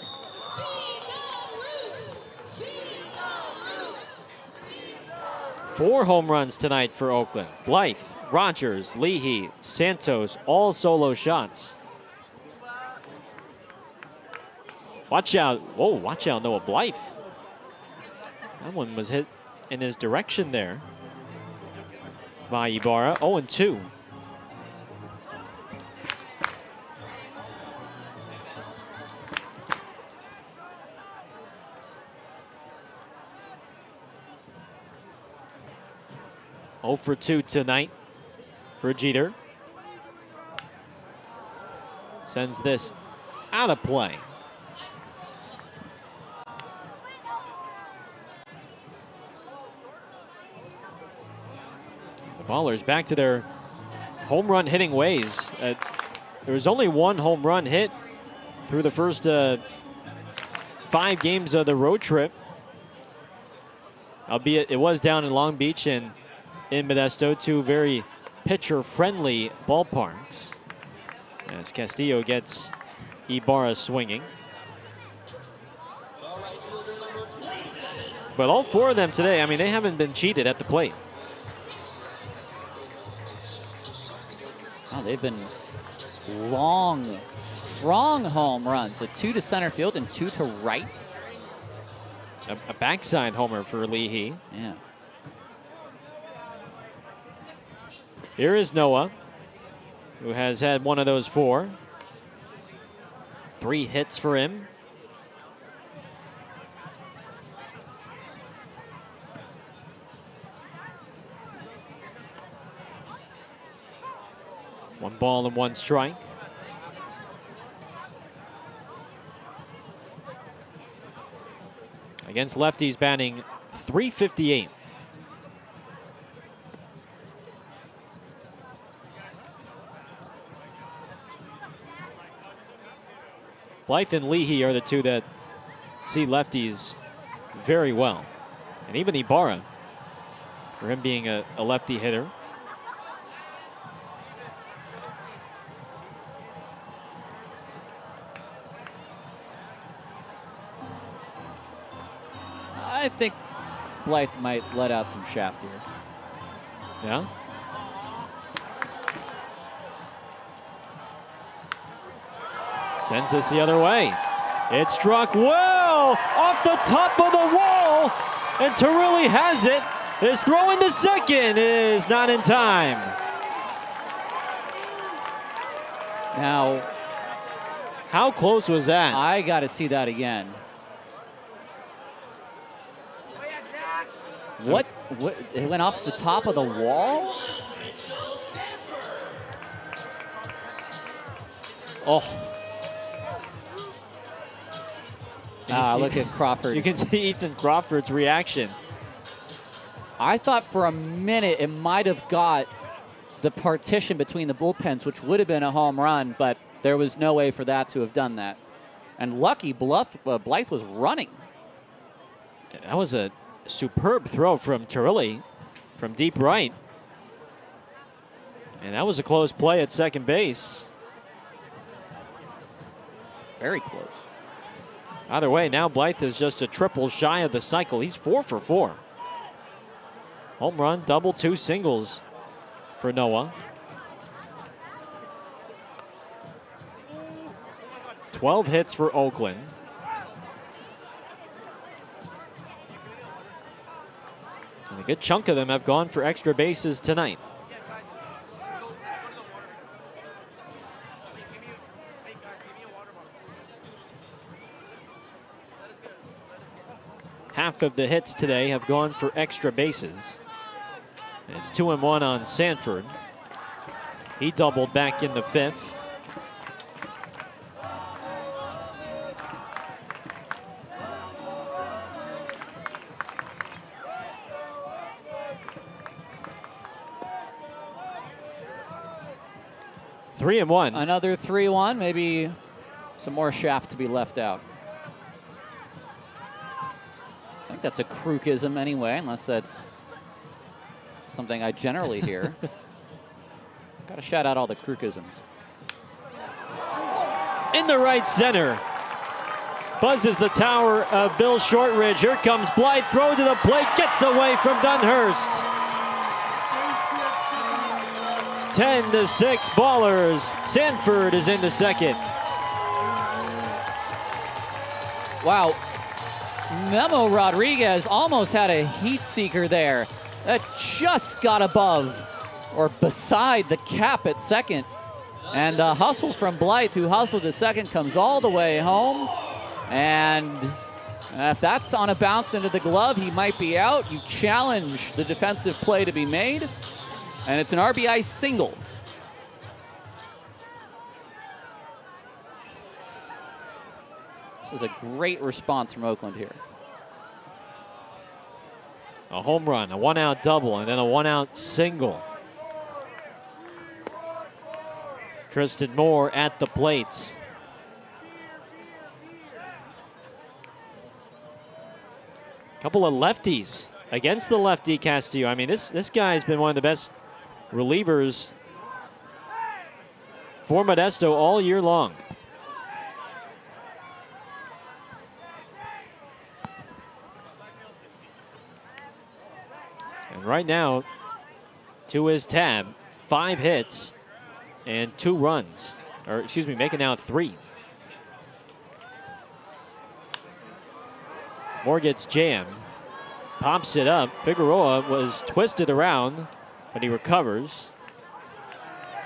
Four home runs tonight for Oakland. Blythe, Rogers, Leahy, Santos, all solo shots. Watch out. Oh, watch out, Noah Blythe. That one was hit in his direction there by Ibarra. 0-2. For 2 tonight for Jeter. Sends this out of play. The Ballers back to their home run hitting ways. There was only one home run hit through the first 5 games of the road trip. Albeit it was down in Long Beach and in Modesto, two very pitcher-friendly ballparks. As Castillo gets Ibarra swinging. But all four of them today, I mean, they haven't been cheated at the plate. Oh, they've been long, strong home runs. A 2 to center field and 2 to right. A backside homer for Leahy. Yeah. Here is Noah, who has had one of those 4. 3 hits for him. One ball and 1 strike. Against lefties, batting .358. Blythe and Leahy are the two that see lefties very well. And even Ibarra, for him being a lefty hitter. I think Blythe might let out some shaft here. Yeah? Sends this the other way. It struck well off the top of the wall, and Torelli has it. His throw in the second is not in time. Now, how close was that? I got to see that again. What? It went off the top of the wall? Oh. Look at Crawford. You can see Ethan Crawford's reaction. I thought for a minute it might have got the partition between the bullpens, which would have been a home run, but there was no way for that to have done that. And lucky Blythe was running. That was a superb throw from Torelli from deep right. And that was a close play at second base. Very close. Either way, now Blythe is just a triple shy of the cycle. He's 4 for 4. Home run, double, 2 singles for Noah. 12 hits for Oakland. And a good chunk of them have gone for extra bases tonight. half of the hits today have gone for extra bases. It's 2-1 on Sanford. He doubled back in the 5th. Three and one. Another 3-1, maybe some more shaft to be left out. I think that's a crookism anyway, unless that's something I generally hear. Got to shout out all the crookisms. In the right center. Buzzes the tower of Bill Shortridge. Here comes Blythe. Throw to the plate. Gets away from Dunhurst. 10-6 Ballers. Sanford is into second. Wow. Memo Rodriguez almost had a heat seeker there. That just got above or beside the cap at second. And a hustle from Blythe, who hustled to second, comes all the way home. And if that's on a bounce into the glove, he might be out. You challenge the defensive play to be made. And it's an RBI single. This is a great response from Oakland here. A home run, a one-out double, and then a one-out single. Tristan Moore at the plate. Couple of lefties against the lefty Castillo. I mean, this guy's been one of the best relievers for Modesto all year long. And right now, to his tab, 5 hits and 2 runs. Or excuse me, making now 3. Moore gets jammed. Pops it up. Figueroa was twisted around, but he recovers.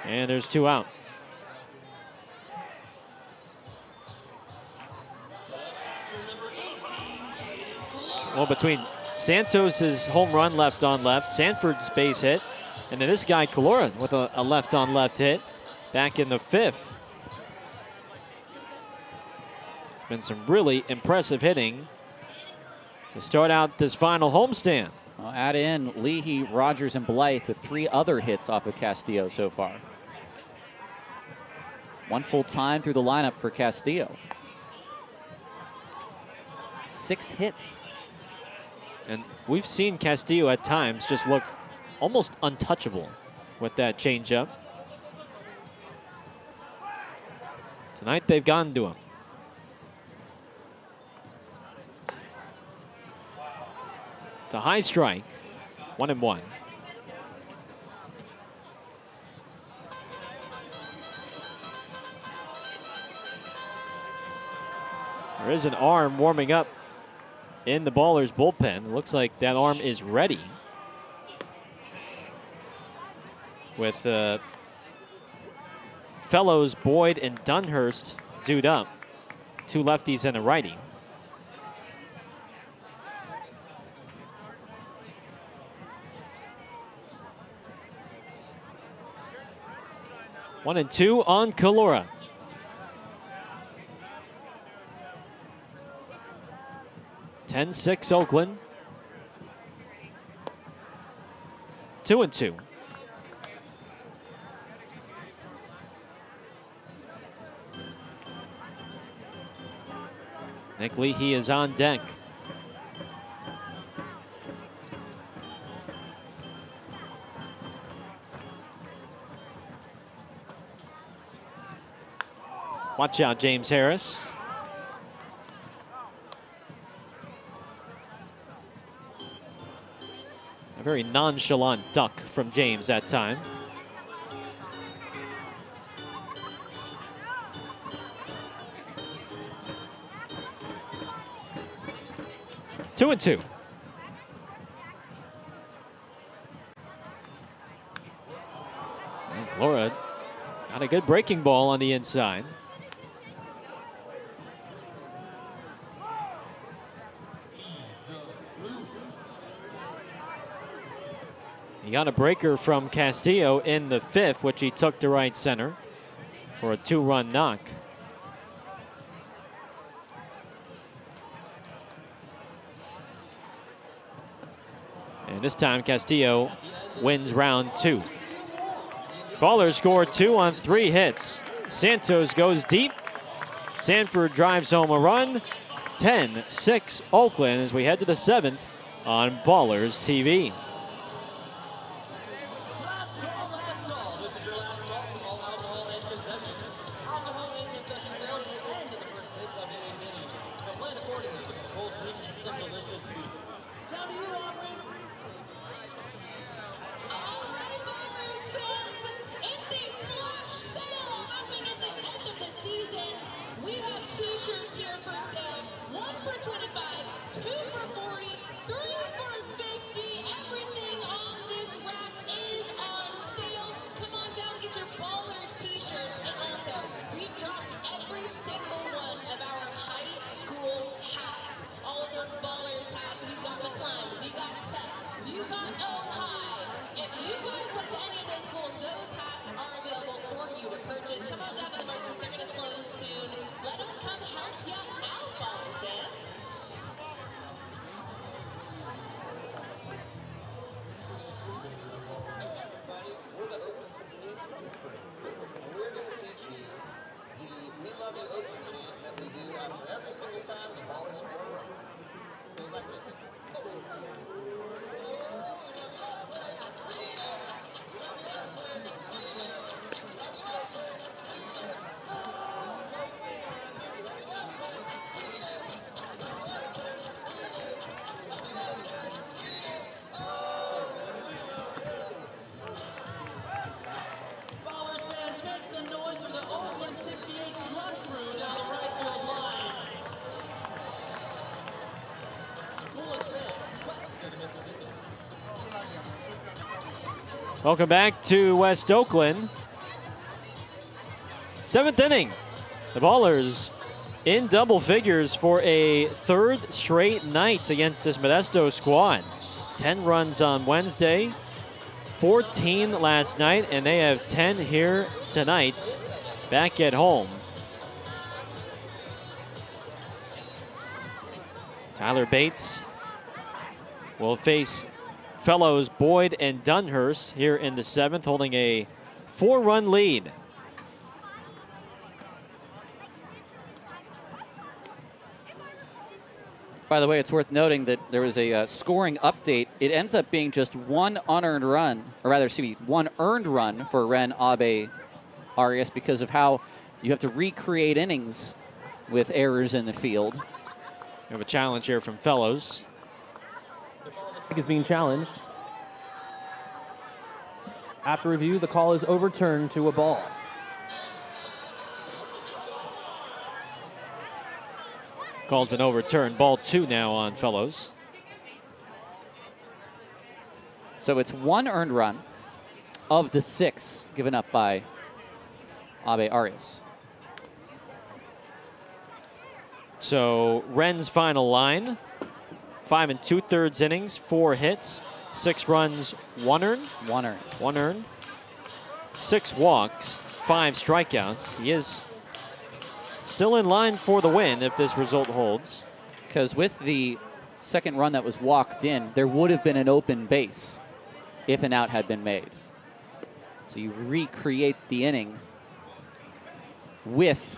And there's 2 out. Well, between Santos' home run left on left, Sanford's base hit, and then this guy, Calora, with a left on left hit back in the 5th. Been some really impressive hitting to start out this final homestand. Well, add in Leahy, Rogers, and Blythe with 3 other hits off of Castillo so far. 1 full time through the lineup for Castillo. 6 hits. And we've seen Castillo at times just look almost untouchable with that changeup. Tonight they've gone to him. It's a high strike, 1-1. There is an arm warming up in the Ballers bullpen. It looks like that arm is ready. With fellows Boyd and Dunhurst dude up. 2 lefties and a righty. One and 2 on Calora. (10-6) Oakland. 2-2. Nick Leahy is on deck. Watch out, James Harris. A very nonchalant duck from James that time. Two and 2. And Calora got a good breaking ball on the inside. He got a breaker from Castillo in the 5th, which he took to right center for a 2-run knock. And this time Castillo wins round 2. Ballers score 2 on 3 hits. Santos goes deep. Sanford drives home a run. 10-6 Oakland as we head to the 7th on Ballers TV. Last call. This is your last call from all alcohol and concessions. Alcohol and concession sales will end at the first pitch of any inning. So plan accordingly with a cold drink and some delicious food. Down to you, Aubrey. All right, Ballers fans, it's a flash sale happening at the end of the season. We have t-shirts here for sale. 1 for $25, 2 for $40, 3 for $50. Everything on this rack is on sale. Come on down and get your Ballers t-shirt. And also, we've dropped every single one of our high school hats. All of those Ballers hats. We've got McClellan, you got Tech, you got Ohio. If you guys went to any of those schools, those hats are available for you to purchase. Come on down to the merch booth. They're going to close soon. Let them come help you out, Ballers fans. Hey everybody, we're the Oakland Cincinnati Strength Crew, and we're going to teach you the We Love You Oakland chant that we do after every single time the Ballers score a run. It goes like this. Ballers fans, make some noise for the Oakland 68 Strut Crew down the right field line. Coolest fans, West of Mississippi. Welcome back to West Oakland. 7th inning. The Ballers in double figures for a 3rd straight night against this Modesto squad. 10 runs on Wednesday, 14 last night, and they have 10 here tonight back at home. Tyler Bates will face fellows Boyd and Dunhurst here in the 7th, holding a 4-run lead. By the way, it's worth noting that there was a scoring update. It ends up being just 1 unearned run, or rather, excuse me, 1 earned run for Ren Abe Arias because of how you have to recreate innings with errors in the field. We have a challenge here from fellows. Is being challenged. After review, the call is overturned to a ball. Call's been overturned. Ball 2 now on fellows. So it's 1 earned run of the 6 given up by Abe Arias. So Ren's final line, 5 2/3 innings, 4 hits, 6 runs, 1 earned. 1 earned. 1 earned, 6 walks, 5 strikeouts. He is still in line for the win if this result holds. Because with the second run that was walked in, there would have been an open base if an out had been made. So you recreate the inning with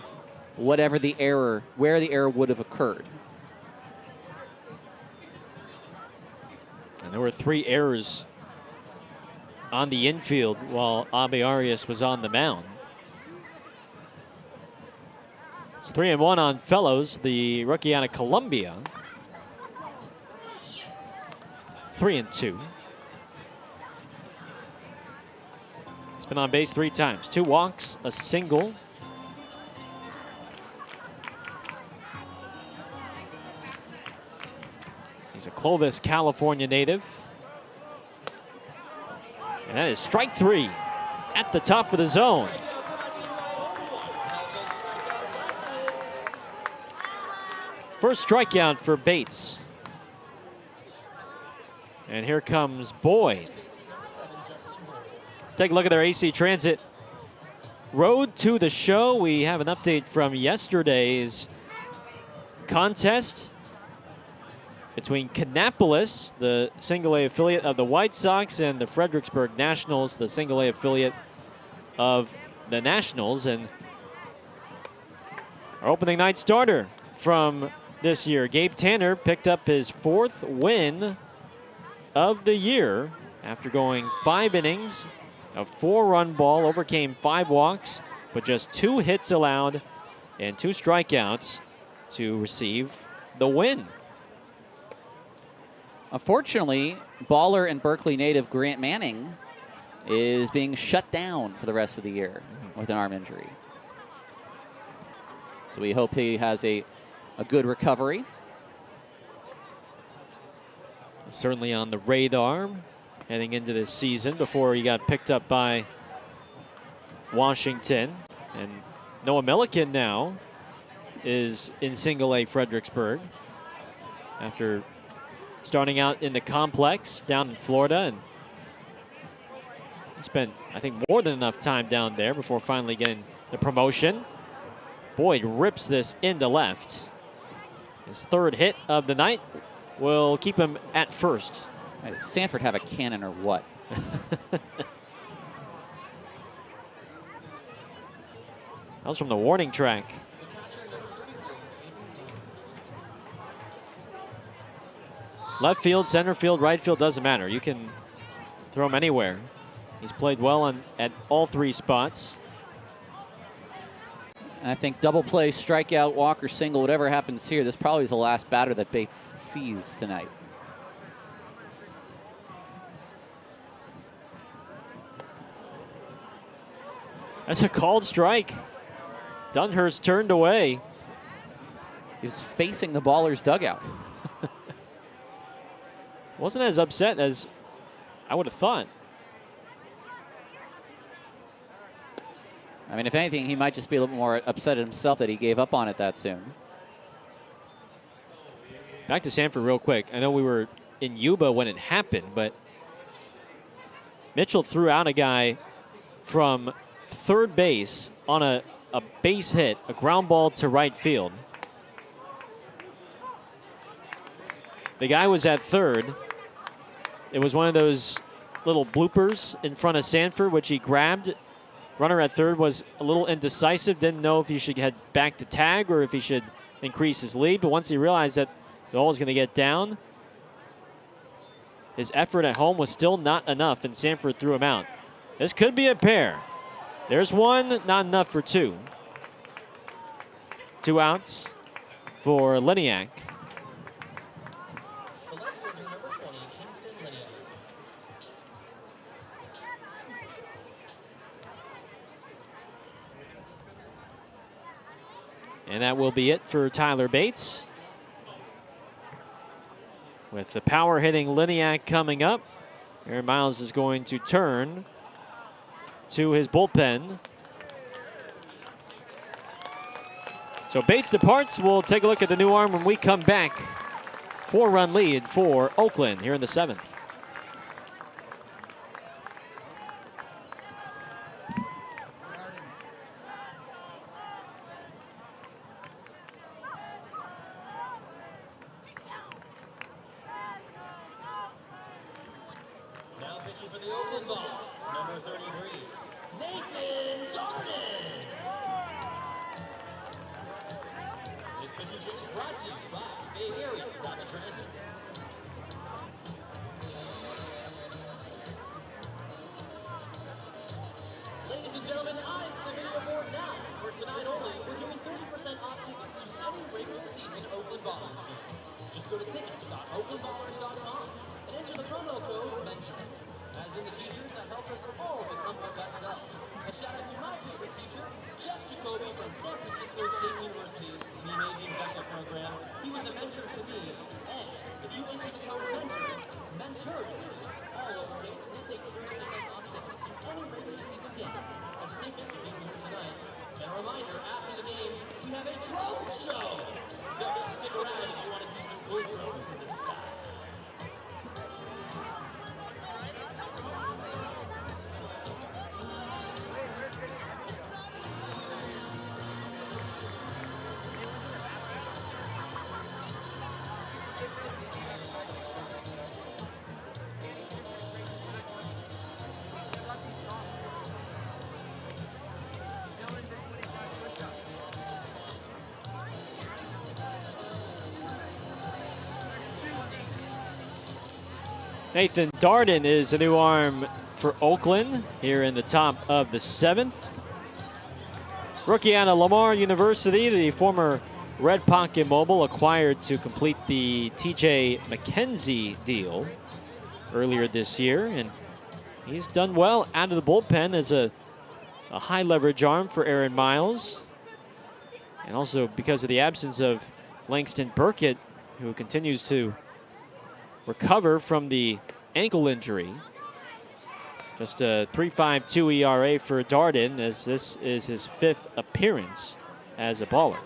whatever the error, where the error would have occurred. And there were 3 errors on the infield while Abe Arias was on the mound. It's 3-1 on fellows, the rookie out of Columbia. 3-2. He's been on base 3 times. 2 walks, a single. He's a Clovis, California native. And that is strike 3 at the top of the zone. First strikeout for Bates. And here comes Boyd. Let's take a look at their AC Transit road to the show. We have an update from yesterday's contest between Kannapolis, the single A affiliate of the White Sox, and the Fredericksburg Nationals, the single A affiliate of the Nationals. And our opening night starter from this year, Gabe Tanner, picked up his 4th win of the year after going 5 innings, a 4-run ball, overcame 5 walks, but just 2 hits allowed and 2 strikeouts to receive the win. Unfortunately, baller and Berkeley native Grant Manning is being shut down for the rest of the year with an arm injury. So we hope he has a good recovery. Certainly on the radar heading into this season before he got picked up by Washington. And Noah Milliken now is in single A Fredericksburg after starting out in the complex down in Florida, and he spent, I think, more than enough time down there before finally getting the promotion. Boyd rips this into left. His 3rd hit of the night will keep him at first. Does Sanford have a cannon or what? That was from the warning track. Left field, center field, right field, doesn't matter. You can throw him anywhere. He's played well at all 3 spots. And I think double play, strikeout, walk, or single, whatever happens here, this probably is the last batter that Bates sees tonight. That's a called strike. Dunhurst turned away. He was facing the baller's dugout. Wasn't as upset as I would have thought. I mean, if anything, he might just be a little more upset at himself that he gave up on it that soon. Back to Sanford real quick. I know we were in Yuba when it happened, but Mitchell threw out a guy from 3rd base on a base hit, a ground ball to right field. The guy was at 3rd. It was one of those little bloopers in front of Sanford, which he grabbed. Runner at 3rd was a little indecisive, didn't know if he should head back to tag or if he should increase his lead. But once he realized that the ball was going to get down, his effort at home was still not enough, and Sanford threw him out. This could be a pair. There's 1, not enough for 2. 2 outs for Liniak. And that will be it for Tyler Bates. With the power hitting Liniak coming up, Aaron Miles is going to turn to his bullpen. So Bates departs. We'll take a look at the new arm when we come back. 4-run lead for Oakland here in the 7th. Now pitching for the Oakland Ballers, number 33, Nathan Darden. This pitching change is brought to you by Bay Area Rapid Transit. Ladies and gentlemen, eyes to the video board now. For tonight only, we're doing 30% off tickets to any regular season Oakland Ballers game. Just go to tickets.oaklandballers.com and enter the promo code MENTORS. As in the teachers that help us all become our best selves. A shout out to my favorite teacher, Jeff Jacoby from San Francisco State University, the amazing Becker program. He was a mentor to me. And if you enter the code MENTOR, MENTORS is all lowercase, we'll take 30% off tickets to any regular season game. As a thank you for being here tonight. And a reminder, after the game, we have a drone show. So stick around if you want to see some cool drones in the sky. Nathan Darden is a new arm for Oakland here in the top of the 7th. Rookie out of Lamar University, the former Red Pocket Mobile acquired to complete the TJ McKenzie deal earlier this year. And he's done well out of the bullpen as a high leverage arm for Aaron Miles. And also because of the absence of Langston Burkett, who continues to recover from the ankle injury. Just a 3.52 ERA for Darden, as this is his 5th appearance as a baller.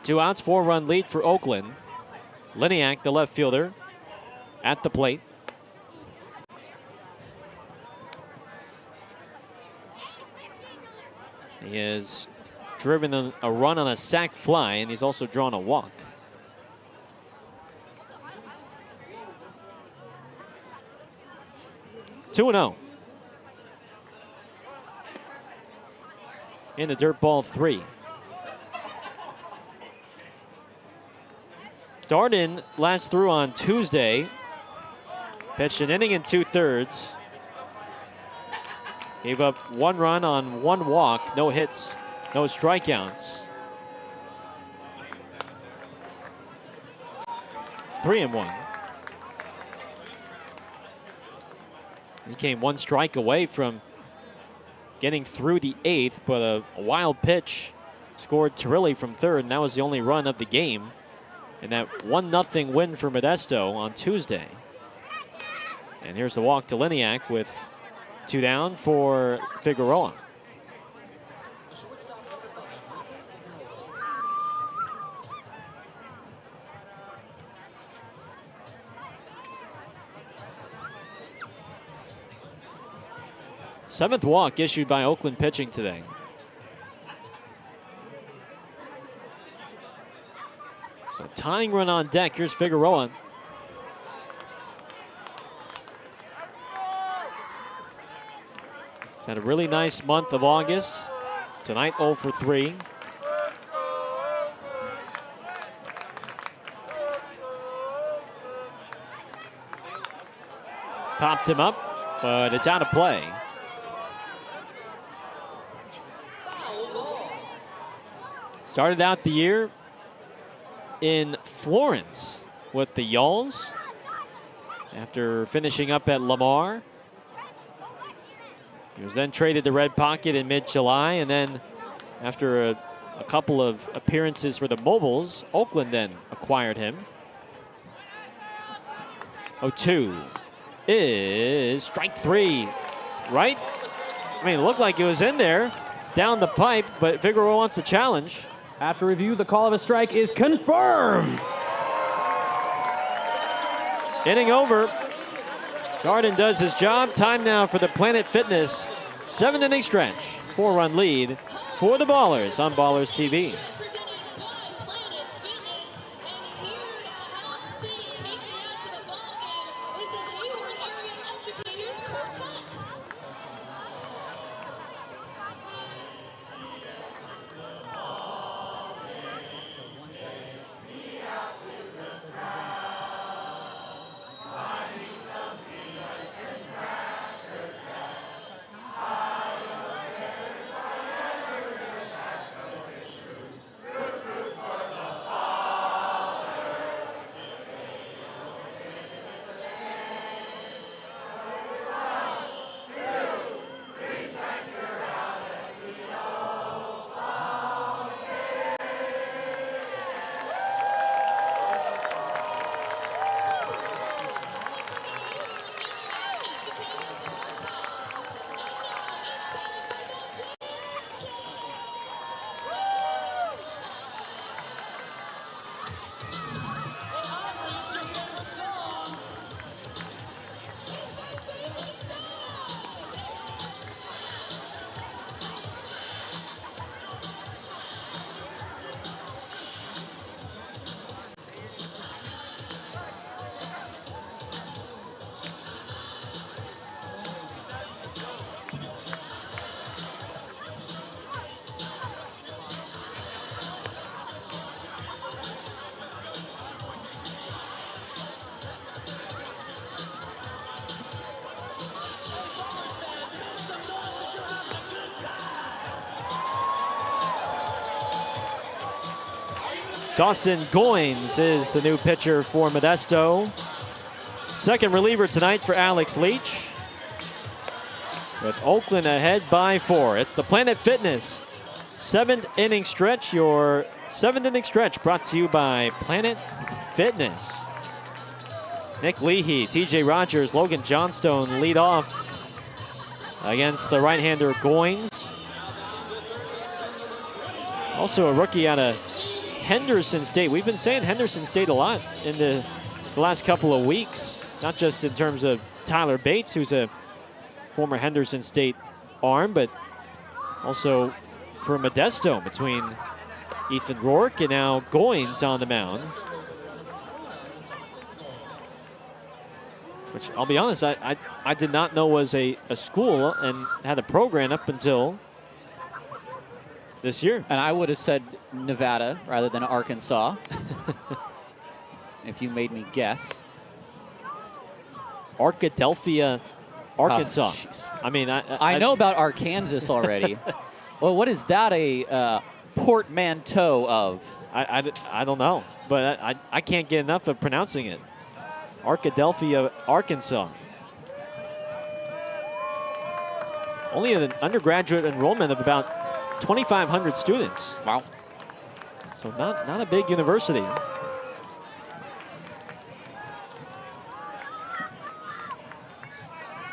2 outs, 4-run lead for Oakland. Liniak, the left fielder, at the plate. He has driven a run on a sac fly, and he's also drawn a walk. 2-0. In the dirt ball 3. Darden last through on Tuesday. Pitched an inning and 2/3. Gave up 1 run on 1 walk, no hits, no strikeouts. 3-1. He came 1 strike away from getting through the 8th, but a wild pitch scored Torelli from 3rd, and that was the only run of the game in that 1-0 win for Modesto on Tuesday. And here's the walk to Liniak with 2 down for Figueroa. Seventh walk issued by Oakland pitching today. So tying run on deck. Here's Figueroa. He's had a really nice month of August. Tonight 0 for 3. Popped him up, but it's out of play. Started out the year in Florence with the Yalls after finishing up at Lamar. He was then traded to Red Pocket in mid-July, and then after a couple of appearances for the Mobiles, Oakland then acquired him. 0-2 is strike 3, right? I mean, it looked like it was in there, down the pipe, but Figueroa wants to challenge. After review, the call of a strike is confirmed. Inning over. Darden does his job. Time now for the Planet Fitness 7-inning stretch. 4-run lead for the Ballers on Ballers TV. Dawson Goins is the new pitcher for Modesto. Second reliever tonight for Alex Leach. With Oakland ahead by 4. It's the Planet Fitness 7th inning stretch. Your 7th inning stretch brought to you by Planet Fitness. Nick Leahy, TJ Rogers, Logan Johnstone lead off against the right-hander Goins. Also a rookie out of Henderson State. We've been saying Henderson State a lot in the last couple of weeks, not just in terms of Tyler Bates, who's a former Henderson State arm, but also for Modesto between Ethan Rourke and now Goins on the mound. Which, I'll be honest, I did not know was a school and had a program up until this year. And I would have said Nevada rather than Arkansas, if you made me guess. Arkadelphia, Arkansas. Oh, I mean, I know about Arkansas already. Well, what is that a portmanteau of? I don't know, but I can't get enough of pronouncing it. Arkadelphia, Arkansas. Only an undergraduate enrollment of about 2,500 students. Wow. So not a big university.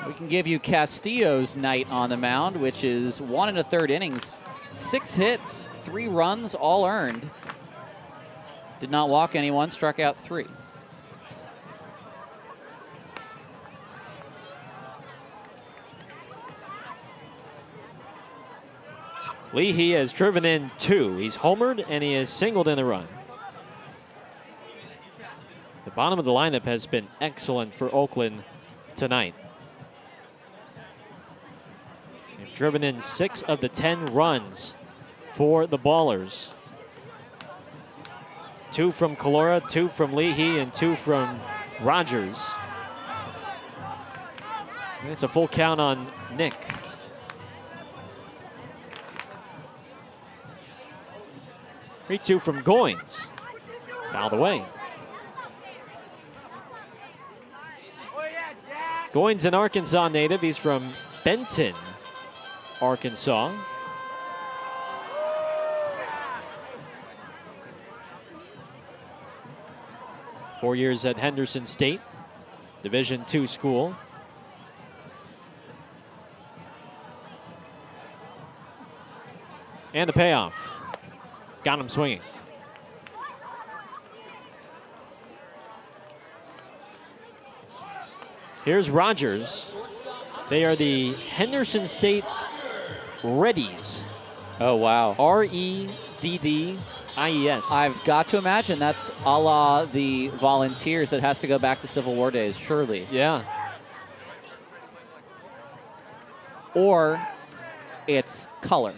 We can give you Castillo's night on the mound, which is 1 1/3 innings, 6 hits, 3 runs, all earned. Did not walk anyone, struck out 3. Leahy has driven in 2. He's homered and he has singled in a run. The bottom of the lineup has been excellent for Oakland tonight. They've driven in 6 of the 10 runs for the Ballers. 2 from Calora, 2 from Leahy, and 2 from Rogers. And it's a full count on Nick. 3-2 from Goins. Fouled away. Goins, an Arkansas native. He's from Benton, Arkansas. Four years at Henderson State, Division II school. And the payoff. Got him swinging. Here's Rogers. They are the Henderson State Reddies. Oh, wow. Reddies. I've got to imagine that's a la the Volunteers. That has to go back to Civil War days, surely. Yeah. Or it's color.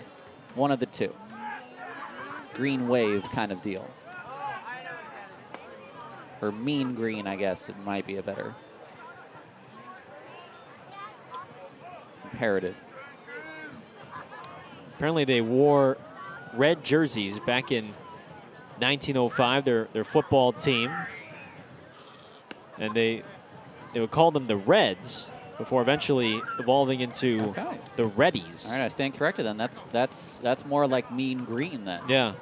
One of the two. Green wave kind of deal. Or mean green, I guess. It might be a better comparative. Apparently they wore red jerseys back in 1905, their football team. And they would call them the Reds before eventually evolving into the Reddies. All right, I stand corrected then. That's more like mean green then. Yeah.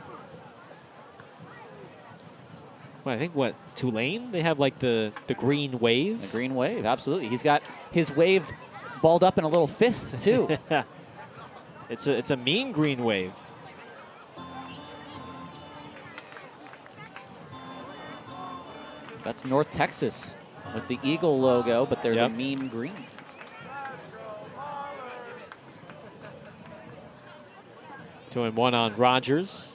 Well, I think Tulane? They have like the green wave. The green wave, absolutely. He's got his wave balled up in a little fist too. It's a mean green wave. That's North Texas with the Eagle logo, but they're the mean green. Two and one on Rogers.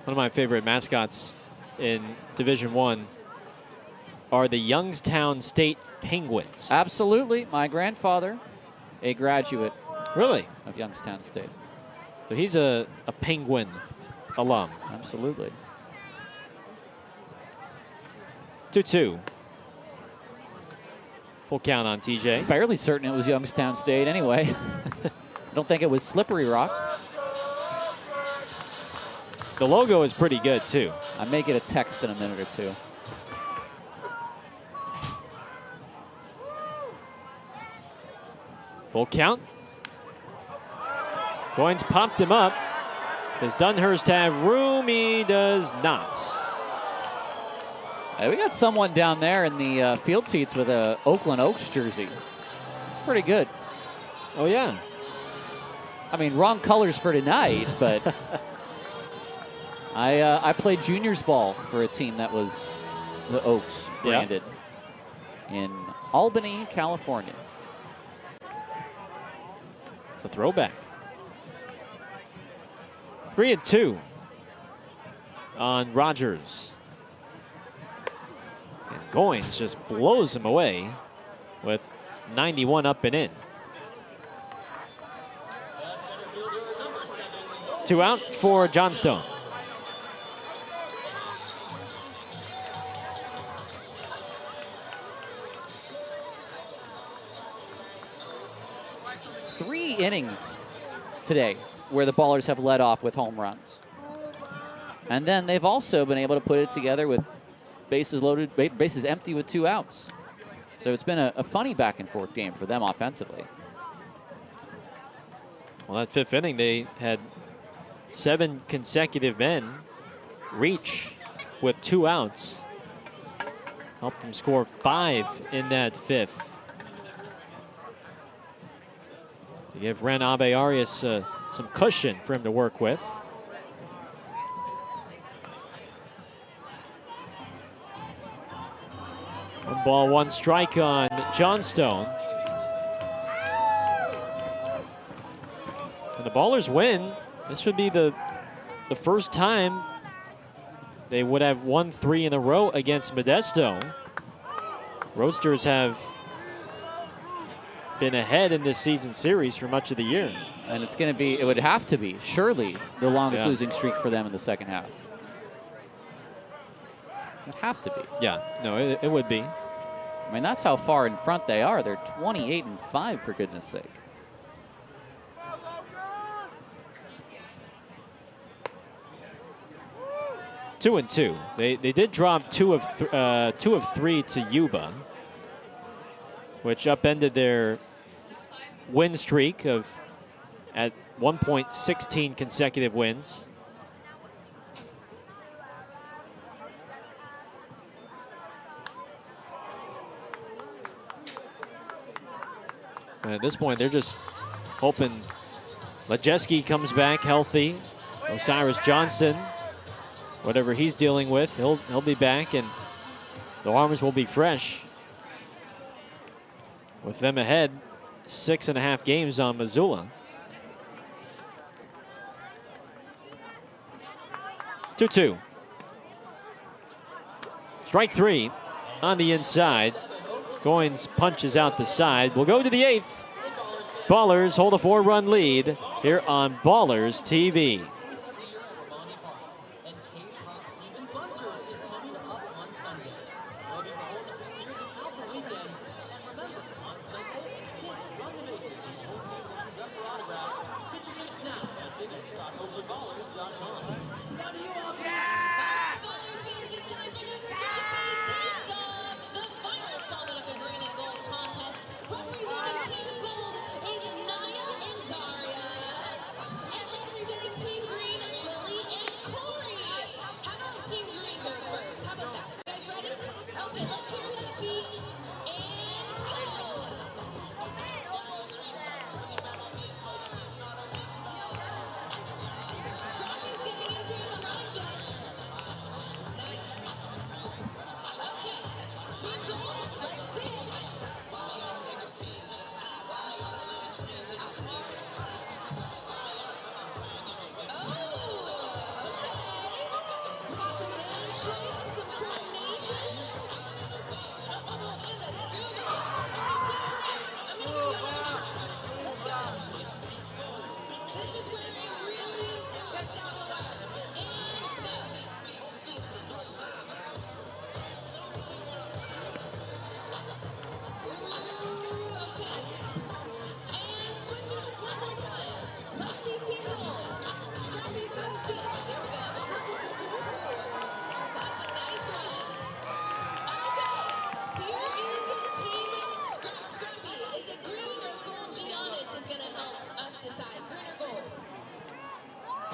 One of my favorite mascots in Division I are the Youngstown State Penguins. Absolutely. My grandfather, a graduate. Really? Of Youngstown State. So he's a Penguin alum. Absolutely. 2-2. Full count on TJ. Fairly certain it was Youngstown State anyway. I don't think it was Slippery Rock. The logo is pretty good, too. I may get a text in a minute or two. Full count. Goins popped him up. Does Dunhurst have room? He does not. Hey, we got someone down there in the field seats with a Oakland Oaks jersey. It's pretty good. Oh, yeah. I mean, wrong colors for tonight, but I played juniors ball for a team that was the Oaks branded in Albany, California. It's a throwback. 3-2 on Rogers. And Goins just blows him away with 91 up and in. 2 out for Johnstone. Three innings today where the Ballers have led off with home runs. And then they've also been able to put it together with bases loaded, bases empty with 2 outs. So it's been a funny back and forth game for them offensively. Well, that 5th inning, they had 7 consecutive men reach with 2 outs. Helped them score 5 in that 5th. To give Ren Abe-Arias some cushion for him to work with. One ball, 1 strike on Johnstone. And the Ballers win. This would be the first time they would have won 3 in a row against Modesto. Roadsters have been ahead in this season series for much of the year. And it's going to be, it would have to be, surely, the longest losing streak for them in the second half. It would have to be. Yeah, no, it would be. I mean, that's how far in front they are. They're 28-5, for goodness sake. Two and 2. They did drop 2 of 3 to Yuba, which upended their win streak of at 1.16 consecutive wins. And at this point, they're just hoping Lejeski comes back healthy. Osiris Johnson, whatever he's dealing with, he'll be back, and the arms will be fresh. With them ahead, 6.5 games on Missoula. 2-2. Strike 3 on the inside. Goins punches out the side. We'll go to the 8th. Ballers hold a 4-run lead here on Ballers TV.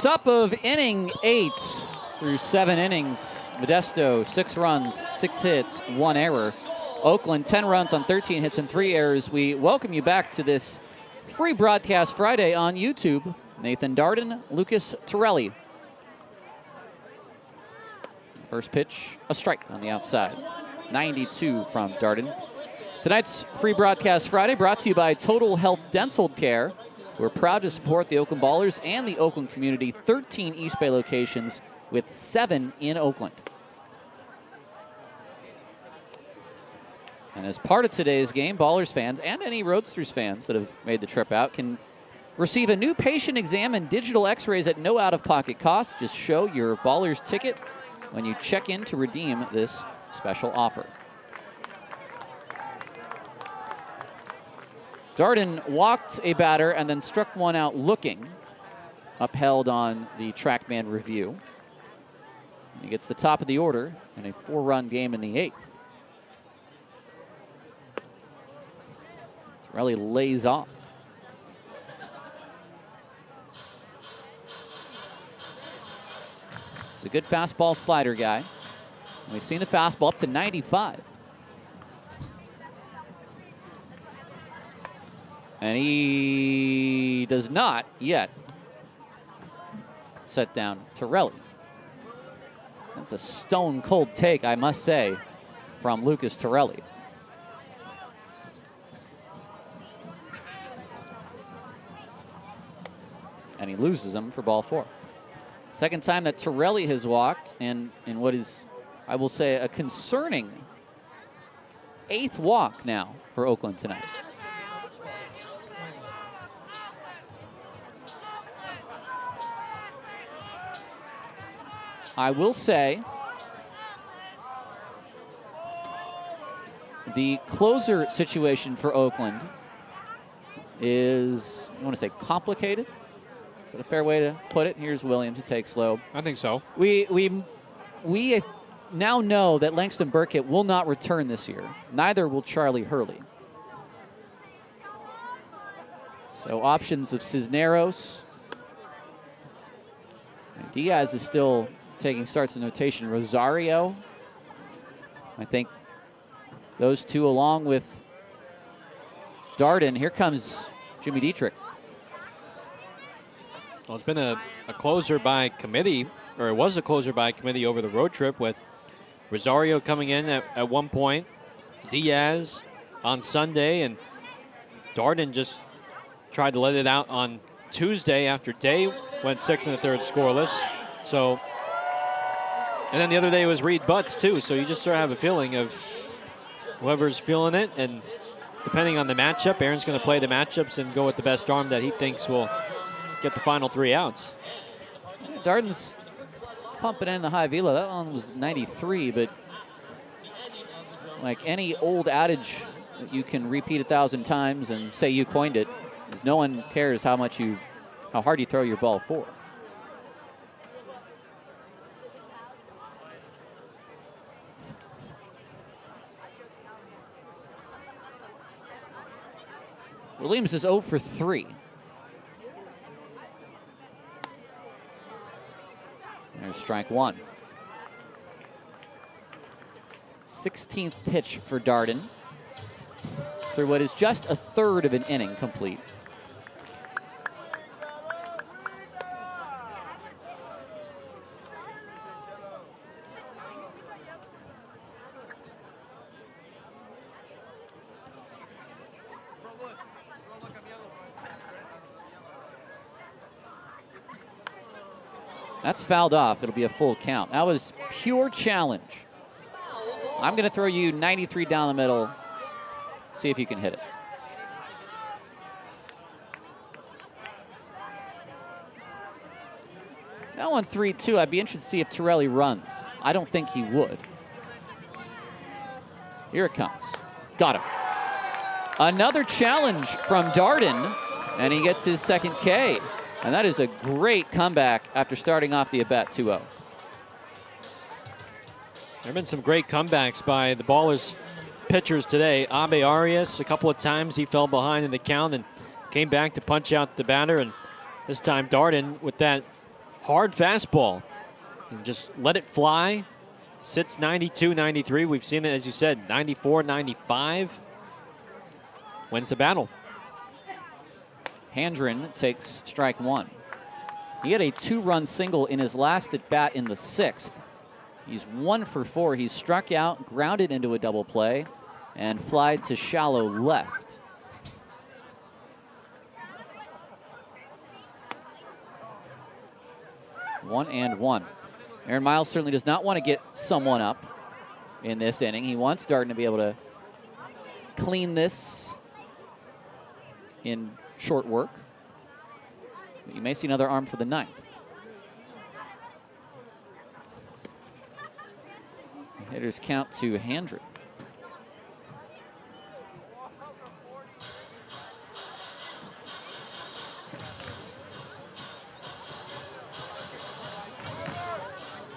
Top of inning 8 through 7 innings. Modesto, 6 runs, 6 hits, 1 error. Oakland, 10 runs on 13 hits and 3 errors. We welcome you back to this free broadcast Friday on YouTube. Nathan Darden, Lucas Torelli. First pitch, a strike on the outside. 92 from Darden. Tonight's free broadcast Friday brought to you by Total Health Dental Care. We're proud to support the Oakland Ballers and the Oakland community. 13 East Bay locations with 7 in Oakland. And as part of today's game, Ballers fans and any Roadsters fans that have made the trip out can receive a new patient exam and digital x-rays at no out-of-pocket cost. Just show your Ballers ticket when you check in to redeem this special offer. Darden walked a batter and then struck one out looking, upheld on the TrackMan review. He gets the top of the order in a 4-run game in the 8th. Torelli lays off. He's a good fastball slider guy. We've seen the fastball up to 95. And he does not yet set down Torelli. That's a stone-cold take, I must say, from Lucas Torelli. And he loses him for ball 4. Second time that Torelli has walked, and in what is, I will say, a concerning 8th walk now for Oakland tonight. I will say the closer situation for Oakland is, I want to say, complicated. Is that a fair way to put it? Here's Williams to take slow. I think so. We now know that Langston Burkett will not return this year. Neither will Charlie Hurley. So options of Cisneros. Diaz is still taking starts in rotation. Rosario. I think those two along with Darden. Here comes Jimmy Dietrich. Well, it's been a closer by committee, or it was a closer by committee over the road trip with Rosario coming in at one point, Diaz on Sunday, and Darden just tried to let it out on Tuesday after Day went 6 1/3 scoreless. So, and then the other day was Reed Butts too. So you just sort of have a feeling of whoever's feeling it, and depending on the matchup, Aaron's going to play the matchups and go with the best arm that he thinks will get the final 3 outs. Darden's pumping in the high velo. That one was 93, but like any old adage that you can repeat 1,000 times and say you coined it, is no one cares how hard you throw your ball 4. Williams is 0 for 3. There's strike 1. 16th pitch for Darden through what is just a third of an inning complete. That's fouled off. It'll be a full count. That was pure challenge. I'm going to throw you 93 down the middle. See if you can hit it. Now on 3-2, I'd be interested to see if Torelli runs. I don't think he would. Here it comes. Got him. Another challenge from Darden, and he gets his second K. And that is a great comeback after starting off the at-bat 2-0. There have been some great comebacks by the Ballers pitchers today. Abe Arias, a couple of times he fell behind in the count and came back to punch out the batter. And this time Darden with that hard fastball. And just let it fly. Sits 92, 93. We've seen it, as you said, 94, 95. Wins the battle. Handren takes strike one. He had a 2-run single in his last at bat in the 6th. He's 1 for 4. He's struck out, grounded into a double play, and flied to shallow left. One and one. Aaron Miles certainly does not want to get someone up in this inning. He wants Darden to be able to clean this in short work. But you may see another arm for the 9th. Hitters count to Handren.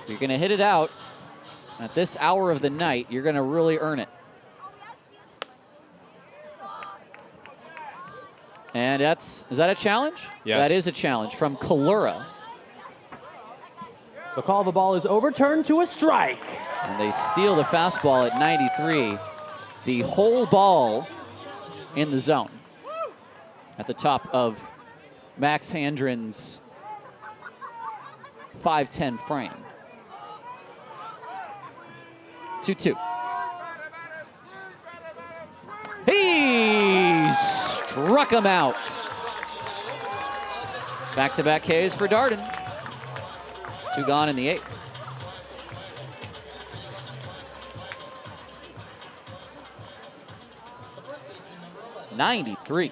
If you're going to hit it out at this hour of the night, you're going to really earn it. And is that a challenge? Yes. That is a challenge from Kalura. The call of the ball is overturned to a strike. And they steal the fastball at 93. The whole ball in the zone at the top of Max Handren's 5'10" frame. 2-2. He struck him out. Back-to-back Ks for Darden. 2 gone in the 8th. '93.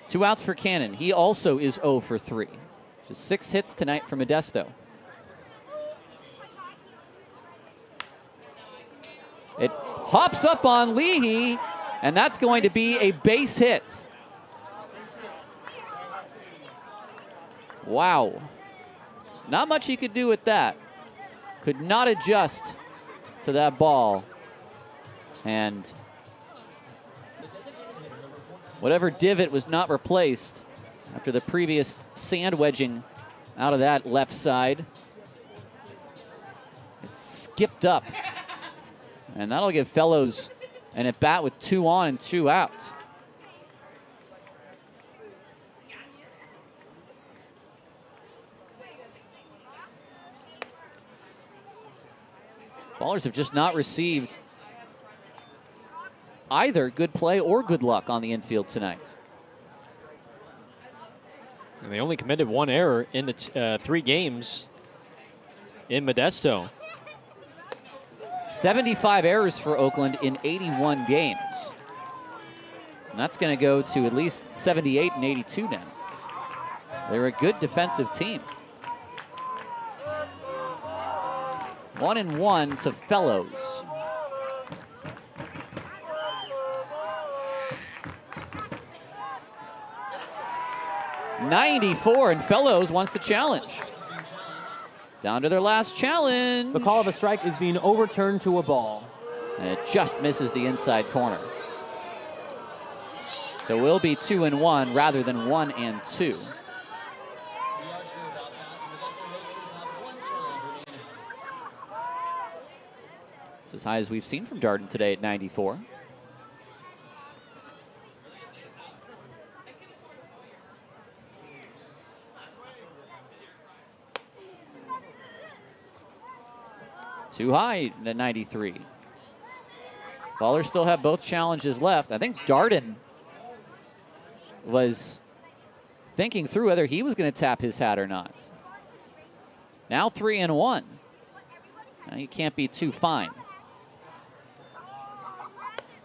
2 outs for Cannon. He also is 0 for 3. Just 6 hits tonight for Modesto. It hops up on Leahy, and that's going to be a base hit. Wow. Not much he could do with that. Could not adjust to that ball. And whatever divot was not replaced after the previous sand wedging out of that left side, it skipped up. And that'll give Fellows an at bat with 2 on and 2 out. Ballers have just not received either good play or good luck on the infield tonight. And they only committed 1 error in the 3 games in Modesto. 75 errors for Oakland in 81 games. And that's going to go to at least 78 and 82 now. They're a good defensive team. 1-1 to Fellows. '94, and Fellows wants to challenge. Down to their last challenge. The call of a strike is being overturned to a ball. And it just misses the inside corner. So we'll be 2-1 rather than 1-2. It's as high as we've seen from Darden today at 94. Too high at 93. Ballers still have both challenges left. I think Darden was thinking through whether he was going to tap his hat or not. Now 3-1. Now you can't be too fine.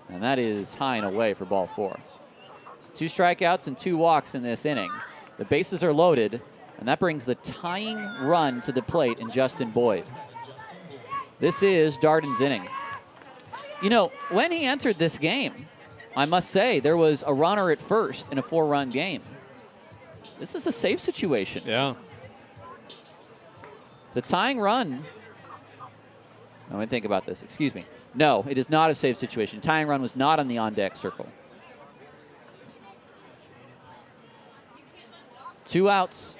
And that is high and away for ball 4. So 2 strikeouts and 2 walks in this inning. The bases are loaded, and that brings the tying run to the plate in Justin Boyd. This is Darden's inning. You know, when he entered this game, I must say, there was a runner at first in a 4-run game. This is a safe situation. Yeah. It's a tying run. Let me think about this. Excuse me. No, it is not a safe situation. Tying run was not on the on-deck circle. 2 outs.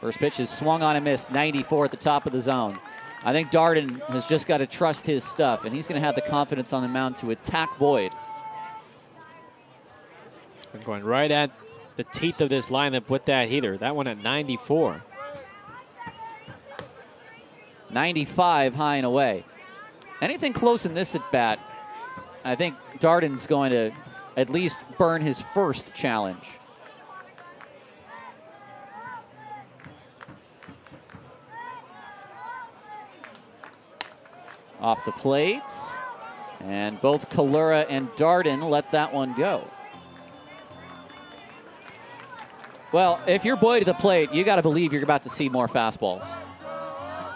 First pitch is swung on and missed, 94 at the top of the zone. I think Darden has just got to trust his stuff, and he's going to have the confidence on the mound to attack Boyd. We're going right at the teeth of this lineup with that heater. That one at 94. 95 high and away. Anything close in this at bat, I think Darden's going to at least burn his first challenge. Off the plate, and both Kalura and Darden let that one go. Well, if you're Boyd at the plate, you got to believe you're about to see more fastballs.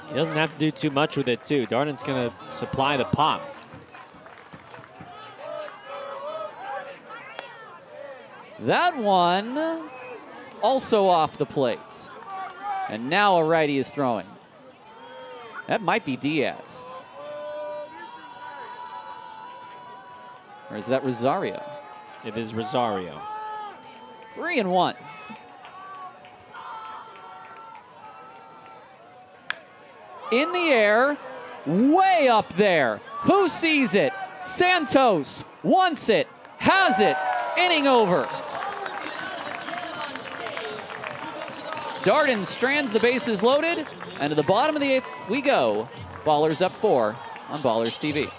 He doesn't have to do too much with it, too. Darden's going to supply the pop. That one also off the plate. And now a righty is throwing. That might be Diaz. Or is that Rosario? It is Rosario. 3-1. In the air, way up there. Who sees it? Santos wants it, has it, inning over. Darden strands the bases loaded, and to the bottom of the 8th we go. Ballers up 4 on Ballers TV.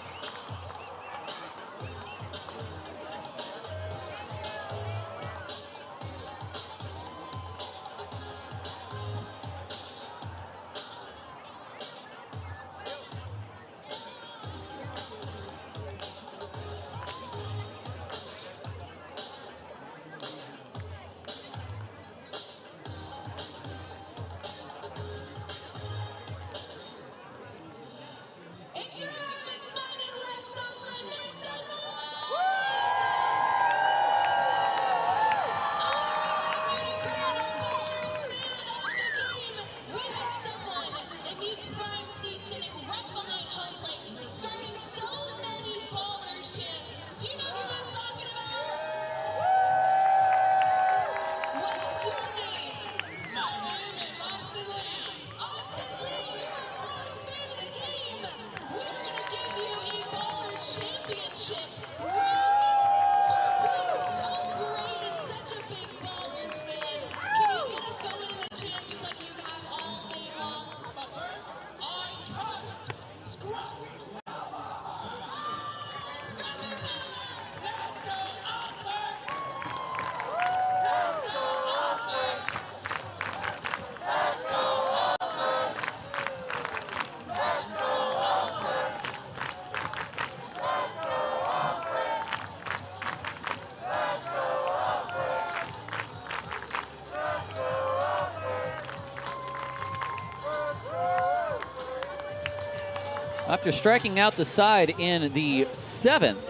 After striking out the side in the 7th,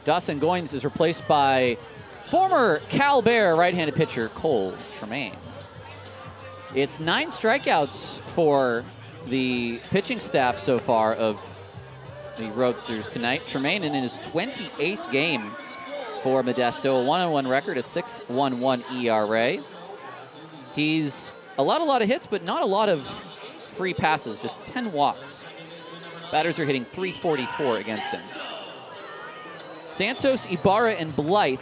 Dawson Goins is replaced by former Cal Bear right-handed pitcher Cole Tremaine. It's 9 strikeouts for the pitching staff so far of the Roadsters tonight. Tremaine in his 28th game for Modesto, a 1-1 record, a 6.11 ERA. He's a lot of hits, but not a lot of free passes, just 10 walks. Batters are hitting .344 against him. Santos, Ibarra, and Blythe,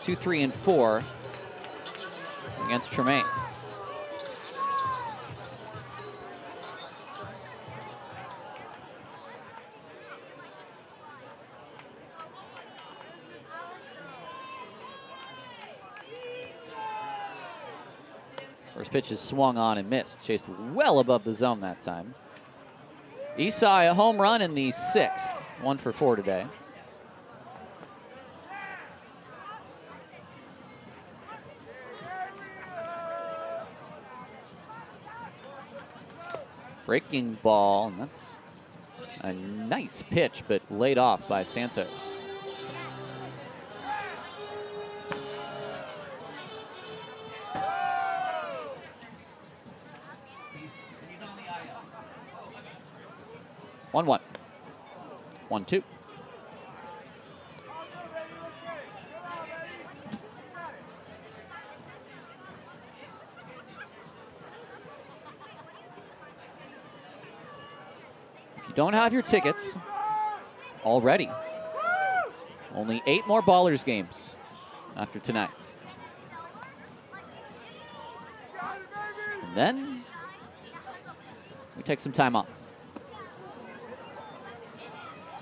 2, 3, and 4 against Tremaine. First pitch is swung on and missed. Chased well above the zone that time. Isai, a home run in the 6th. 1 for 4 today. Breaking ball, and that's a nice pitch, but laid off by Santos. One, 1-2. you don't have your tickets already, only 8 more Ballers games after tonight. And then we take some time off.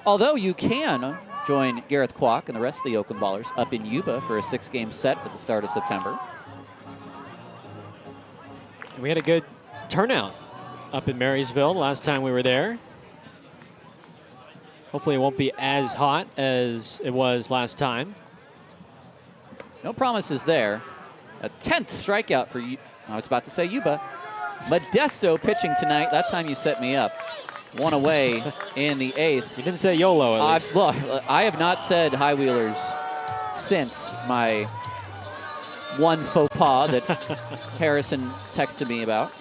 Although you can join Gareth Kwok and the rest of the Oakland Ballers up in Yuba for a 6-game set at the start of September. We had a good turnout up in Marysville last time we were there. Hopefully it won't be as hot as it was last time. No promises there. A 10th strikeout for, I was about to say Yuba. Modesto pitching tonight. That time you set me up. 1 away in the 8th. You didn't say YOLO at least. Look, I have not said high wheelers since my one faux pas that Harrison texted me about.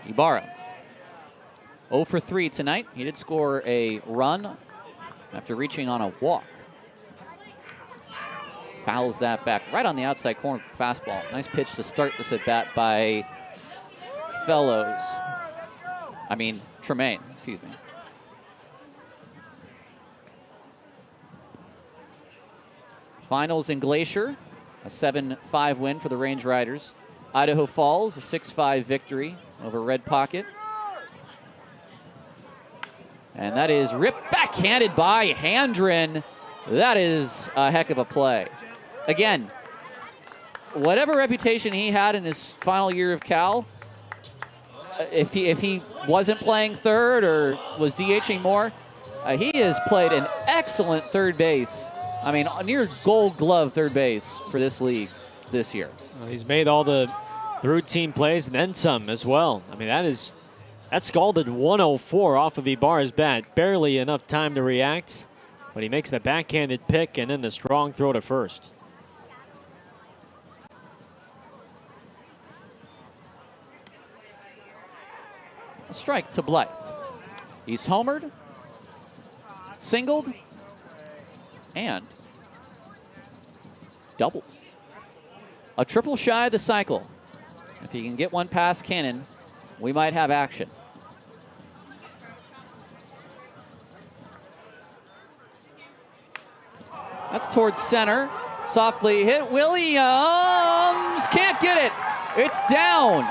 Ibarra, 0 for 3 tonight. He did score a run after reaching on a walk. Fouls that back right on the outside corner with the fastball. Nice pitch to start this at bat by Tremaine, excuse me. Finals in Glacier, a 7-5 win for the Range Riders. Idaho Falls, a 6-5 victory over Red Pocket. And that is ripped backhanded by Handren. That is a heck of a play. Again, whatever reputation he had in his final year of Cal, if he wasn't playing third or was DHing more, he has played an excellent third base. I mean, near Gold Glove third base for this league this year. Well, he's made all the routine plays and then some as well. I mean, that scalded 104 off of Ibarra's bat. Barely enough time to react, but he makes the backhanded pick and then the strong throw to first. A strike to Blythe. He's homered, singled, and doubled. A triple shy of the cycle. If he can get one past Cannon, we might have action. That's towards center. Softly hit. Williams can't get it. It's down.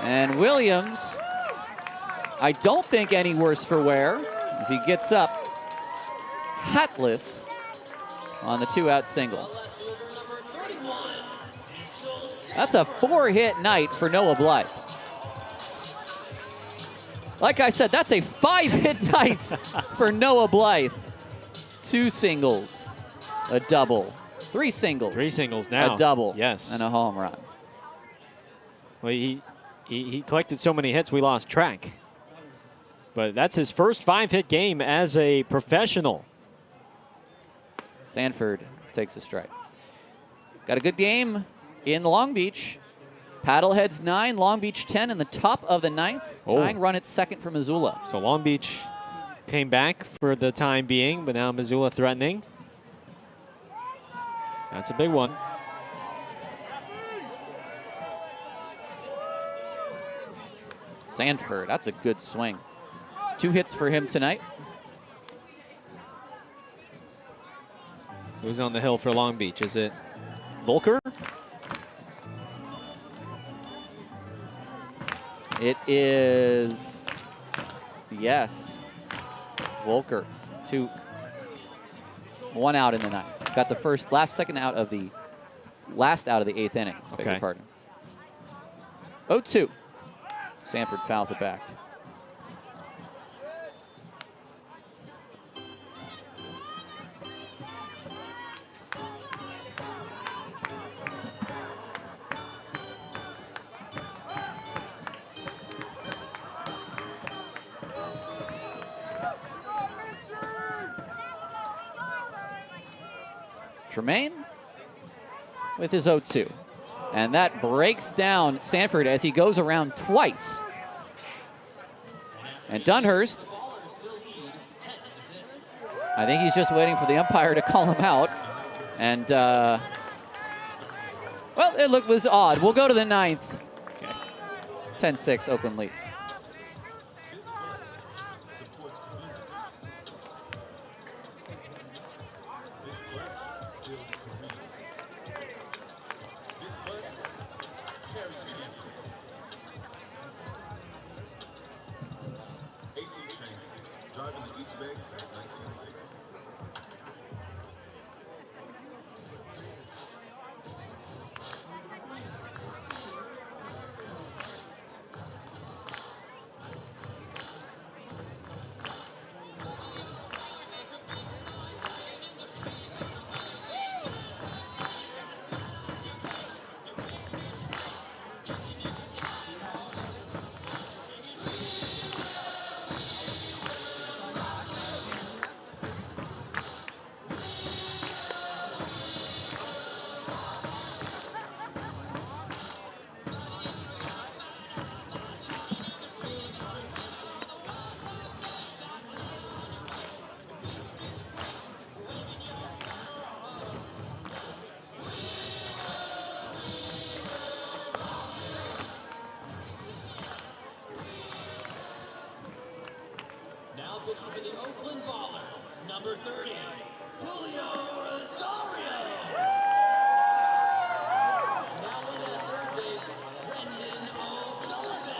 And Williams, I don't think any worse for wear as he gets up hatless on the 2-out single. That's a 4-hit night for Noah Blythe. Like I said, that's a 5-hit night for Noah Blythe. 2 singles, a double, 3 singles. 3 singles now. A double, yes, and a home run. Well, he collected so many hits we lost track. But that's his first 5-hit game as a professional. Sanford takes a strike. Got a good game in Long Beach. Paddleheads 9, Long Beach 10 in the top of the 9th. Tying run at second for Missoula. So Long Beach came back for the time being, but now Missoula threatening. That's a big one. Sanford, that's a good swing. 2 hits for him tonight. Who's on the hill for Long Beach? Is it Volker? It is, yes, Volker. 1 out in the 9th. Got the last out of the 8th inning. Beg your pardon. 0-2. Sanford fouls it back. Tremaine with his 0-2. And that breaks down Sanford as he goes around twice. And Dunhurst, I think he's just waiting for the umpire to call him out. And Well, it was odd. We'll go to the 9th. 10-6, Oakland leads. Now pitching for the Oakland Ballers, number 30, Julio Rosario. Now in at third base, Brendan O'Sullivan.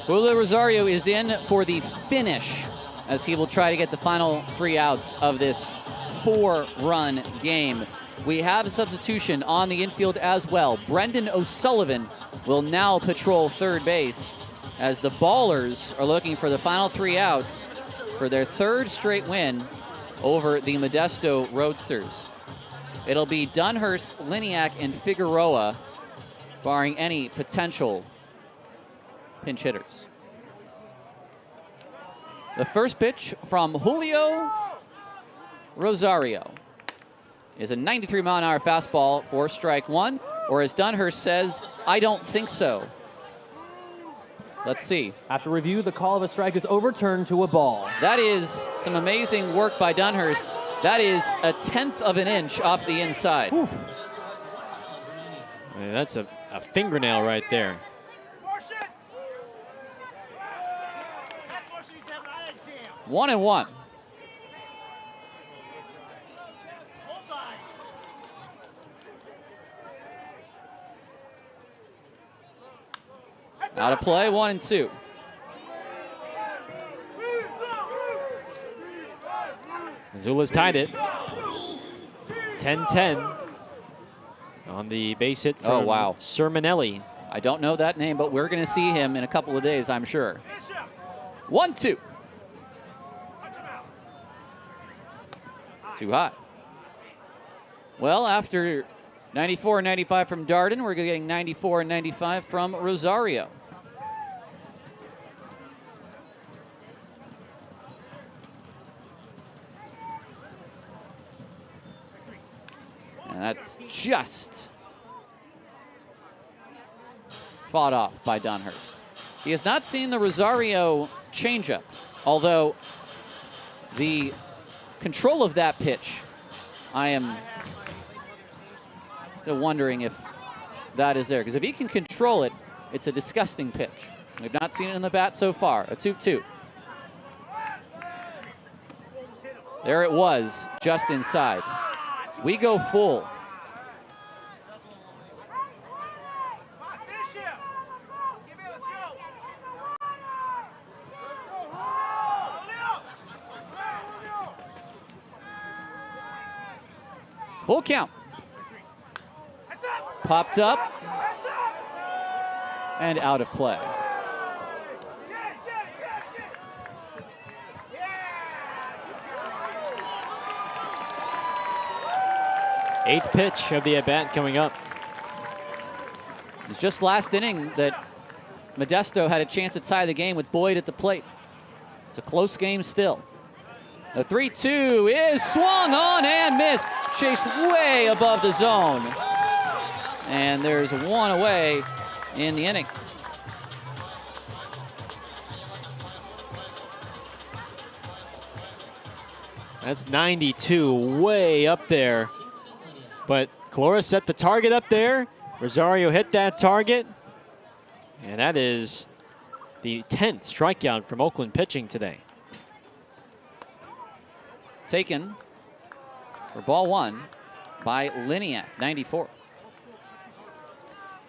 Julio Rosario is in for the finish as he will try to get the final 3 outs of this 4-run game. We have a substitution on the infield as well. Brendan O'Sullivan will now patrol third base as the Ballers are looking for the final 3 outs for their 3rd straight win over the Modesto Roadsters. It'll be Dunhurst, Liniak, and Figueroa, barring any potential pinch hitters. The first pitch from Julio Rosario is a 93-mile-an-hour fastball for strike 1, or as Dunhurst says, I don't think so. Let's see. After review, the call of a strike is overturned to a ball. That is some amazing work by Dunhurst. That is a 1/10 of an inch off the inside. I mean, that's a fingernail right there. 1-1. Out of play, 1-2. Missoula's tied it. 10-10 on the base hit from Sermonelli. I don't know that name, but we're going to see him in a couple of days, I'm sure. 1-2. Too hot. Well, after 94 and 95 from Darden, we're getting 94 and 95 from Rosario. And that's just fought off by Dunhurst. He has not seen the Rosario changeup, although the control of that pitch, I am still wondering if that is there. Because if he can control it, it's a disgusting pitch. We've not seen it in the bat so far. A 2-2. There it was, just inside. We go full. Full count. Popped up and out of play. Eighth pitch of the at-bat coming up. It's just last inning that Modesto had a chance to tie the game with Boyd at the plate. It's a close game still. The 3-2 is swung on and missed. Chased way above the zone. And there's one away in the inning. That's 92, way up there. But Calora set the target up there. Rosario hit that target. And that is the 10th strikeout from Oakland pitching today. Taken for ball one by Liniak, 94.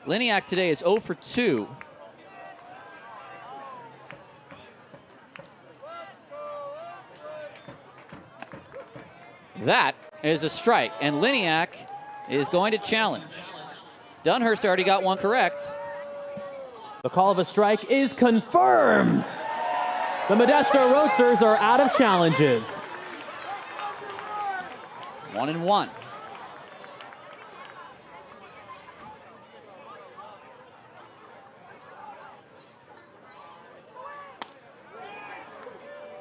Liniak today is 0 for 2. That is a strike, and Liniak is going to challenge. Dunhurst already got one correct. The call of a strike is confirmed. The Modesto Roadsters are out of challenges. 1-1.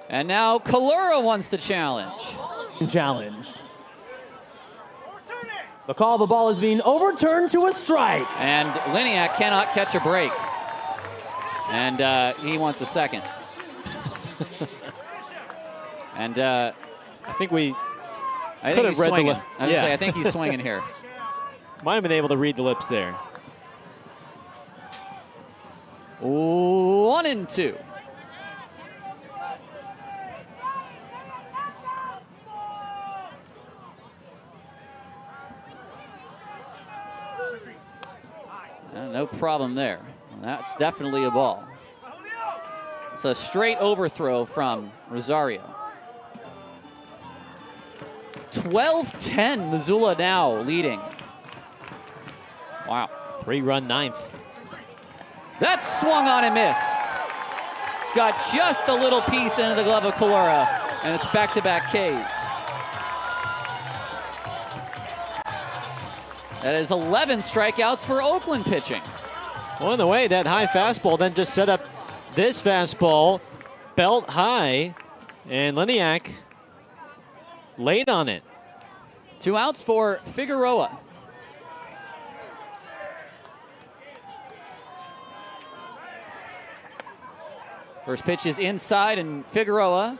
And now Calora wants to challenge. Challenged. The call of a ball is being overturned to a strike. And Liniak cannot catch a break. And he wants a second. And I think we I could think have he's read swinging. the lip. I was gonna say, I think he's swinging here. Might have been able to read the lips there. 1-2. No problem there. That's definitely a ball. It's a straight overthrow from Rosario. 12-10, Missoula now leading. Wow. 3-run ninth. That swung on and missed. Got just a little piece into the glove of Calora, and it's back-to-back Ks. That is 11 strikeouts for Oakland pitching. Well, in the way, that high fastball then just set up this fastball, belt high, and Liniak laid on it. 2 outs for Figueroa. First pitch is inside, and Figueroa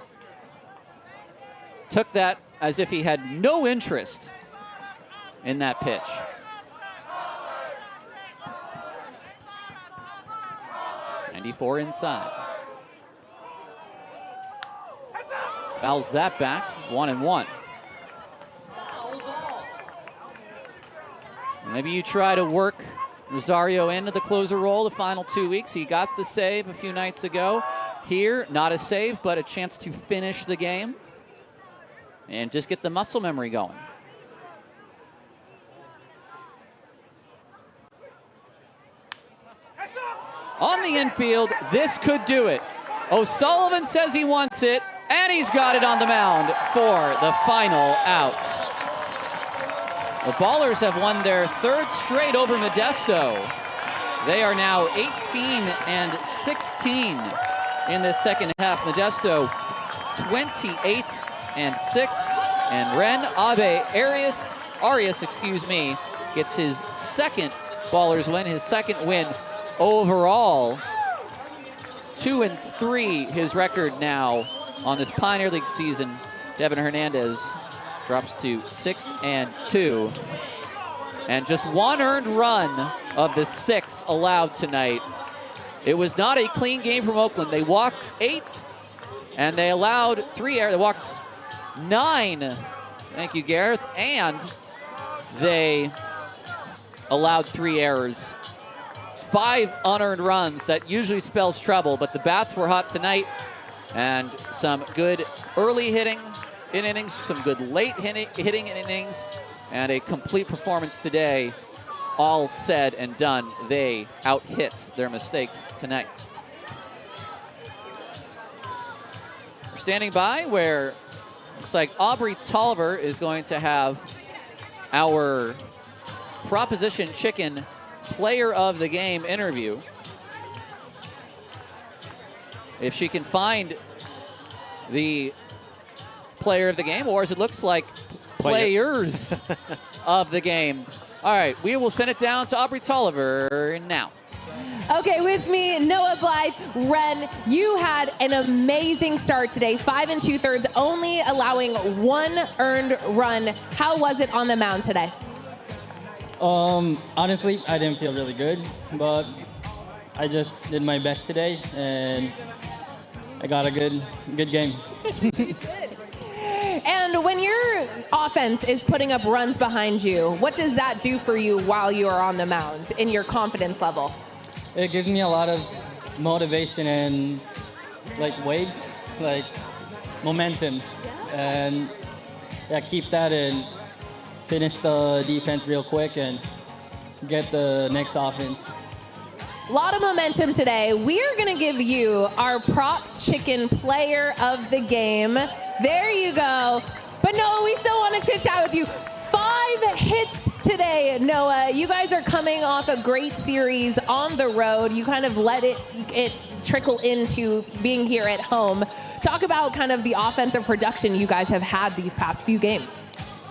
took that as if he had no interest in that pitch. .94 inside. Fouls that back, 1-1. Maybe you try to work Rosario into the closer role the final 2 weeks. He got the save a few nights ago. Here, not a save, but a chance to finish the game and just get the muscle memory going. On the infield, this could do it. O'Sullivan says he wants it, and he's got it on the mound for the final out. The Ballers have won their 3rd straight over Modesto. They are now 18-16 in this second half. Modesto 28-6, and Ren Arias, gets his second Ballers win, his second win overall. 2-3 his record now on this Pioneer League season. Devin Hernandez drops to 6-2. And just 1 earned run of the 6 allowed tonight. It was not a clean game from Oakland. They walked 8, and they allowed 3 errors. They walked 9, thank you, Gareth, and they allowed 3 errors. 5 unearned runs. That usually spells trouble, but the bats were hot tonight, and some good early hitting in innings, some good late hitting in innings, and a complete performance today. All said and done, they out-hit their mistakes tonight. We're standing by where looks like Aubrey Tolliver is going to have our Proposition Chicken Player of the Game interview. If she can find the player of the game, or as it looks like, players of the game. All right, we will send it down to Aubrey Tolliver now. Okay, with me, Noah Blythe. Ren, you had an amazing start today, 5 2/3, only allowing 1 earned run. How was it on the mound today? Honestly, I didn't feel really good, but I just did my best today, and I got a good game. And when your offense is putting up runs behind you, what does that do for you while you are on the mound in your confidence level? It gives me a lot of motivation and waves, momentum, and keep that and finish the defense real quick and get the next offense. A lot of momentum today. We are going to give you our prop chicken player of the game. There you go. But Noah, we still want to chit chat with you. 5 hits today, Noah. You guys are coming off a great series on the road. You kind of let it trickle into being here at home. Talk about kind of the offensive production you guys have had these past few games.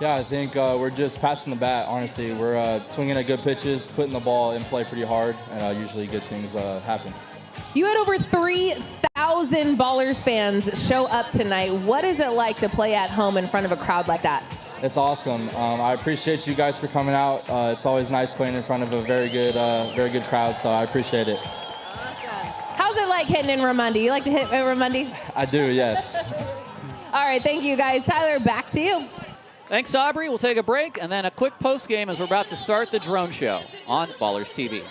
Yeah, I think we're just passing the bat, honestly. We're swinging at good pitches, putting the ball in play pretty hard, and usually good things happen. You had over 3,000 Ballers fans show up tonight. What is it like to play at home in front of a crowd like that? It's awesome. I appreciate you guys for coming out. It's always nice playing in front of a very good crowd, so I appreciate it. How's it like hitting in Ramundi? You like to hit at Ramundi? I do, yes. All right, thank you guys. Tyler, back to you. Thanks, Aubrey. We'll take a break and then a quick post game as we're about to start the drone show on Ballers TV.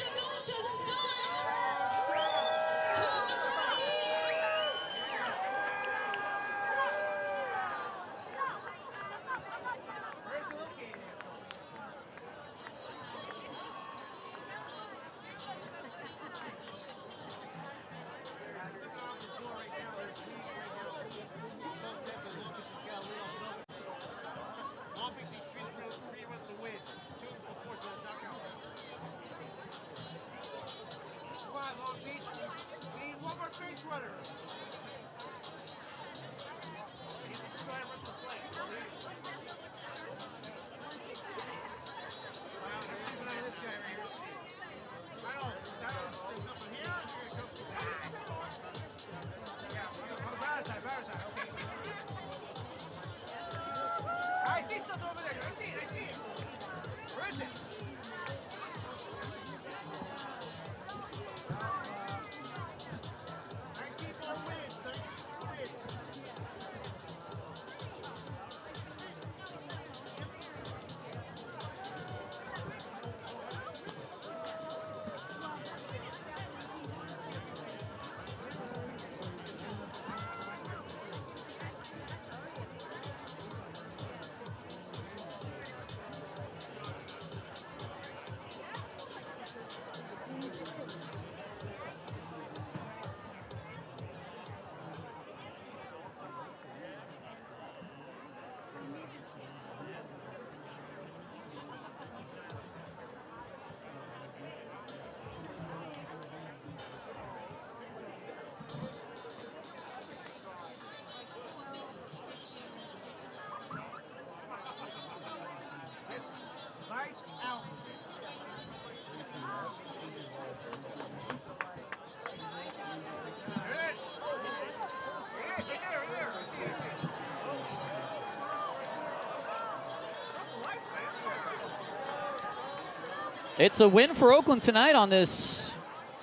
It's a win for Oakland tonight on this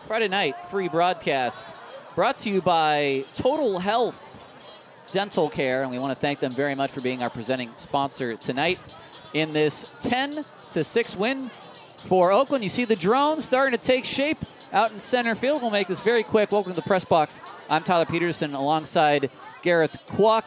Friday night free broadcast. Brought to you by Total Health Dental Care, and we want to thank them very much for being our presenting sponsor tonight in this 10-6 win for Oakland. You see the drone starting to take shape out in center field. We'll make this very quick. Welcome to the press box. I'm Tyler Peterson alongside Gareth Kwok.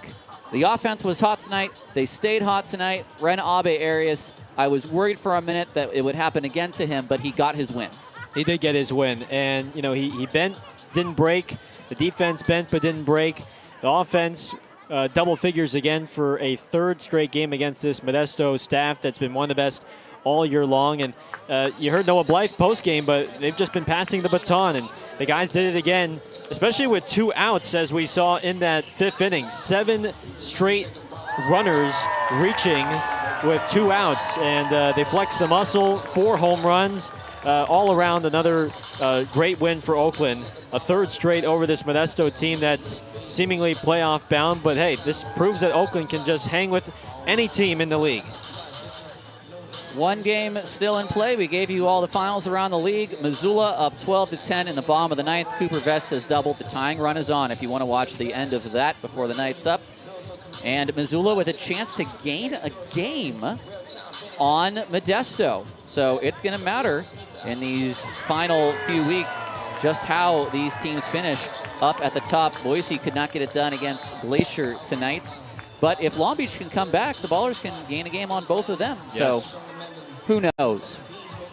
The offense was hot tonight. They stayed hot tonight. Ren Abe Arias, I was worried for a minute that it would happen again to him, but he got his win. He did get his win, and he bent, didn't break. The defense bent but didn't break. The offense double figures again for a third straight game against this Modesto staff that's been one of the best all year long. And you heard Noah Blythe post-game, but they've just been passing the baton, and the guys did it again, especially with 2 outs, as we saw in that 5th inning. 7 straight runners reaching with 2 outs, and they flexed the muscle, 4 home runs. All around, another great win for Oakland. A 3rd straight over this Modesto team that's seemingly playoff bound. But hey, this proves that Oakland can just hang with any team in the league. One game still in play. We gave you all the finals around the league. Missoula up 12-10 in the bottom of the 9th. Cooper Vest has doubled. The tying run is on if you want to watch the end of that before the night's up. And Missoula with a chance to gain a game on Modesto. So it's going to matter in these final few weeks just how these teams finish up at the top. Boise could not get it done against Glacier tonight. But if Long Beach can come back, the Ballers can gain a game on both of them. Yes. So who knows?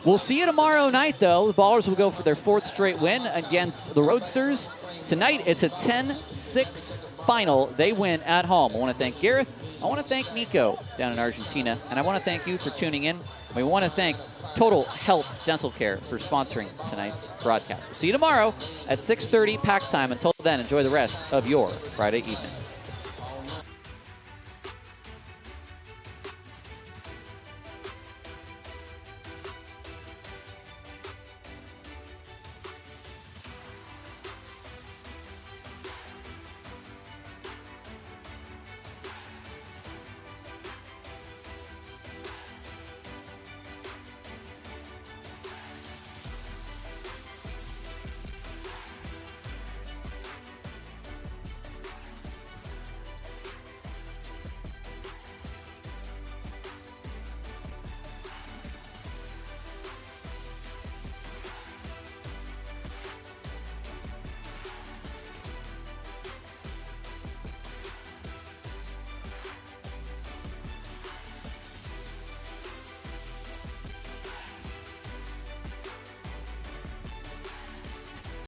We'll see you tomorrow night, though. The Ballers will go for their 4th straight win against the Roadsters. Tonight, it's a 10-6 final. They win at home. I want to thank Gareth. I want to thank Nico down in Argentina. And I want to thank you for tuning in. We want to thank Total Health Dental Care for sponsoring tonight's broadcast. We'll see you tomorrow at 6:30 pack time. Until then, enjoy the rest of your Friday evening.